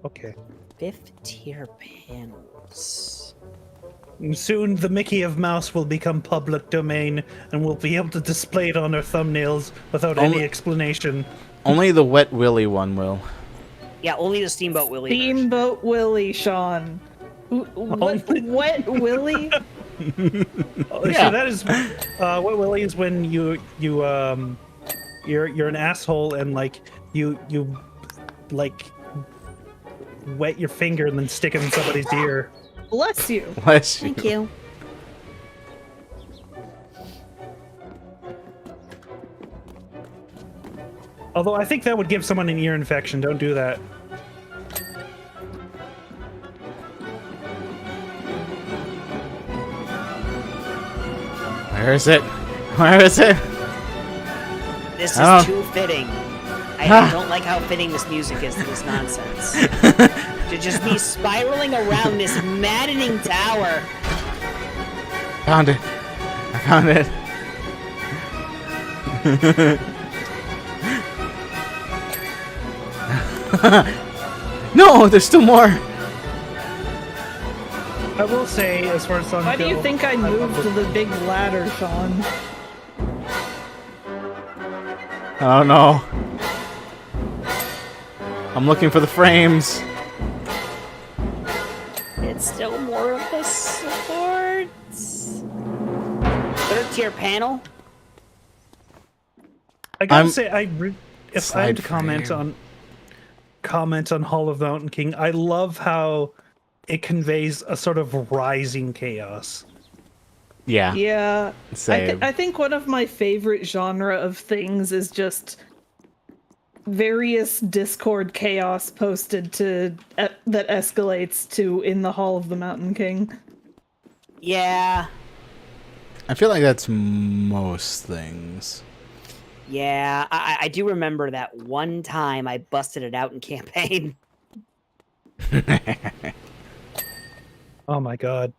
Okay. Fifth tier panels. Soon the Mickey of Mouse will become public domain, and we'll be able to display it on our thumbnails without any Only- explanation. Only the Wet Willy one will. Yeah, only the Steamboat Willie. version. Steamboat Willie, Sean. What? Wet Willie? Oh, Yeah. So that is what Willie is when you're an asshole and like you like wet your finger and then stick it in somebody's ear. Bless you. Bless you. Thank you. Although I think that would give someone an ear infection. Don't do that. Where is it? Where is it? This is Oh. too fitting. I don't like how fitting this music is to this nonsense. To just be spiraling around this maddening tower. Found it. I found it. No, there's still more. I will say, as far as songs Why do you go, think I moved to the big ladder, Sean? Oh no. I'm looking for the frames. It's still more of the supports. Third tier panel. I gotta I'm- say, if I had to Side comment frame. on comment on Hall of Mountain King. I love how it conveys a sort of rising chaos. Yeah. Yeah. Same. I think one of my favorite genre of things is just various Discord chaos posted to that escalates to in the Hall of the Mountain King. Yeah. I feel like that's most things. Yeah, I do remember that one time I busted it out in campaign. Oh my god.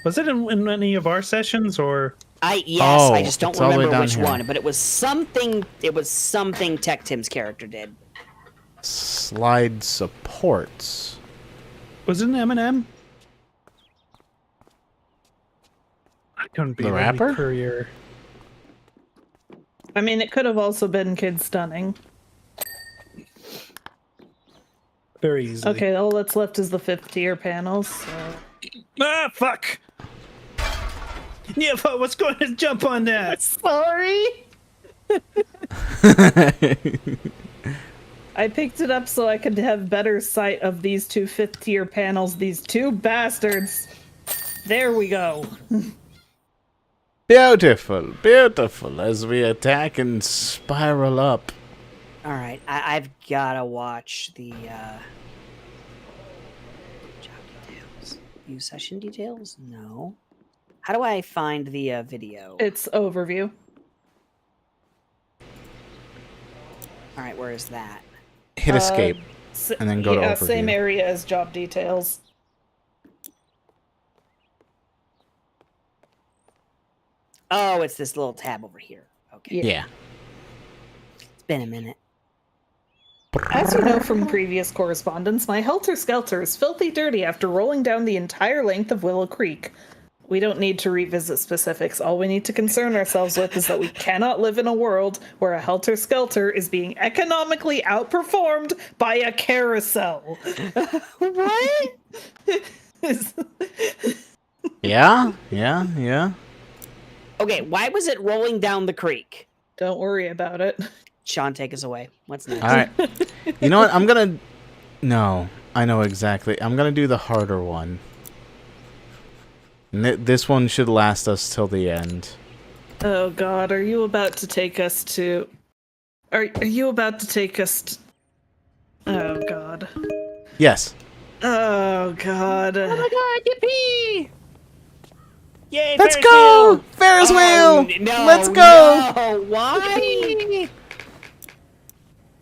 Was it in any of our sessions or? I Oh, just don't it's all the way remember down which here. one, but it was something. It was something Tech Tim's character did. Slide supports. Was it an Eminem? I couldn't be The really rapper? Courier. I mean, it could have also been Kid Stunning. Very easily. Okay, all that's left is the 5th tier panels. So. Ah, fuck! Yeah, but what's going to jump on that? Sorry. I picked it up so I could have better sight of these two 5th tier panels. These two bastards. There we go. Beautiful, beautiful, as we attack and spiral up. All right, I've gotta watch the job details. View session details? No. How do I find the video? It's overview. All right, where is that? Hit escape. And then go to overview. Same area as job details. Oh, it's this little tab over here. Okay. Yeah. It's been a minute. As you know from previous correspondence, my helter-skelter is filthy dirty after rolling down the entire length of Willow Creek. We don't need to revisit specifics. All we need to concern ourselves with is that we cannot live in a world where a helter-skelter is being economically outperformed by a carousel. What? Yeah. Okay, why was it rolling down the creek? Don't worry about it. Sean, take us away. What's next? All right. You know what? No, I know exactly. I'm gonna do the harder one. And this one should last us till the end. Oh god, are you about to take us to... Are you about to take us to... Oh god. Yes. Oh god. Oh my god, yippee! Yay, Let's Ferris go! wheel! Ferris Oh, wheel! no, Let's go! No, why?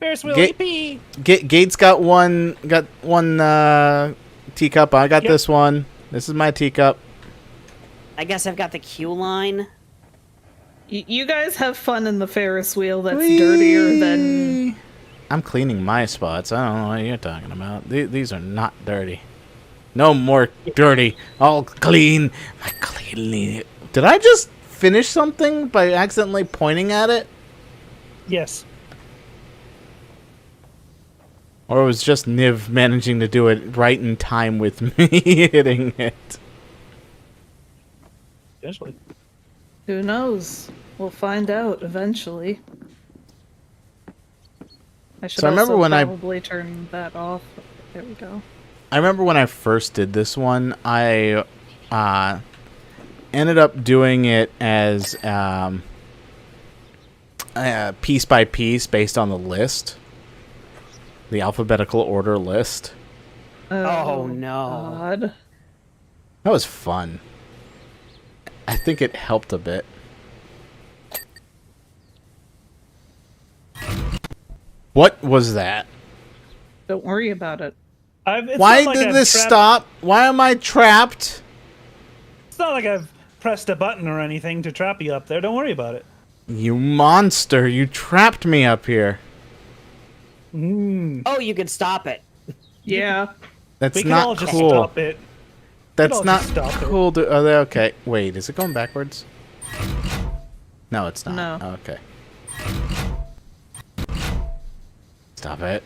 Ferris wheel, Ga- yippee! Gates got one teacup. I got Yep. this one. This is my teacup. I guess I've got the Q line. You guys have fun in the Ferris wheel that's dirtier than... I'm cleaning my spots. I don't know what you're talking about. These are not dirty. No more dirty. All clean. My cleanly. Did I just finish something by accidentally pointing at it? Yes. Or was just Niv managing to do it right in time with me hitting it? Eventually. Who knows? We'll find out eventually. I should So I remember also when I- probably turn that off. There we go. I remember when I first did this one, I ended up doing it as piece by piece based on the list. The alphabetical order list. Oh, no. God. That was fun. I think it helped a bit. What was that? Don't worry about it. It's Why not like did I've this trapped- stop? Why am I trapped? It's not like I've pressed a button or anything to trap you up there. Don't worry about it. You monster, you trapped me up here. Oh, you can stop it. Yeah. That's We can all not just cool. stop it. That's all not just stop it. cool. Are they okay? Wait, is it going backwards? No, it's not. No. Oh, okay. Stop it.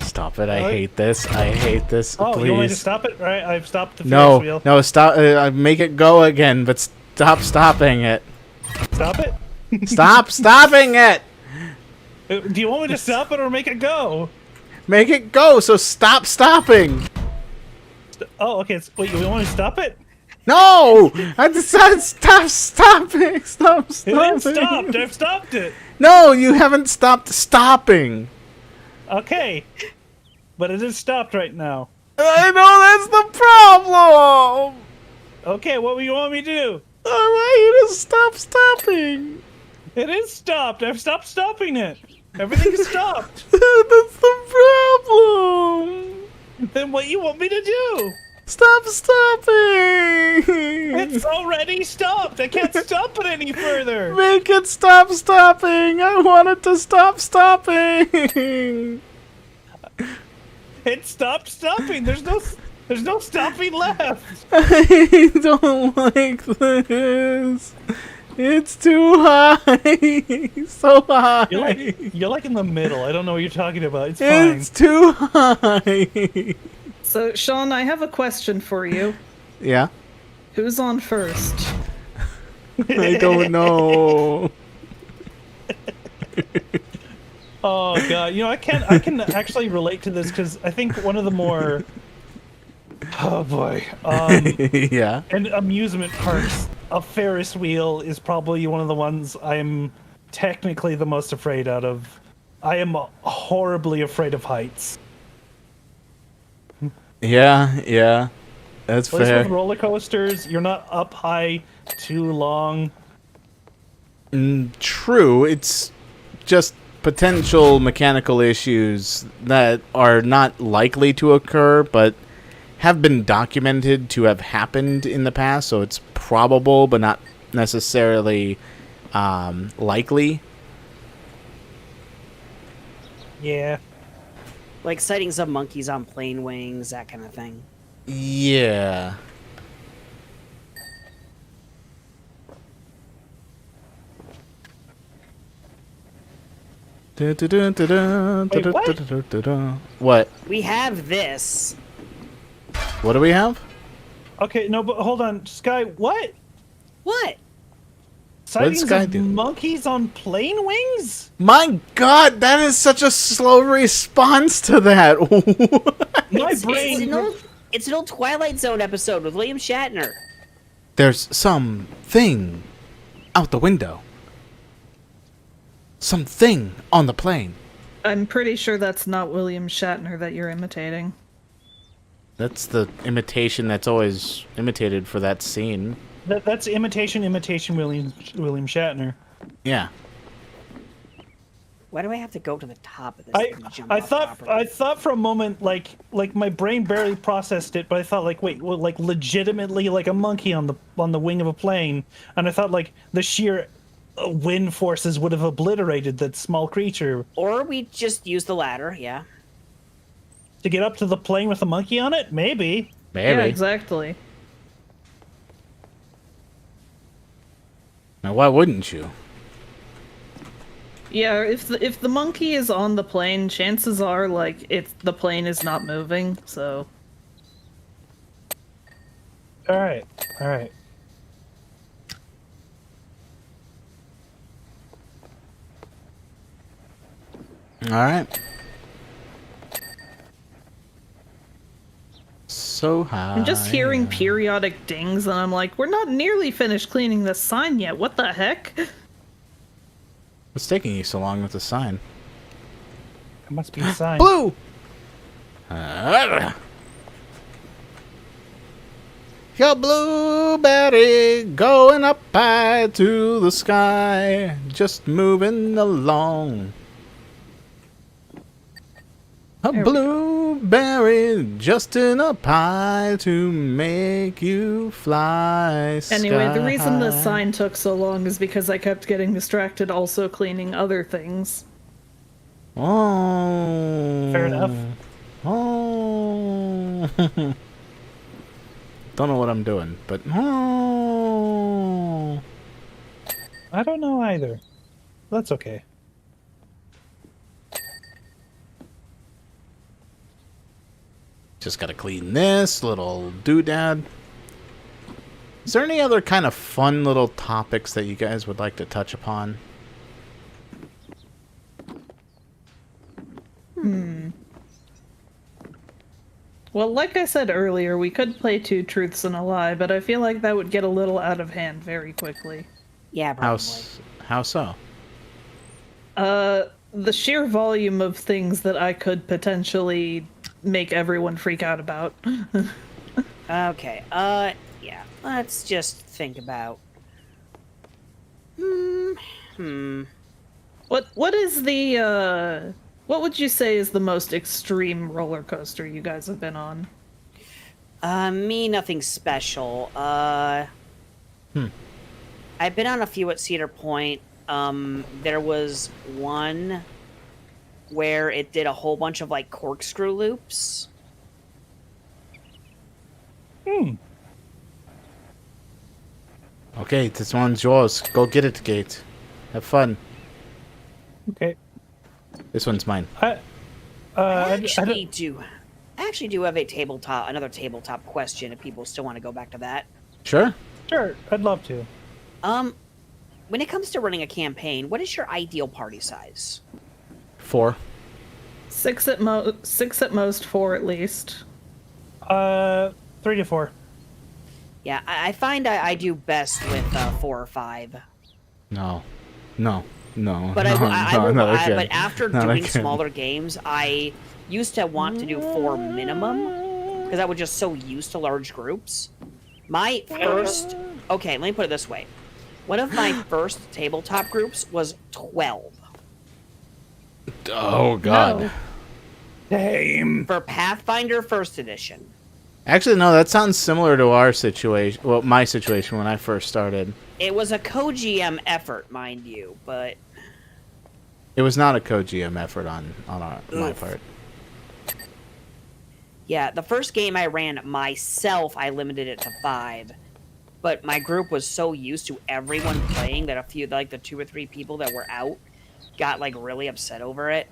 Stop it. I hate this. I hate this. Oh, Please. you want me to stop it? Right, I've stopped the Ferris No, wheel. no, stop. Make it go again, but stop stopping it. Stop it? Stop stopping it! Do you want me to stop it or make it go? Make it go, so stop stopping. Oh, okay. Wait, you want me to stop it? No! I decided stop stopping. Stop It stopping. stopped. I've stopped it. No, you haven't stopped stopping. Okay. But it is stopped right now. I know that's the problem. Okay, what do you want me to do? I want you to stop stopping. It is stopped. I've stopped stopping it. Everything is stopped. That's the problem. Then what you want me to do? Stop stopping. It's already stopped. I can't stop it any further. Make it stop stopping. I want it to stop stopping. It stopped stopping. There's no stopping left. I don't like this. It's too high. So high. You're like in the middle. I don't know what you're talking about. It's fine. It's too high. So, Sean, I have a question for you. Yeah? Who's on first? I don't know. Oh god, I can actually relate to this because I think one of the more oh boy Yeah. and amusement parks of Ferris wheel is probably one of the ones I'm technically the most afraid out of. I am horribly afraid of heights. Yeah. That's At least fair. with roller coasters, you're not up high too long. True. It's just potential mechanical issues that are not likely to occur, but have been documented to have happened in the past, so it's probable, but not necessarily likely. Yeah. Like sightings of monkeys on plane wings, that kind of thing. Yeah. What? We have this. What do we have? Okay, no, but hold on, Sky. What? What? Sightings Sky of do? monkeys on plane wings? My God, that is such a slow response to that. My It's brain. an old Twilight Zone episode with William Shatner. There's something out the window. Something on the plane. I'm pretty sure that's not William Shatner that you're imitating. That's the imitation that's always imitated for that scene. That's imitation William Shatner. Yeah. Why do I have to go to the top of this? and jump I off thought properly? for a moment like my brain barely processed it, but I thought like wait, well, like legitimately like a monkey on the wing of a plane, and I thought like the sheer wind forces would have obliterated that small creature. Or we just use the ladder, yeah. To get up to the plane with a monkey on it, maybe. Maybe. Yeah, exactly. Now, why wouldn't you? Yeah, if the monkey is on the plane, chances are like the plane is not moving. So All right. All right. So high. I'm just hearing periodic dings, and I'm like, we're not nearly finished cleaning this sign yet. What the heck? What's taking you so long with the sign? It must be a sign. Blue! Your blueberry going up high to the sky, just moving along. A There we go. blueberry just in a pie to make you fly. Anyway, the reason the sky sign took so long is because I kept getting distracted also cleaning other things. high. Oh. Fair enough. Oh. Don't know what I'm doing, but oh. I don't know either. That's okay. Just gotta clean this little doodad. Is there any other kind of fun little topics that you guys would like to touch upon? Well, like I said earlier, we could play Two Truths and a Lie, but I feel like that would get a little out of hand very quickly. Yeah, How, probably. how so? The sheer volume of things that I could potentially make everyone freak out about. Okay, yeah. Let's just think about... What is the, what would you say is the most extreme roller coaster you guys have been on? Me, nothing special. I've been on a few at Cedar Point. There was one where it did a whole bunch of, like, corkscrew loops. Okay, this one's yours. Go get it, Gate. Have fun. Okay. This one's mine. I actually do have another tabletop question if people still want to go back to that. Sure. Sure, I'd love to. When it comes to running a campaign, what is your ideal party size? 4. 6 at most, 4 at least. 3 to 4. Yeah, I find I do best with 4 or 5. No. But no, but after Not doing again. smaller games, I used to want to do 4 minimum because I was just so used to large groups. My first, okay, let me put it this way. One of my first tabletop groups was 12 Oh, God. No. Damn. for Pathfinder First Edition. Actually, no, that sounds similar to our situation. Well, my situation when I first started. It was a co-GM effort, mind you, but It was not a co-GM effort on my part. yeah, the first game I ran myself, I limited it to 5. But my group was so used to everyone playing that a few, like the 2 or 3 people that were out, got like really upset over it.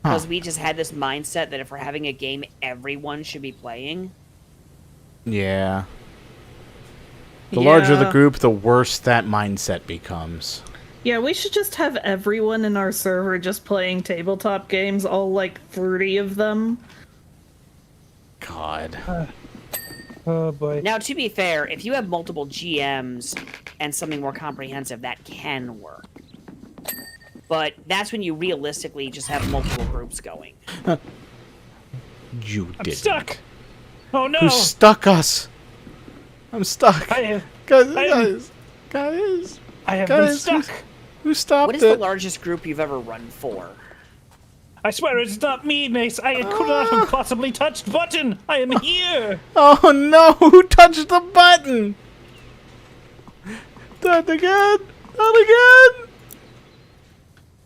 Because we just had this mindset that if we're having a game, everyone should be playing. Yeah. The larger the Yeah. group, the worse that mindset becomes. Yeah, we should just have everyone in our server just playing tabletop games, all like 30 of them. God. Oh boy. Now, to be fair, if you have multiple GMs and something more comprehensive, that can work. But that's when you realistically just have multiple groups going. You I'm did. stuck. Oh no. Who stuck us? I'm stuck. I have, Guys, I am- guys. I have been Guys, stuck. Who stopped What is it? the largest group you've ever run for? I swear it's not me, Mace. I could not have possibly touched button. I am here. Oh no! Who touched the button? Not again! Not again!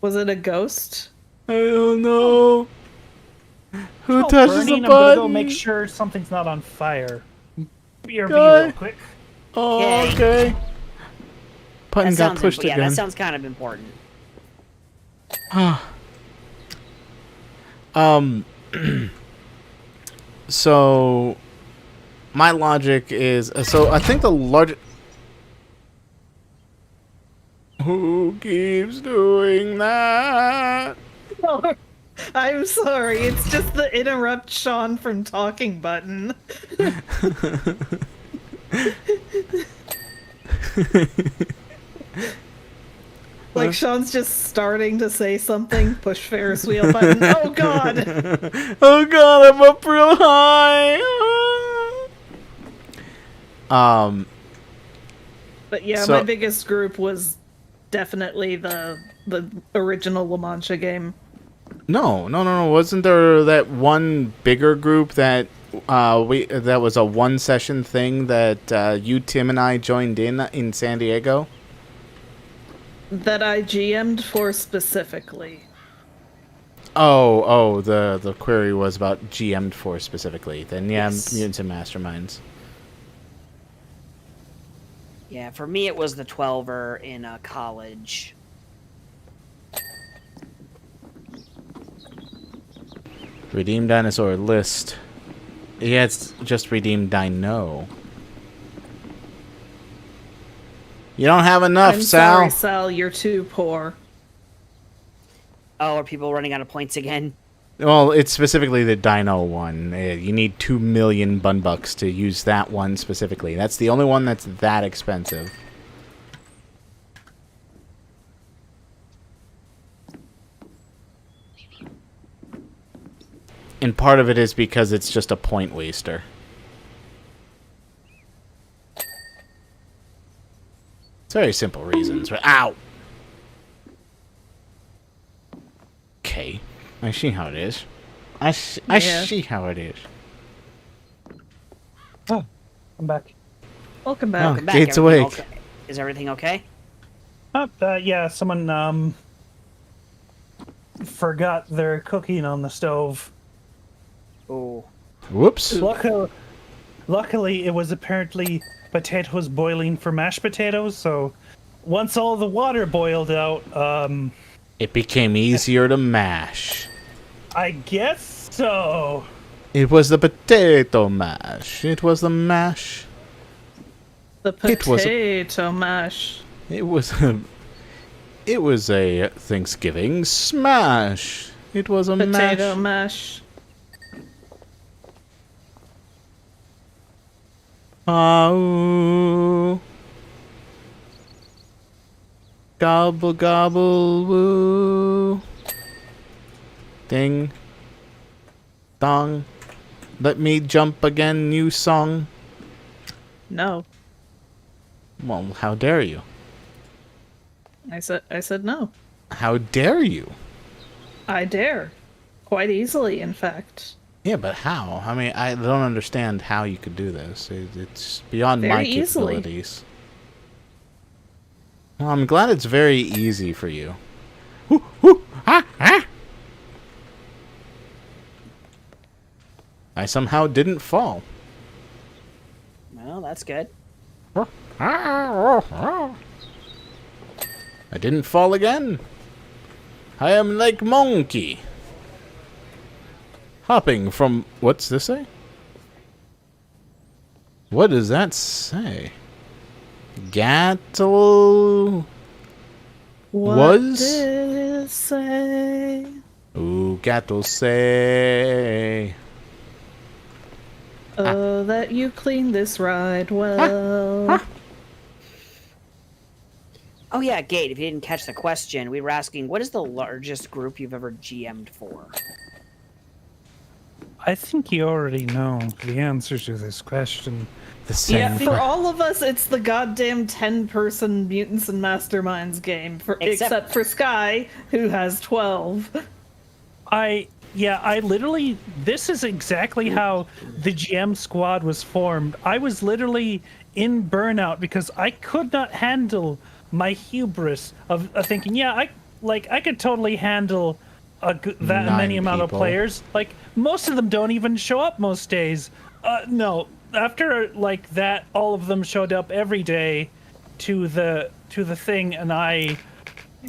Was it a ghost? I don't know. Who Oh, touches Bernie, the and I'm gonna go button? make sure something's not on fire. BRB Guy. real quick. Oh, Okay. okay. Button That got sounds pushed yeah, again. that sounds kind of important. So, my logic is so I think the large. Who keeps doing that? Oh, I'm sorry, it's just the interrupt Sean from talking button. Like Sean's just starting to say something, push Ferris wheel button. Oh god! Oh god, I'm up real high. But yeah, So- my biggest group was definitely the original La Mancha game. No. Wasn't there that one bigger group that that was a one session thing that you, Tim, and I joined in San Diego? That I GM'd for specifically. Oh, the query was about GM'd for specifically. Then yeah, Yes. Mutants and Masterminds. Yeah, for me it was the 12er in college. Redeemed Dinosaur list. Yeah, it's just Redeemed Dino. You don't have enough, I'm Sal. sorry, Sal, you're too poor. Oh, are people running out of points again? Well, it's specifically the Dino one. You need 2 million bun bucks to use that one specifically. That's the only one that's that expensive. And part of it is because it's just a point waster. It's very simple reasons. Right? Ow! Okay. I see how it is. I see how it is. Oh, I'm back. Welcome back. Oh, Welcome back. Gate's Everything awake. okay? Is everything okay? Yeah, someone forgot their cooking on the stove. Oh. Whoops. Luckily, it was apparently potatoes boiling for mashed potatoes, so once all the water boiled out, It became easier to mash. I guess so. It was the potato mash. It was the mash. The It was a- potato mash. It was a Thanksgiving smash. It was a Potato mash. mash. Oh. Gobble gobble woo. Ding. Dong. Let me jump again, new song. No. Well, how dare you? I said no. How dare you? I dare. Quite easily, in fact. Yeah, but how? I mean, I don't understand how you could do this. It's beyond my Very easily. capabilities. Well, I'm glad it's very easy for you. Whoo, whoo, ah, ah. I somehow didn't fall. Well, that's good. I didn't fall again. I am like monkey. Hopping from... What's this say? What does that say? Gattle... What Was? did it say? Ooh, gattle say... Oh, that you cleaned this ride well. Oh yeah, Gate, if you didn't catch the question, we were asking, what is the largest group you've ever GM'd for? I think you already know the answer to this question. The same Yeah, for- for all of us, it's the goddamn 10-person Mutants and Masterminds game. Except for Sky, who has 12. I literally, this is exactly how the GM squad was formed. I was literally in burnout because I could not handle my hubris of thinking, I could totally handle that 9 many amount of people. players. Like, most of them don't even show up most days. No, after like that, all of them showed up every day to the thing, and I...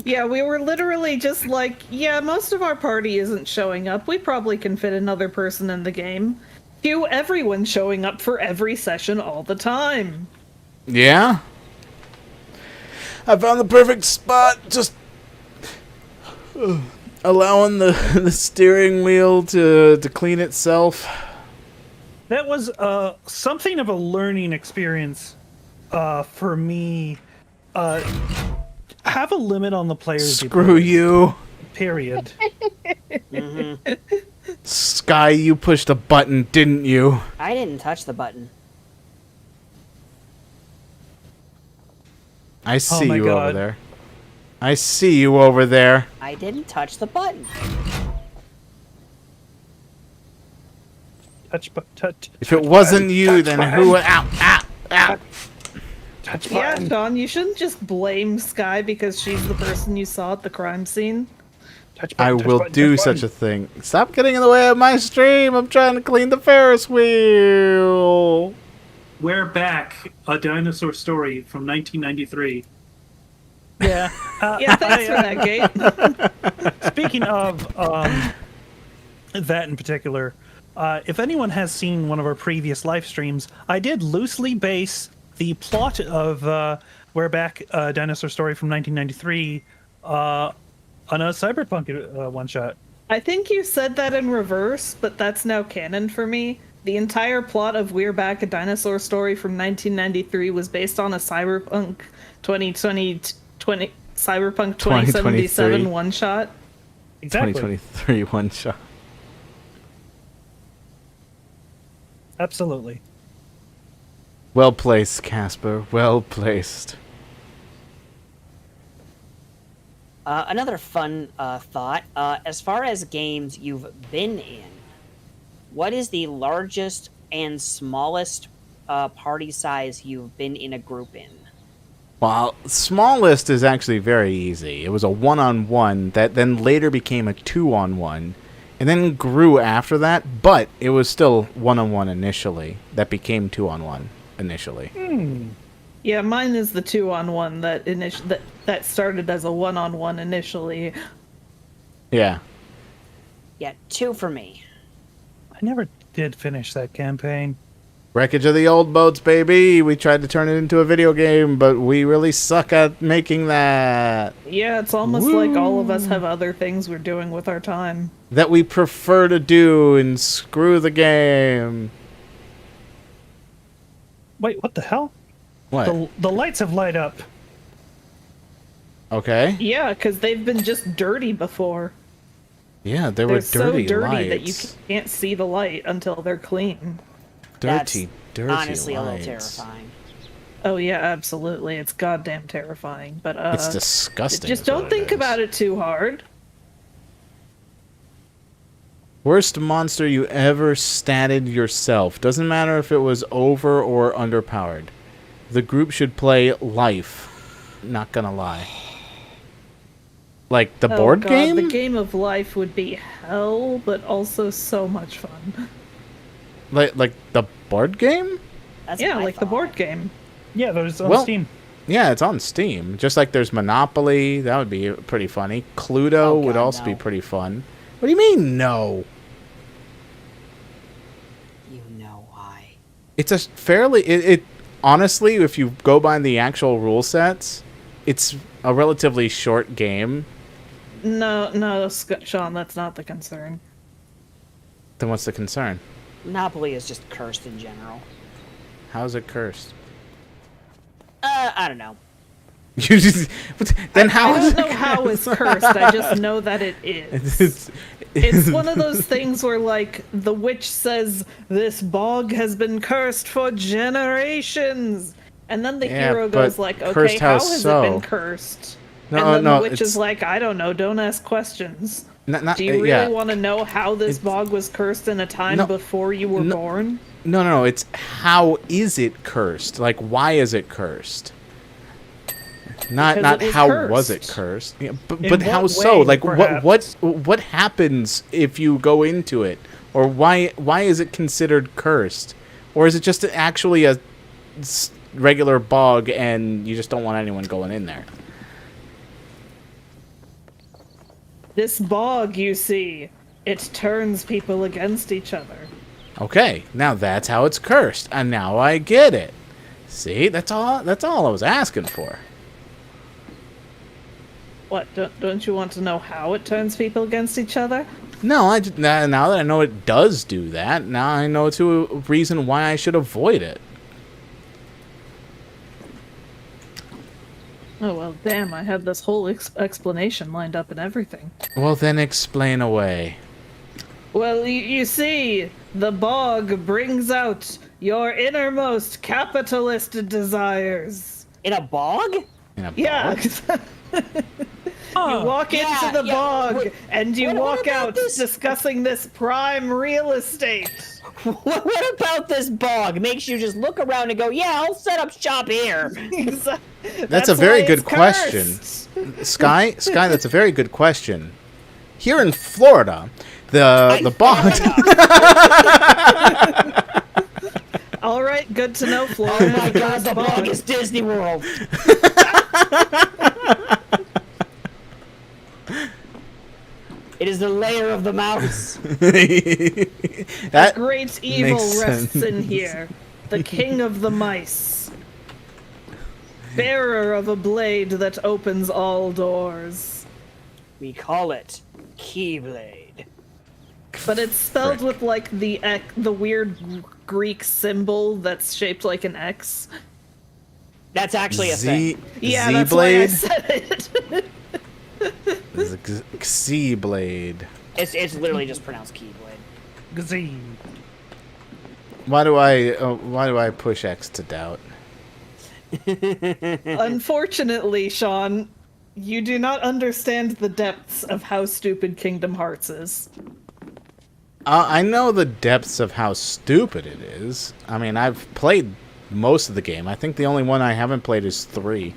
Yeah, we were literally just like, yeah, most of our party isn't showing up. We probably can fit another person in the game. Cue everyone showing up for every session all the time. Yeah? I found the perfect spot. Just allowing the steering wheel to clean itself. That was something of a learning experience for me. Have a limit on the players. Screw you. Period. Sky, you pushed a button, didn't you? I didn't touch the button. I see my you over God. there. I see you over there. I didn't touch the button. Touch. If it wasn't you, then who... Ow, ow, ow. Touch Yeah, button. Sean, you shouldn't just blame Sky because she's the person you saw at the crime scene. Touch I button, touch will button, do touch such a button. thing. Stop getting in the way of my stream. I'm trying to clean the Ferris wheel. We're back. A dinosaur story from 1993. Yeah. Yeah, thanks for that, Gate. Speaking of that in particular, if anyone has seen one of our previous live streams, I did loosely base the plot of We're Back, Dinosaur Story from 1993 on a Cyberpunk one shot. I think you said that in reverse, but that's now canon for me. The entire plot of We're Back, a Dinosaur Story from 1993 was based on a Cyberpunk 2077 one shot. Exactly. 2023 one shot. Absolutely. Well placed, Casper. Well placed. Another fun thought. As far as games you've been in, what is the largest and smallest party size you've been in a group in? Well, smallest is actually very easy. It was a 1-on-1 that then later became a 2-on-1 and then grew after that, but it was still 1-on-1 initially. That became 2-on-1 initially. Yeah, mine is the 2-on-1 that started as a 1-on-1 initially. Yeah. Yeah, 2 for me. I never did finish that campaign. Wreckage of the Old Boats, baby. We tried to turn it into a video game, but we really suck at making that. Yeah, it's almost like all of us have other things we're doing with our time. That we prefer to do and screw the game. Wait, what the hell? What? The lights have light up. Okay. Yeah, because they've been just dirty before. Yeah, they They're were so dirty dirty lights. that you can't see the light until they're clean. Dirty, That's dirty honestly lights. a little terrifying. Oh yeah, absolutely. It's goddamn terrifying. But It's disgusting. just is what don't think is. about it too hard. Worst monster you ever statted yourself. Doesn't matter if it was over or underpowered. The group should play Life. Not gonna lie. Like the Oh, board God, game? The game of life would be hell, but also so much fun. Like the board game? That's Yeah, what I like the thought. board game. Yeah, there's on Well- Steam. Yeah, it's on Steam. Just like there's Monopoly. That would be pretty funny. Cluedo Oh, would God, also be no. pretty fun. What do you mean, no? You know why. It's a fairly... It honestly, if you go by the actual rule sets, it's a relatively short game. No, Sean, that's not the concern. Then what's the concern? Monopoly is just cursed in general. How is it cursed? I don't know. You just... Then how I is don't it know how it's cursed. I just know that it is. It's one of those things where, like, the witch says, "This bog has been cursed for generations," and then the Yeah, hero goes but like, "Okay, cursed how how has so?" it been cursed?" No, and then no, the witch it's- is like, "I don't know. Don't ask questions. Not, Do you really yeah. want to know how this bog was cursed in a time No, before you were no. born?" No, it's how is it cursed? Like, why is it cursed? Not Because it was how was it cursed. cursed? Yeah, In but how what so? way, Like perhaps? what happens if you go into it? Or why is it considered cursed? Or is it just actually a regular bog and you just don't want anyone going in there? This bog, you see, it turns people against each other. Okay, now that's how it's cursed, and now I get it. See, that's all I was asking for. What? Don't you want to know how it turns people against each other? No, now that I know it does do that, now I know it's a reason why I should avoid it. Oh, well, damn, I had this whole explanation lined up and everything. Well, then explain away. Well, you see, the bog brings out your innermost capitalist desires. In a bog? In a Yeah. bog? You walk Yeah, into the yeah, bog, what- and you what walk about out this- discussing this prime real estate. What about this bog makes you just look around and go, yeah, I'll set up shop here? That's a very why good it's question. cursed. Sky, that's a very good question. Here in Florida, the bog. All right, good to know, Florida. Oh my god, the bog is Disney World. It is the lair of the mouse. That Great evil makes rests sense. in here. The king of the mice. Bearer of a blade that opens all doors. We call it Keyblade. But it's spelled with like the weird Greek symbol that's shaped like an X. That's actually a thing. Yeah, that's why I Z-Blade? said it. Z-Blade. It's literally just pronounced Keyblade. Gazee. Why do I push X to doubt? Unfortunately, Sean, you do not understand the depths of how stupid Kingdom Hearts is. I know the depths of how stupid it is. I mean, I've played most of the game. I think the only one I haven't played is 3.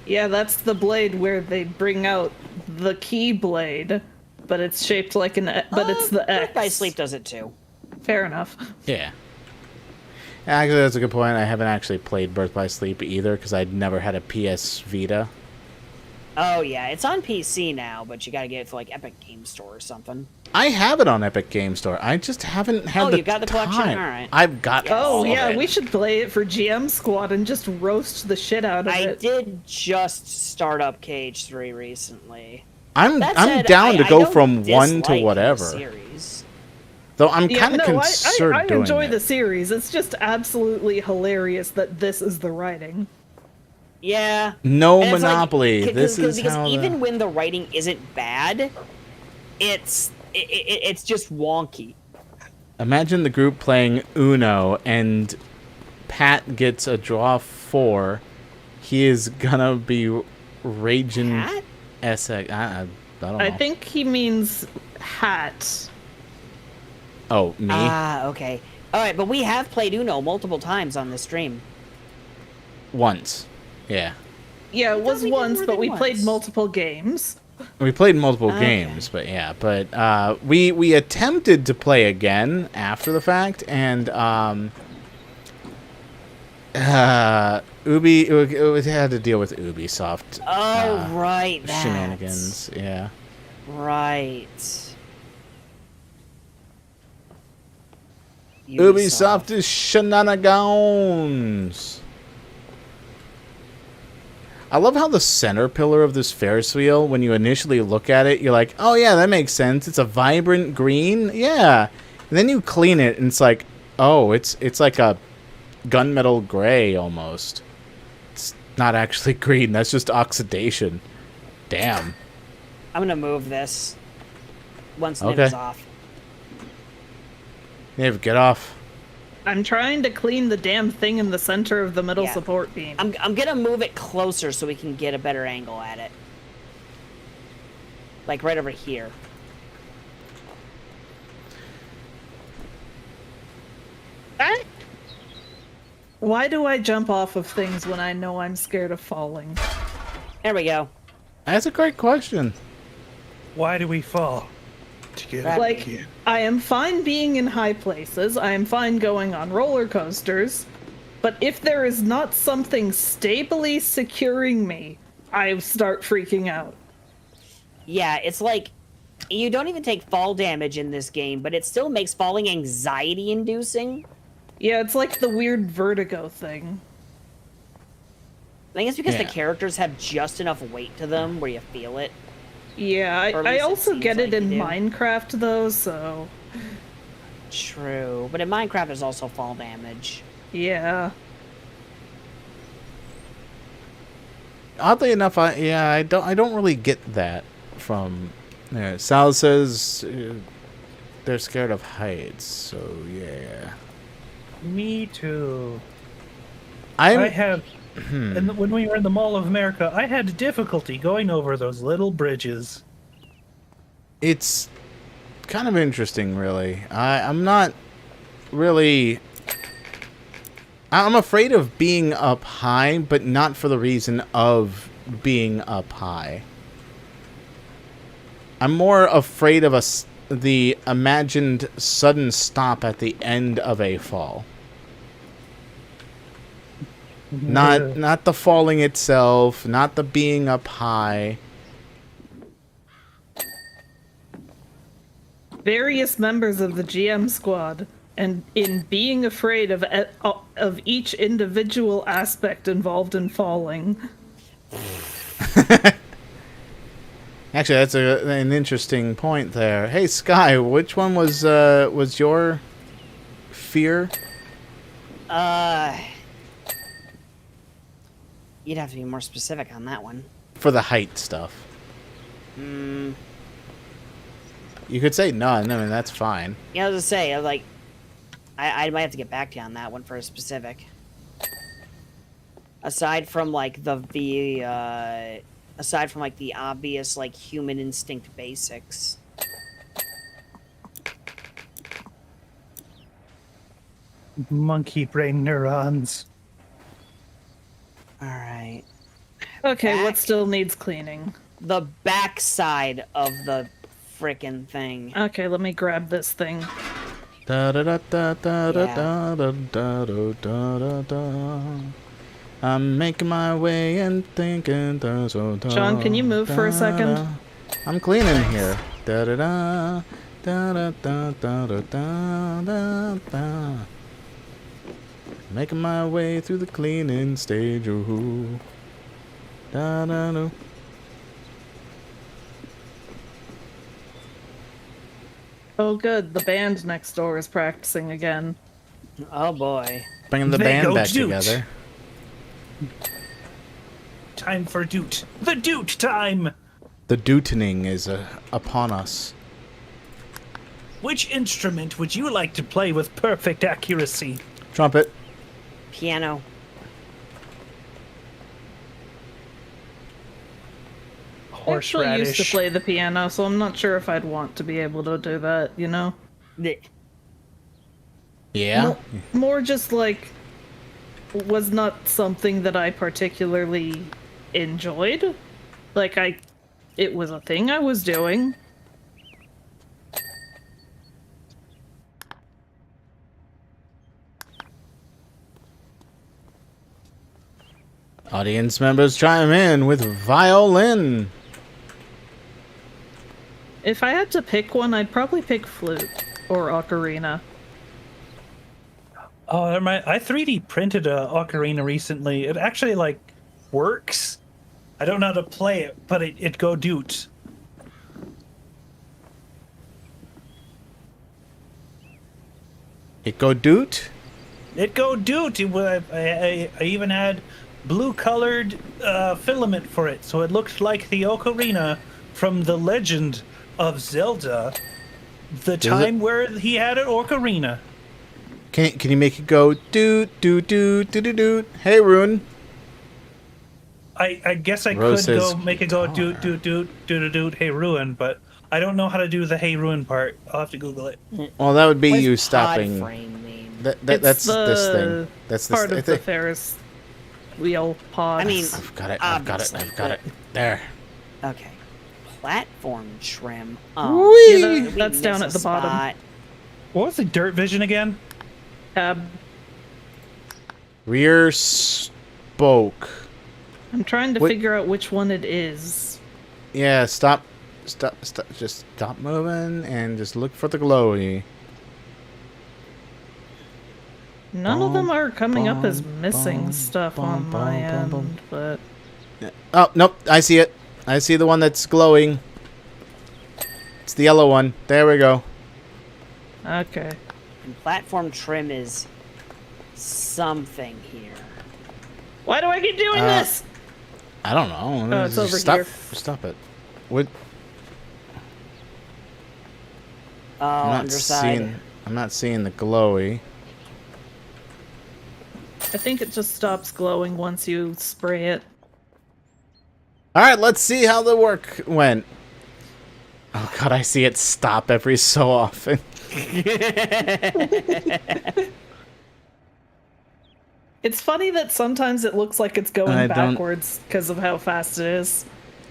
Yeah, that's the blade where they bring out the Keyblade, but it's shaped like it's the X. Birth by Sleep does it too. Fair enough. Yeah. Actually, that's a good point. I haven't actually played Birth by Sleep either because I'd never had a PS Vita. Oh yeah, it's on PC now, but you gotta get it for like Epic Game Store or something. I have it on Epic Game Store. I just haven't had the you got the collection? time. Alright. I've got Yes. all Oh, of yeah, it. we should play it for GM Squad and just roast the shit out of I it. did just start up KH3 recently. I'm That I'm said, down to I go don't from 1 to dislike the whatever. series. Though I'm Yeah, kind of no, concerned I doing enjoy it. the series. It's just absolutely hilarious that this is the writing. Yeah. No And it's like, Monopoly. This is because how even the... when the writing isn't bad, it's just wonky. Imagine the group playing Uno and Pat gets a draw 4. He is gonna be raging Pat? SX. I don't know. I think he means hat. Oh, me? Ah, okay. All right, but we have played Uno multiple times on this stream. Once. Yeah. Yeah, it was we did once, more but than we played once. multiple games. We played multiple Okay. games, but yeah. But we attempted to play again after the fact, and Ubi it had to deal with Ubisoft Oh, right, that. shenanigans. Yeah. Right. Ubisoft is shenanigans. I love how the center pillar of this Ferris wheel, when you initially look at it, you're like, oh yeah, that makes sense. It's a vibrant green. Yeah. And then you clean it, and it's like, oh, it's like a gunmetal gray almost. It's not actually green. That's just oxidation. Damn. I'm gonna move this once Okay. Niv is off. Niv, get off. I'm trying to clean the damn thing in the center of the middle Yeah. support beam. I'm gonna move it closer so we can get a better angle at it. Like right over here. Why do I jump off of things when I know I'm scared of falling? There we go. That's a great question. Why do we fall? To get Right. up Like, again. I am fine being in high places, I am fine going on roller coasters, but if there is not something stably securing me, I start freaking out. Yeah, it's like you don't even take fall damage in this game, but it still makes falling anxiety inducing. Yeah, it's like the weird vertigo thing. I think it's because the Yeah. characters have just enough weight to them where you feel it. Yeah, Or at I least it also seems get it like in you do. Minecraft though, so True, but in Minecraft there's also fall damage. yeah. Oddly enough, I don't really get that from. Sal says they're scared of heights, so yeah. Me too. I I have. And when we were in the Mall of America, I had difficulty going over those little bridges. It's kind of interesting, really. I'm not really. I'm afraid of being up high, but not for the reason of being up high. I'm more afraid of the imagined sudden stop at the end of a fall. Not the falling itself, not the being up high. Various members of the GM squad, and in being afraid of each individual aspect involved in falling. That's Actually, that's an interesting point there. Hey, Sky, which one was your fear? You'd have to be more specific on that one. For the height stuff. Hmm. You could say none. I mean, that's fine. Yeah, I was gonna say, like, I might have to get back to you on that one for a specific. Aside from like aside from like the obvious like human instinct basics. Monkey brain neurons. All right. Okay, what still needs cleaning? The backside of the frickin' thing. Okay, let me grab this thing. Da da da da da da da da da da da. I'm making my way and thinking. Sean, can you move for a second? I'm cleaning here. Da da da da da da da da da da. Making my way through the cleaning stage. Ooh. Da da da. Oh, good. The band next door is practicing again. Oh boy. Bringing the They band go back doot. together. Time for doot. The doot time! The dootening is upon us. Which instrument would you like to play with perfect accuracy? Trumpet. Piano. I actually used to Horseradish. play the piano, so I'm not sure if I'd want to be able to do that, you know? Yeah. More just like, was not something that I particularly enjoyed. Like, it was a thing I was doing. Audience members chime in with violin. If I had to pick one, I'd probably pick flute or ocarina. Oh, I 3D printed a ocarina recently. It actually, like, works. I don't know how to play it, but it go doot. It go doot? It go doot. I even had blue-colored filament for it, so it looked like the ocarina from The Legend of Zelda. The time where he had an ocarina. Can you make it go doot doot doot doot doot doot? Hey, Rune. I guess I Rose could says go make it go guitar. doot doot doot doot doot hey ruin, but I don't know how to do the hey ruin part. I'll have to Google it. Well, that would be What you does pod stopping. frame mean? That's this thing. That's this Part of the Ferris wheel pod. I mean, I've got it. I've got it. I've got it. There. Okay. Platform trim. Whee! Yeah, did we that's down miss at the a bottom. spot? What was the dirt vision again? Tab. Rear spoke. I'm trying to What- figure out which one it is. Yeah, stop. Just stop moving and just look for the glowy. None of them are coming up as bum, missing bum, stuff bum, on my bum, bum, end, but Oh, nope. I see it. I see the one that's glowing. It's the yellow one. There we go. okay. And platform trim is something here. Why do I keep doing Uh, this? I don't know. Oh, it's over stop, here. Stop it. What? Oh, underside. I'm not seeing the glowy. I think it just stops glowing once you spray it. All right, let's see how the work went. Oh god, I see it stop every so often. It's funny that sometimes it looks like it's going I don't- backwards because of how fast it is.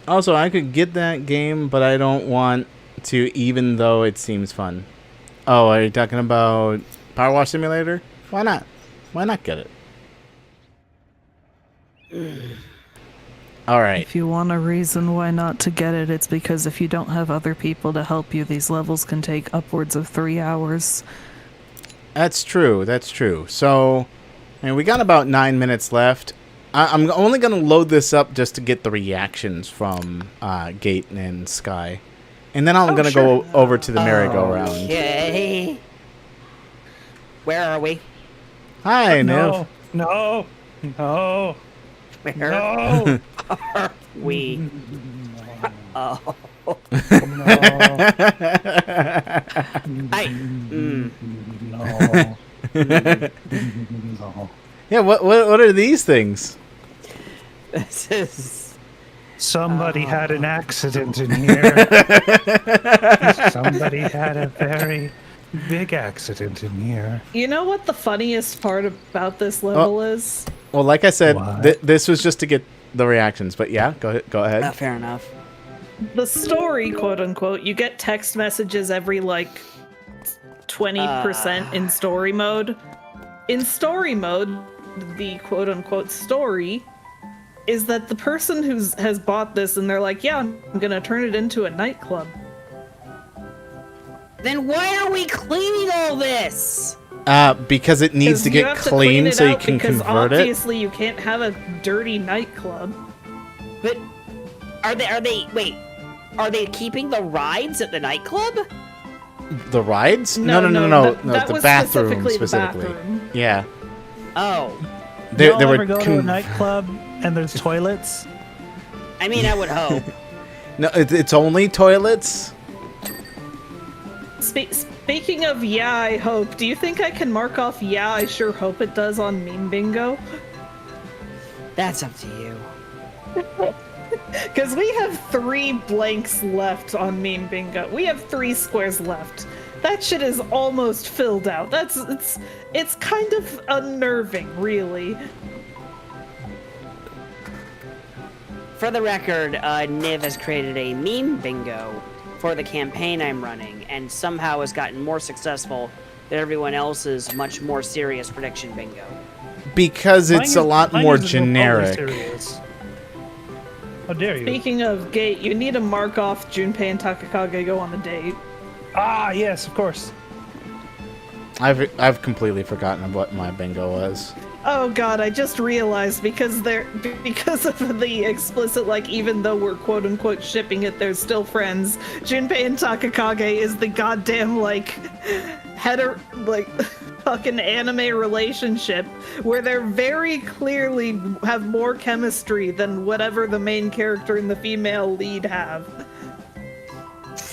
Also, I could get that game, but I don't want to, even though it seems fun. Oh, are you talking about Power Wash Simulator? Why not? Why not get it? All right. If you want a reason why not to get it, it's because if you don't have other people to help you, these levels can take upwards of 3 hours. That's true. That's true. So, and we got about 9 minutes left. I'm only gonna load this up just to get the reactions from Gate and Sky, and then I'm gonna go over to the merry-go-round. Okay. Where are we? Hi, Niv. No. Where No. are we? Oh. I. No. Yeah, what are these things? This is. Somebody had an accident in here. Somebody had a very big accident in here. You know what the funniest part about this level is? Well, like I said, What? this was just to get the reactions, but yeah, go ahead. Fair enough. The story, quote unquote, you get text messages every like 20% in story mode. In story mode, the quote unquote story is that the person has bought this and they're like, yeah, I'm gonna turn it into a nightclub. Then why are we cleaning all this? Because it needs 'Cause to you get have to clean clean it so you out can because convert it. obviously you can't have a dirty nightclub. But are they keeping the rides at the nightclub? The rides? No, No, that the was bathroom specifically the specifically. bathroom. Yeah. Oh. They Y'all were ever go to a nightclub and there's toilets? I mean, I would hope. No, it's only toilets. Speaking of yeah, I hope, do you think I can mark off yeah, I sure hope it does on meme bingo? That's up to you. Because we have 3 blanks left on meme bingo. We have 3 squares left. That shit is almost filled out. It's kind of unnerving, really. For the record, Niv has created a meme bingo for the campaign I'm running, and somehow has gotten more successful than everyone else's much more serious prediction bingo. Because it's a lot Mine more is remotely generic. serious. How dare you? Speaking of Gate, you need to mark off Junpei and Takakage go on a date. Ah, yes, of course. I've completely forgotten what my bingo was. Oh god, I just realized because of the explicit, like, even though we're quote unquote shipping it, they're still friends. Junpei and Takakage is the goddamn like fucking anime relationship where they're very clearly have more chemistry than whatever the main character and the female lead have.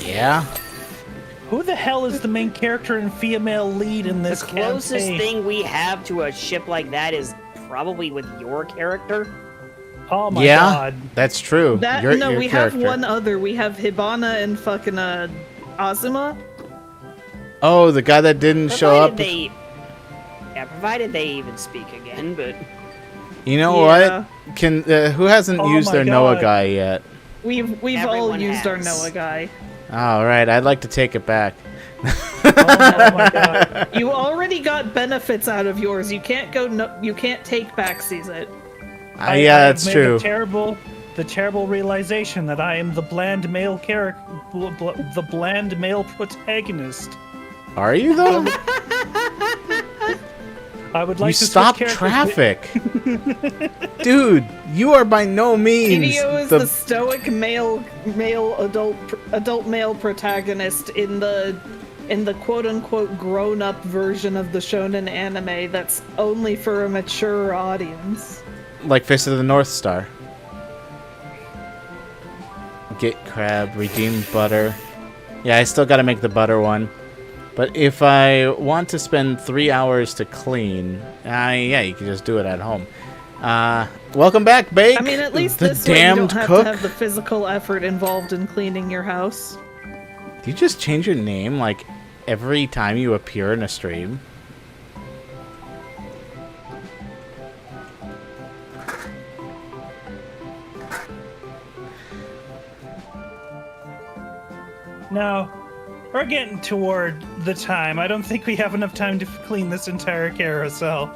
Yeah. Who the hell is the main character and female lead in this The closest campaign? thing we have to a ship like that is probably with your character. Oh my Yeah, god. that's true. That Your we character. have one other. We have Hibana and fucking Azuma. Oh, the guy that didn't show up. Provided they even speak again, but You know Yeah. what? Can who hasn't Oh used my their Noah God. guy yet? We've all Everyone used our has. Noah guy. All right, I'd like to take it back. Oh my god. You already got benefits out of yours. You can't go. No, you can't take backsies it. Yeah, have that's made true. The terrible realization that I am the bland male character, the bland male protagonist. Are you though? I would like You to switch stop characters- traffic, dude. You are by no means Hideo is the stoic male adult male protagonist in the quote unquote grown up version of the shonen anime that's only for a mature audience. like Fist of the North Star. Get crab, redeem butter. Yeah, I still got to make the butter one. But if I want to spend 3 hours to clean, yeah, you can just do it at home. Welcome back, Bake. I mean, at least the this way you damned don't have cook. to have the physical effort involved in cleaning your house. Do you just change your name like every time you appear in a stream? No, we're getting toward the time. I don't think we have enough time to clean this entire carousel.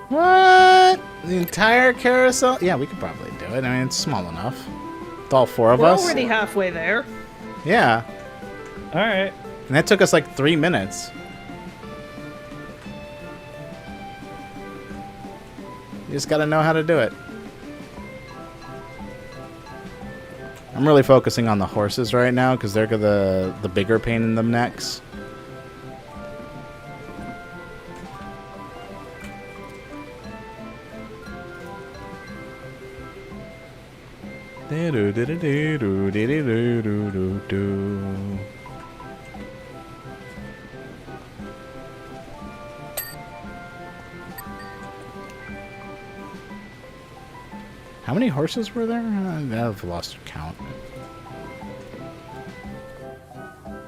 What? The entire carousel? Yeah, we could probably do it. I mean, it's small enough. With all 4 of We're us. already halfway there. Yeah. All right. And that took us like 3 minutes. You just gotta know how to do it. I'm really focusing on the horses right now because they're the bigger pain in the necks. How many horses were there? I've lost count.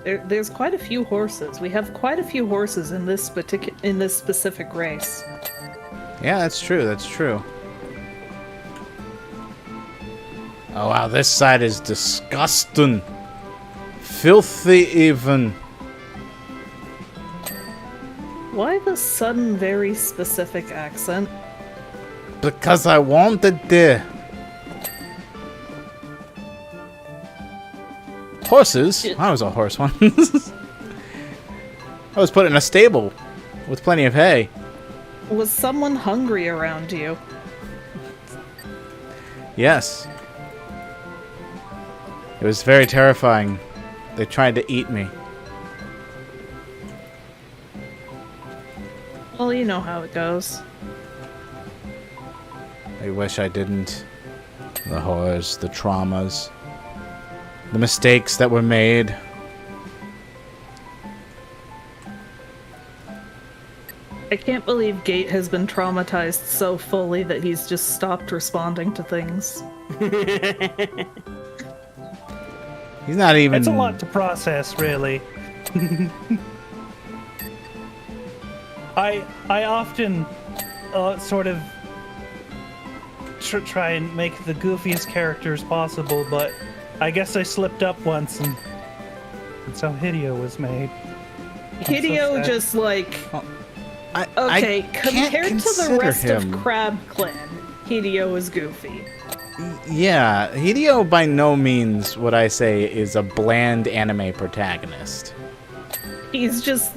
There's quite a few horses. We have quite a few horses in this specific race. Yeah, that's true. That's true. Oh wow, this side is disgusting. Filthy even. Why the sudden, very specific accent? Because I wanted to. Horses? I was a horse once. I was put in a stable with plenty of hay. Was someone hungry around you? Yes. It was very terrifying. They tried to eat me. Well, you know how it goes. I wish I didn't. The horrors, the traumas, the mistakes that were made. I can't believe Gate has been traumatized so fully that he's just stopped responding to things. He's not even... It's a lot to process, really. I often sort of try and make the goofiest characters possible, but I guess I slipped up once, and that's how Hideo was made. Hideo sad. just like... I Okay, can't compared to the consider rest him. of Crab Clan, Hideo is goofy. Yeah, Hideo by no means would I say is a bland anime protagonist. He's just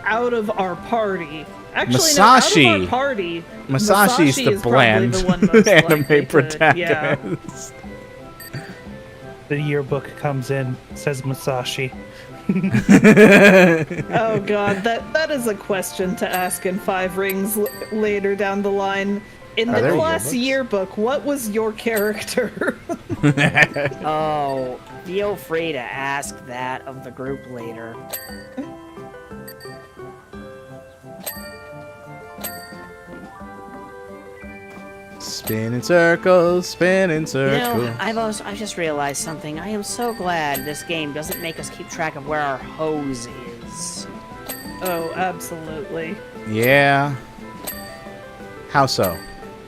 out of our party. Actually, Masashi. no, out of our party. Masashi's the is probably bland the one most anime likely to- protagonist. The yearbook comes in, says Masashi. Oh god, that is a question to ask in Five Rings later down the line. In Are the there class yearbooks? yearbook, what was your character? Oh, feel free to ask that of the group later. Spinning circles, spinning You circles. know, I've just realized something. I am so glad this game doesn't make us keep track of where our hose is. Oh, absolutely. Yeah. How so?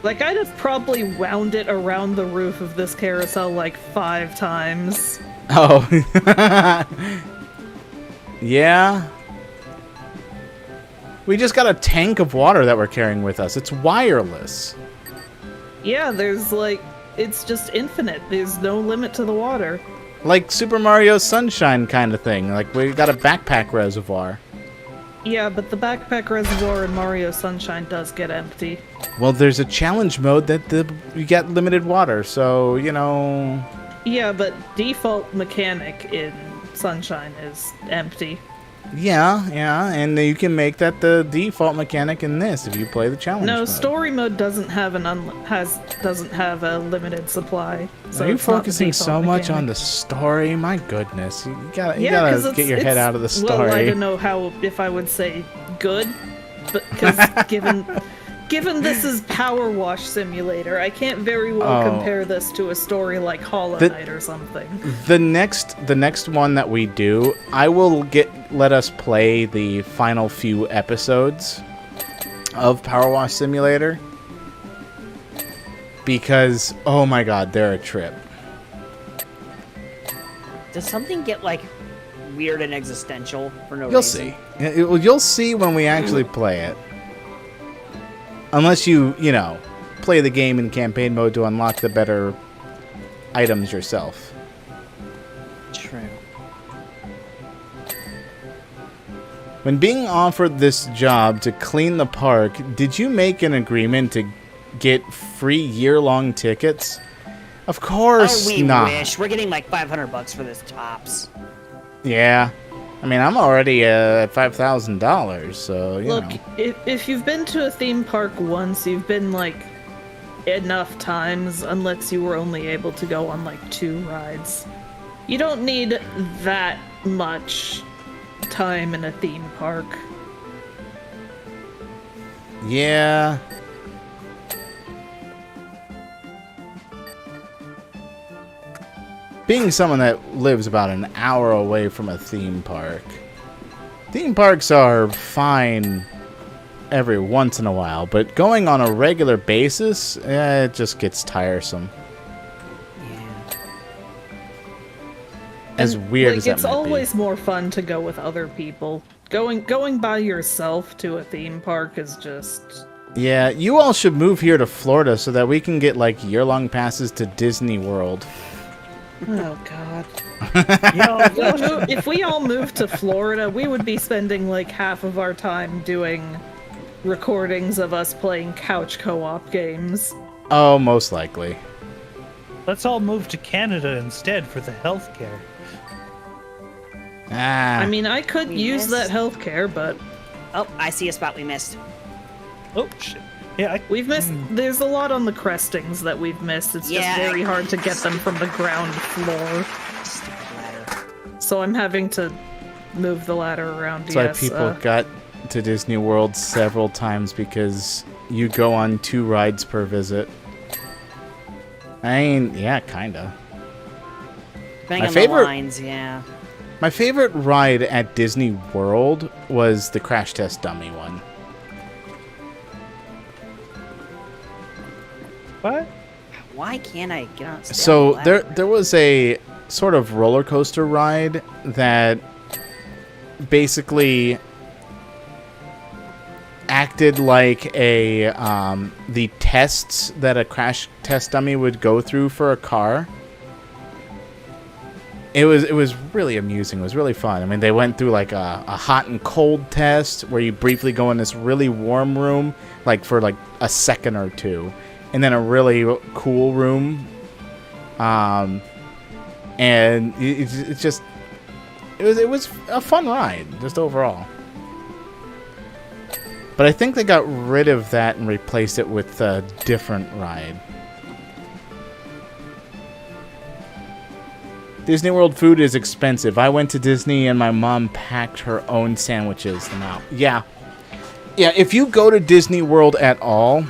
Like, I'd have probably wound it around the roof of this carousel like 5 times. Oh. Yeah. We just got a tank of water that we're carrying with us. It's wireless. Yeah, there's like, it's just infinite. There's no limit to the water. Like Super Mario Sunshine kind of thing. Like we got a backpack reservoir. Yeah, but the backpack reservoir in Mario Sunshine does get empty. Well, there's a challenge mode that you get limited water, so, you know... Yeah, but default mechanic in Sunshine is empty. Yeah, and you can make that the default mechanic in this if you play the challenge No, mode. story mode doesn't have doesn't have a limited supply. So Are you it's not the focusing default so much on mechanic. the story? My goodness, you gotta 'cause get your head out of the story. Well, I don't know if I would say good, but because given this is Power Wash Simulator, I can't very well Oh. compare this to a story like Hollow The- Knight or something. The next one that we do, I will let us play the final few episodes of Power Wash Simulator because oh my god, they're a trip. Does something get like weird and existential for no You'll reason? see. You'll see when we actually play it. Unless you know, play the game in campaign mode to unlock the better items yourself. True. When being offered this job to clean the park, did you make an agreement to get free year-long tickets? Of course Oh, we not. wish. We're getting like $500 for this tops. Yeah. I mean, I'm already at $5,000, so, you Look, know. if you've been to a theme park once, you've been like enough times, unless you were only able to go on like 2 rides. You don't need that much time in a theme park. Yeah. Being someone that lives about an hour away from a theme parks are fine every once in a while, but going on a regular basis, it just gets tiresome. Yeah. As And, weird like, as that it's might always be. more fun to go with other people. Going by yourself to a theme park is just Yeah, you all should move here to Florida so that we can get, like, year-long passes to Disney World. oh god. Yeah, If we all moved to Florida, we would be spending like half of our time doing recordings of us playing couch co-op games. Oh, most likely. let's all move to Canada instead for the healthcare. Ah. I mean, I could We use missed. that healthcare, but Oh, I see a spot we missed. Oh shit! Yeah, we've missed. There's a lot on the crestings that we've missed. It's Yeah, just very hard to get them from the ground floor. Stupid ladder. So I'm having to move the ladder around. That's why yes, people got to Disney World several times, because you go on 2 rides per visit. I mean, yeah, kinda. Depending My on favorite- the lines, yeah. My favorite ride at Disney World was the Crash Test Dummy one. what? Why can't I get on? stay on So the there ladder? was a sort of roller coaster ride that basically acted like a the tests that a crash test dummy would go through for a car. It was really amusing. It was really fun. I mean, they went through like a hot and cold test where you briefly go in this really warm room, like for like a second or two, and then a really cool room. And it was a fun ride just overall. But I think they got rid of that and replaced it with a different ride. Disney World food is expensive. I went to Disney and my mom packed her own sandwiches them out. Yeah. Yeah, if you go to Disney World at all,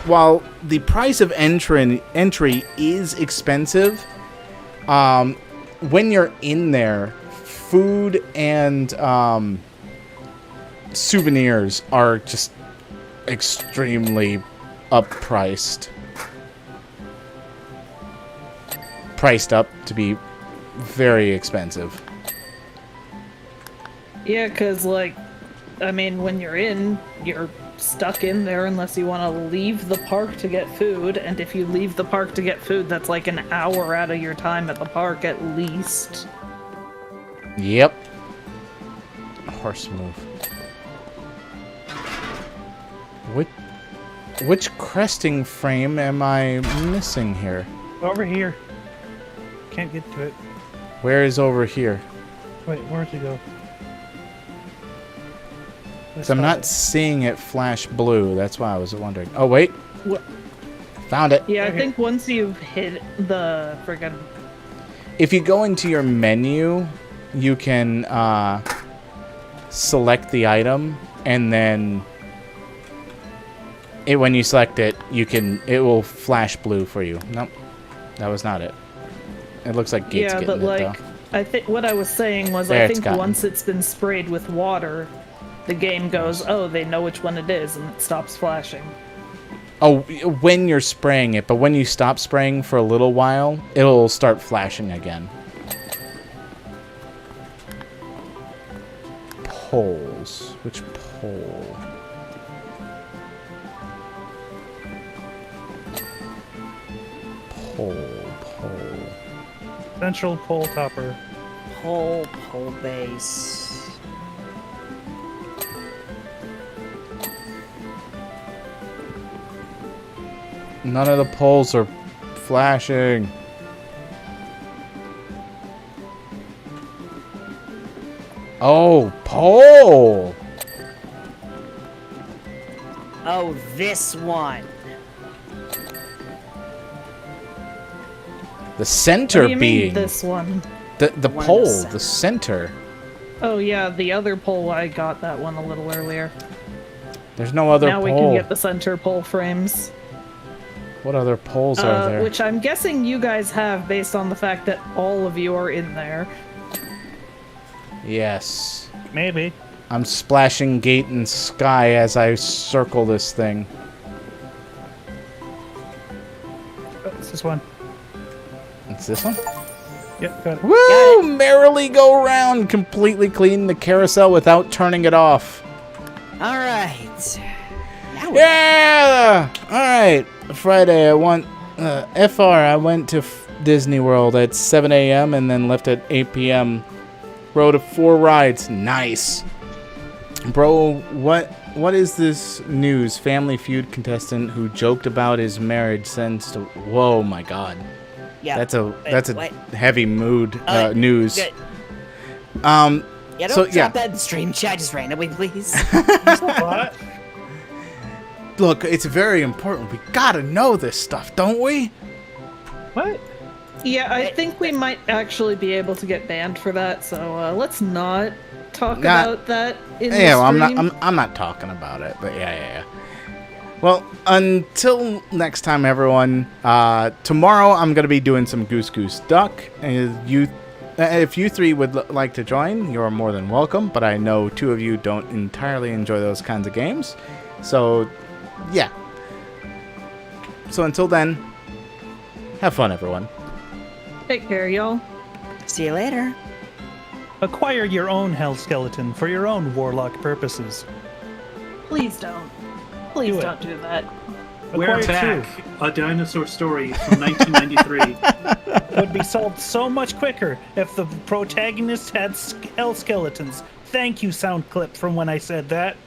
while the price of entry is expensive, when you're in there, food and souvenirs are just extremely priced up to be very expensive. Yeah, because, like, I mean, when you're stuck in there unless you want to leave the park to get food, and if you leave the park to get food, that's like an hour out of your time at the park at least. Yep. Horse move. Which cresting frame am I missing here? Over here. Can't get to it. Where is over here? Wait, where'd you go? 'Cause I'm not seeing it flash blue. That's why I was wondering. Oh, wait. What? Found it. Yeah, I Okay. think once you've hit the friggin' If you go into your menu, you can select the item, and then when you select it, it will flash blue for you. Nope, that was not it. It looks like Gate's yeah, getting but it like though. I think what I was saying was There, I it's think gotten. once it's been sprayed with water, the game goes, oh, they know which one it is, and it stops flashing. Oh, when you're spraying it, but when you stop spraying for a little while, it'll start flashing again. Poles. Which pole? Pole. Central pole topper. Pole base. None of the poles are flashing? Oh, pole! Oh, this one. The center What do you mean, being this one? the one in the pole, center. the center. Oh yeah, the other pole, I got that one a little earlier. There's no other Now pole. we can get the center pole frames. What other poles are there? Which I'm guessing you guys have based on the fact that all of you are in there. Yes. Maybe. I'm splashing gate and sky as I circle this thing. Oh, it's this one. It's this one? Yep, got it. Woo! Merrily go round, completely clean the carousel without turning it off. All right. Now we're Yeah! Alright, Friday I went, FR, I went to Disney World at 7 a.m. and then left at 8 p.m. Rode 4 rides. Nice. Bro, what is this news? Family Feud contestant who joked about his marriage sends to... Whoa, my God. Yeah. That's a what? heavy mood news. Good. Yeah, don't So, drop yeah. that in the stream chat just randomly, please. What? Look, it's very important. We gotta know this stuff, don't we? What? Yeah, I think we might actually be able to get banned for that, so let's not talk Nah. about that in the Yeah, well, stream. I'm not talking about it, but yeah. Well, until next time, everyone. Tomorrow I'm gonna be doing some Goose Goose Duck. If you 3 would like to join, you're more than welcome. But I know 2 of you don't entirely enjoy those kinds of games, so yeah. So until then, have fun, everyone. Take care, y'all. See you later. Acquire your own Hell Skeleton for your own warlock purposes. Please don't. Please Do it. don't do that. We're Acquire back. A dinosaur story from 1993. Would be solved so much quicker if the protagonist had Hell Skeletons. Thank you, sound clip, from when I said that.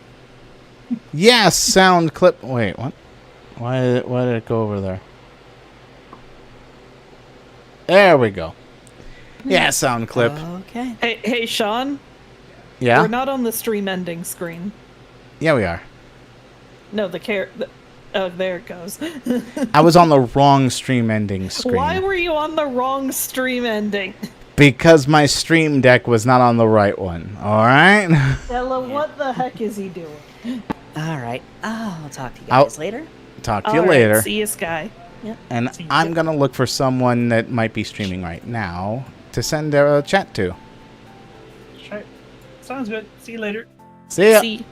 Yes, sound clip. Wait, what? Why did it go over there? There we go. Yeah, sound clip. Okay. Hey, Sean. Yeah, We're not on the stream ending screen. yeah, we are. No, oh, there it goes. I was on the wrong stream ending screen. Why were you on the wrong stream ending? Because my stream deck was not on the right one. All right. Ella, what the heck is he doing? All right. I'll talk to you I'll- guys later. Talk to you All right, later. see you, Sky. And I'm gonna look for someone that might be streaming right now to send a chat to. Sure. Sounds good. See you later. See ya. See.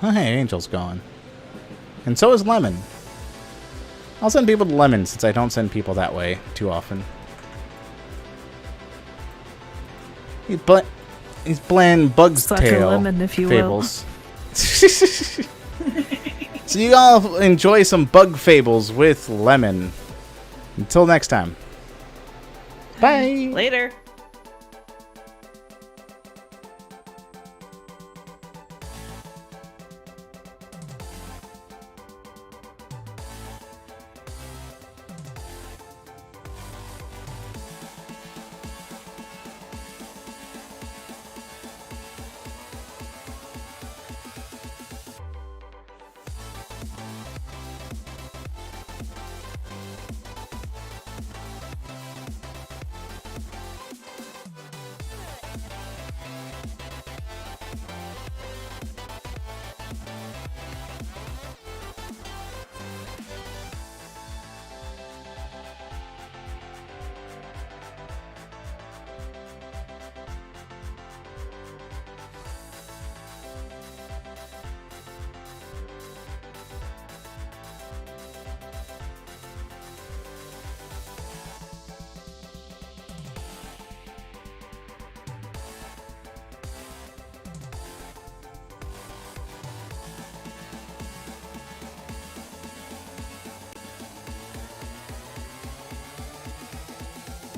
Oh, hey, Angel's gone. And so is Lemon. I'll send people to Lemon since I don't send people that way too often. He's playing Bug's Suck a Tale lemon, if you will. Fables. So you all enjoy some Bug Fables with Lemon. Until next time. Bye. Later.